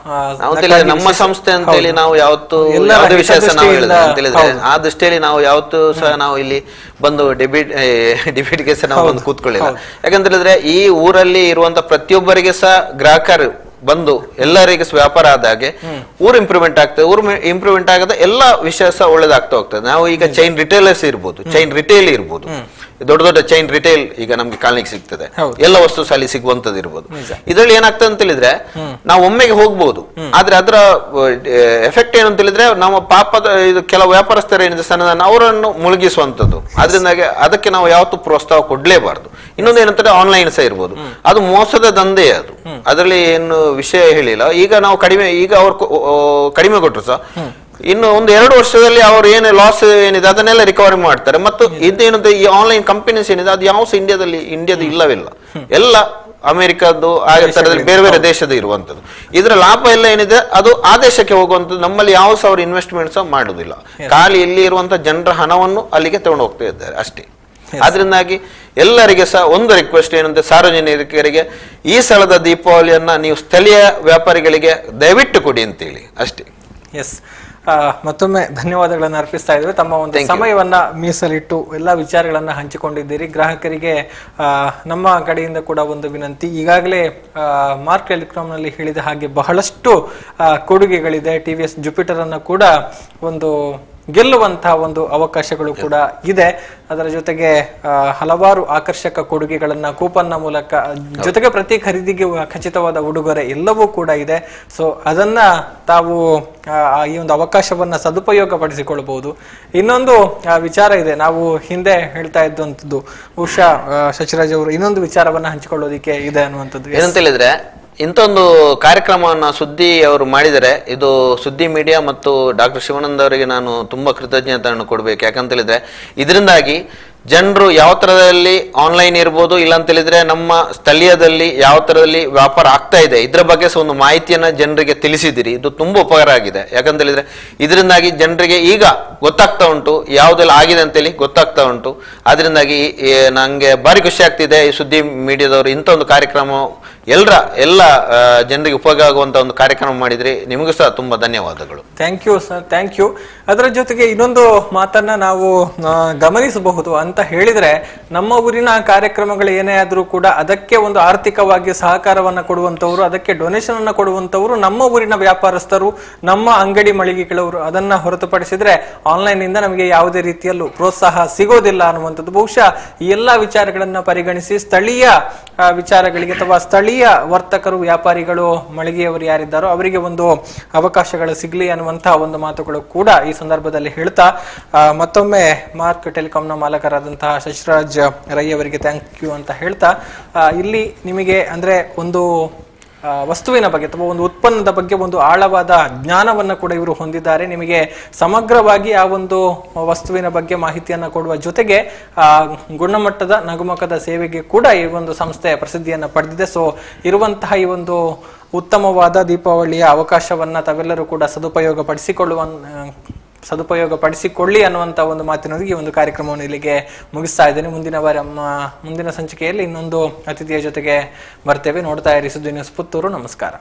ನಮ್ಮ ಸಂಸ್ಥೆ ಅಂತೇಳಿ ನಾವು ಯಾವತ್ತು ಆ ದೃಷ್ಟಿಯಲ್ಲಿ ನಾವು ಯಾವತ್ತು ಸಹ ನಾವು ಇಲ್ಲಿ ಬಂದು ಡಿಬೇಟ್ಗೆ ಸಹ ನಾವು ಬಂದು ಕೂತ್ಕೊಳ್ಳಿಲ್ಲ. ಯಾಕಂತ ಹೇಳಿದ್ರೆ ಈ ಊರಲ್ಲಿ ಇರುವಂತ ಪ್ರತಿಯೊಬ್ಬರಿಗೆ ಸಹ ಗ್ರಾಹಕರು ಬಂದು ಎಲ್ಲರಿಗೆ ವ್ಯಾಪಾರ ಆದಾಗೆ ಊರು ಇಂಪ್ರೂವ್ಮೆಂಟ್ ಆಗ್ತದೆ. ಊರು ಇಂಪ್ರೂವ್ಮೆಂಟ್ ಆಗದ ಎಲ್ಲ ವಿಷಯ ಸಹ ಒಳ್ಳೇದಾಗ್ತಾ ಹೋಗ್ತದೆ. ನಾವು ಈಗ ಚೈನ್ ರಿಟೇಲರ್ಸ್ ಇರ್ಬೋದು, ಚೈನ್ ರಿಟೇಲ್ ಇರ್ಬೋದು, ದೊಡ್ಡ ದೊಡ್ಡ ಚೈನ್ ರಿಟೇಲ್ ಈಗ ನಮ್ಗೆ ಕಾಣಲಿಕ್ಕೆ ಸಿಗ್ತದೆ, ಎಲ್ಲ ವಸ್ತು ಸಹ ಅಲ್ಲಿ ಸಿಗುವಂತದ್ದು ಇರ್ಬೋದು. ಇದ್ರಲ್ಲಿ ಏನಾಗ್ತದೆ ಅಂತ ಹೇಳಿದ್ರೆ ನಾವು ಒಮ್ಮೆಗೆ ಹೋಗ್ಬೋದು, ಆದ್ರೆ ಅದರ ಎಫೆಕ್ಟ್ ಏನು ಅಂತ ಹೇಳಿದ್ರೆ ನಮ್ಮ ಪಾಪದ ಇದು ಕೆಲವು ವ್ಯಾಪಾರಸ್ಥರು ಏನಿದೆ ಸಣ್ಣ ಅವರನ್ನು ಮುಳುಗಿಸುವಂತದ್ದು. ಅದರಿಂದಾಗಿ ಅದಕ್ಕೆ ನಾವು ಯಾವತ್ತೂ ಪ್ರೋತ್ಸಾಹ ಕೊಡ್ಲೇಬಾರ್ದು. ಇನ್ನೊಂದು ಏನಂತಾರೆ, ಆನ್ಲೈನ್ ಸಹ ಇರ್ಬೋದು, ಅದು ಮೋಸದ ದಂಧೆ. ಅದು ಅದರಲ್ಲಿ ಏನು ವಿಷಯ ಹೇಳಿಲ್ಲ. ಈಗ ನಾವು ಈಗ ಅವ್ರು ಕಡಿಮೆ ಕೊಟ್ಟರು ಸಹ ಇನ್ನು ಒಂದು 2 ವರ್ಷದಲ್ಲಿ ಅವ್ರು ಏನು ಲಾಸ್ ಏನಿದೆ ಅದನ್ನೆಲ್ಲ ರಿಕವರಿ ಮಾಡ್ತಾರೆ. ಮತ್ತು ಇದೇನಂತ ಈ ಆನ್ಲೈನ್ ಕಂಪನೀಸ್ ಏನಿದೆ ಅದು ಯಾವ ಇಂಡಿಯಾದ ಇಲ್ಲವಿಲ್ಲ, ಎಲ್ಲ ಅಮೆರಿಕದ್ದು ಆ ತರದಲ್ಲಿ ಬೇರೆ ಬೇರೆ ದೇಶದ ಇರುವಂತದ್ದು. ಇದರ ಲಾಭ ಎಲ್ಲ ಏನಿದೆ ಅದು ಆ ದೇಶಕ್ಕೆ ಹೋಗುವಂಥದ್ದು. ನಮ್ಮಲ್ಲಿ ಯಾವ ಸಹ ಅವರು ಇನ್ವೆಸ್ಟ್ಮೆಂಟ್ ಸಹ ಮಾಡುದಿಲ್ಲ, ಖಾಲಿ ಇಲ್ಲಿ ಇರುವಂತಹ ಜನರ ಹಣವನ್ನು ಅಲ್ಲಿಗೆ ತಗೊಂಡು ಹೋಗ್ತಾ ಇದ್ದಾರೆ ಅಷ್ಟೇ. ಆದ್ರಿಂದಾಗಿ ಎಲ್ಲರಿಗೆ ಸಹ ಒಂದು ರಿಕ್ವೆಸ್ಟ್ ಏನಂದ್ರೆ, ಸಾರ್ವಜನಿಕರಿಗೆ ಈ ಸಲದ ದೀಪಾವಳಿಯನ್ನ ನೀವು ಸ್ಥಳೀಯ ವ್ಯಾಪಾರಿಗಳಿಗೆ ದಯವಿಟ್ಟು ಕೊಡಿ ಅಂತೇಳಿ ಅಷ್ಟೇ. ಎಸ್, ಮತ್ತೊಮ್ಮೆ ಧನ್ಯವಾದಗಳನ್ನು ಅರ್ಪಿಸ್ತಾ ಇದ್ದೇವೆ. ತಮ್ಮ ಒಂದು ಸಮಯವನ್ನ ಮೀಸಲಿಟ್ಟು ಎಲ್ಲ ವಿಚಾರಗಳನ್ನ ಹಂಚಿಕೊಂಡಿದ್ದೀರಿ. ಗ್ರಾಹಕರಿಗೆ ನಮ್ಮ ಕಡೆಯಿಂದ ಕೂಡ ಒಂದು ವಿನಂತಿ, ಈಗಾಗಲೇ ಮಾರ್ಕ್ ಟೆಲಿಕಾಮ್ ನಲ್ಲಿ ಹೇಳಿದ ಹಾಗೆ ಬಹಳಷ್ಟು ಕೊಡುಗೆಗಳಿದೆ. TVS ಜುಪಿಟರ್ ಅನ್ನ ಕೂಡ ಒಂದು ಗೆಲ್ಲುವಂತಹ ಒಂದು ಅವಕಾಶಗಳು ಕೂಡ ಇದೆ. ಅದರ ಜೊತೆಗೆ ಹಲವಾರು ಆಕರ್ಷಕ ಕೊಡುಗೆಗಳನ್ನ ಕೂಪನ್ನ ಮೂಲಕ, ಜೊತೆಗೆ ಪ್ರತಿ ಖರೀದಿಗೆ ಖಚಿತವಾದ ಉಡುಗೊರೆ ಎಲ್ಲವೂ ಕೂಡ ಇದೆ. ಸೊ ಅದನ್ನ ತಾವು ಈ ಒಂದು ಅವಕಾಶವನ್ನ ಸದುಪಯೋಗ ಪಡಿಸಿಕೊಳ್ಳಬಹುದು. ಇನ್ನೊಂದು ವಿಚಾರ ಇದೆ, ನಾವು ಹಿಂದೆ ಹೇಳ್ತಾ ಇದ್ದಂಥದ್ದು, ಬಹುಶಃ ಶಶಿರಾಜ್ ಅವರು ಇನ್ನೊಂದು ವಿಚಾರವನ್ನ ಹಂಚಿಕೊಳ್ಳೋದಿಕ್ಕೆ ಇದೆ ಅನ್ನುವಂಥದ್ದು. ಏನಂತ ಹೇಳಿದ್ರೆ, ಇಂಥ ಒಂದು ಕಾರ್ಯಕ್ರಮವನ್ನು ಸುದ್ದಿ ಅವರು ಮಾಡಿದರೆ, ಇದು ಸುದ್ದಿ ಮೀಡಿಯಾ ಮತ್ತು ಡಾಕ್ಟರ್ ಶಿವಾನಂದ್ ಅವರಿಗೆ ನಾನು ತುಂಬಾ ಕೃತಜ್ಞತೆಯನ್ನು ಕೊಡ್ಬೇಕು. ಯಾಕಂತ ಹೇಳಿದ್ರೆ ಇದರಿಂದಾಗಿ ಜನರು ಯಾವ ತರದಲ್ಲಿ ಆನ್ಲೈನ್ ಇರ್ಬೋದು, ಇಲ್ಲ ಅಂತ ಹೇಳಿದ್ರೆ ನಮ್ಮ ಸ್ಥಳೀಯದಲ್ಲಿ ಯಾವ ತರದಲ್ಲಿ ವ್ಯಾಪಾರ ಆಗ್ತಾ ಇದೆ ಇದ್ರ ಬಗ್ಗೆ ಸಹ ಒಂದು ಮಾಹಿತಿಯನ್ನ ಜನರಿಗೆ ತಿಳಿಸಿದಿರಿ. ಇದು ತುಂಬಾ ಉಪಕಾರ ಆಗಿದೆ. ಯಾಕಂತ ಹೇಳಿದ್ರೆ ಇದರಿಂದಾಗಿ ಜನರಿಗೆ ಈಗ ಗೊತ್ತಾಗ್ತಾ ಉಂಟು, ಯಾವುದೆಲ್ಲ ಆಗಿದೆ ಅಂತೇಳಿ ಗೊತ್ತಾಗ್ತಾ ಉಂಟು. ಅದರಿಂದಾಗಿ ನಂಗೆ ಭಾರಿ ಖುಷಿ ಆಗ್ತಿದೆ ಈ ಸುದ್ದಿ ಮೀಡಿಯಾದವರು ಇಂಥ ಒಂದು ಕಾರ್ಯಕ್ರಮ ಎಲ್ಲ ಜನರಿಗೆ ಉಪಯೋಗ ಆಗುವಂತ ಒಂದು ಕಾರ್ಯಕ್ರಮ ಮಾಡಿದ್ರಿ. ನಿಮಗೂ ಸಹ ತುಂಬಾ ಧನ್ಯವಾದಗಳು. Thank you sir, thank you. ಅದರ ಜೊತೆಗೆ ಇನ್ನೊಂದು ಮಾತನ್ನ ನಾವು ಗಮನಿಸಬಹುದು ಅಂತ ಹೇಳಿದ್ರೆ, ನಮ್ಮ ಊರಿನ ಕಾರ್ಯಕ್ರಮಗಳು ಏನೇ ಆದ್ರೂ ಕೂಡ ಅದಕ್ಕೆ ಒಂದು ಆರ್ಥಿಕವಾಗಿ ಸಹಕಾರವನ್ನ ಕೊಡುವಂತವ್ರು, ಅದಕ್ಕೆ ಡೊನೇಷನ್ ಅನ್ನ ಕೊಡುವಂತವ್ರು ನಮ್ಮ ಊರಿನ ವ್ಯಾಪಾರಸ್ಥರು, ನಮ್ಮ ಅಂಗಡಿ ಮಳಿಗೆಗಳವರು. ಅದನ್ನ ಹೊರತುಪಡಿಸಿದ್ರೆ ಆನ್ಲೈನ್ ಇಂದ ನಮಗೆ ಯಾವುದೇ ರೀತಿಯಲ್ಲೂ ಪ್ರೋತ್ಸಾಹ ಸಿಗೋದಿಲ್ಲ ಅನ್ನುವಂಥದ್ದು. ಬಹುಶಃ ಈ ಎಲ್ಲಾ ವಿಚಾರಗಳನ್ನ ಪರಿಗಣಿಸಿ ಸ್ಥಳೀಯ ವಿಚಾರಗಳಿಗೆ ಅಥವಾ ಸ್ಥಳೀಯ ವರ್ತಕರು, ವ್ಯಾಪಾರಿಗಳು, ಮಳಿಗೆಯವರು ಯಾರಿದ್ದಾರೋ ಅವರಿಗೆ ಒಂದು ಅವಕಾಶಗಳು ಸಿಗ್ಲಿ ಅನ್ನುವಂತಹ ಒಂದು ಮಾತುಗಳು ಕೂಡ ಈ ಸಂದರ್ಭದಲ್ಲಿ ಹೇಳ್ತಾ, ಮತ್ತೊಮ್ಮೆ ಮಾರ್ಕ್ ಟೆಲಿಕಾಂನ ಮಾಲಕರಾದಂತಹ ಶಶಿರಾಜ್ ರೈ ಅವರಿಗೆ ಥ್ಯಾಂಕ್ ಯು ಅಂತ ಹೇಳ್ತಾ, ಇಲ್ಲಿ ನಿಮಗೆ ಅಂದ್ರೆ ಒಂದು ವಸ್ತುವಿನ ಬಗ್ಗೆ ಅಥವಾ ಒಂದು ಉತ್ಪನ್ನದ ಬಗ್ಗೆ ಒಂದು ಆಳವಾದ ಜ್ಞಾನವನ್ನ ಕೂಡ ಇವರು ಹೊಂದಿದ್ದಾರೆ. ನಿಮಗೆ ಸಮಗ್ರವಾಗಿ ಆ ಒಂದು ವಸ್ತುವಿನ ಬಗ್ಗೆ ಮಾಹಿತಿಯನ್ನ ಕೊಡುವ ಜೊತೆಗೆ ಗುಣಮಟ್ಟದ ನಗುಮುಖದ ಸೇವೆಗೆ ಕೂಡ ಈ ಒಂದು ಸಂಸ್ಥೆ ಪ್ರಸಿದ್ಧಿಯನ್ನ ಪಡೆದಿದೆ. ಸೊ ಇರುವಂತಹ ಈ ಒಂದು ಉತ್ತಮವಾದ ದೀಪಾವಳಿಯ ಅವಕಾಶವನ್ನ ತಾವೆಲ್ಲರೂ ಕೂಡ ಸದುಪಯೋಗ ಪಡಿಸಿಕೊಳ್ಳಿ ಅನ್ನುವಂತ ಒಂದು ಮಾತಿನೊಂದಿಗೆ ಈ ಒಂದು ಕಾರ್ಯಕ್ರಮವನ್ನು ಇಲ್ಲಿಗೆ ಮುಗಿಸ್ತಾ ಇದ್ದೇನೆ. ಮುಂದಿನ ಸಂಚಿಕೆಯಲ್ಲಿ ಇನ್ನೊಂದು ಅತಿಥಿಯ ಜೊತೆಗೆ ಬರ್ತೇವೆ. ನೋಡ್ತಾ ಇರಿ ಸುದ್ದಿ ನ್ಯೂಸ್ ಪುತ್ತೂರು. ನಮಸ್ಕಾರ.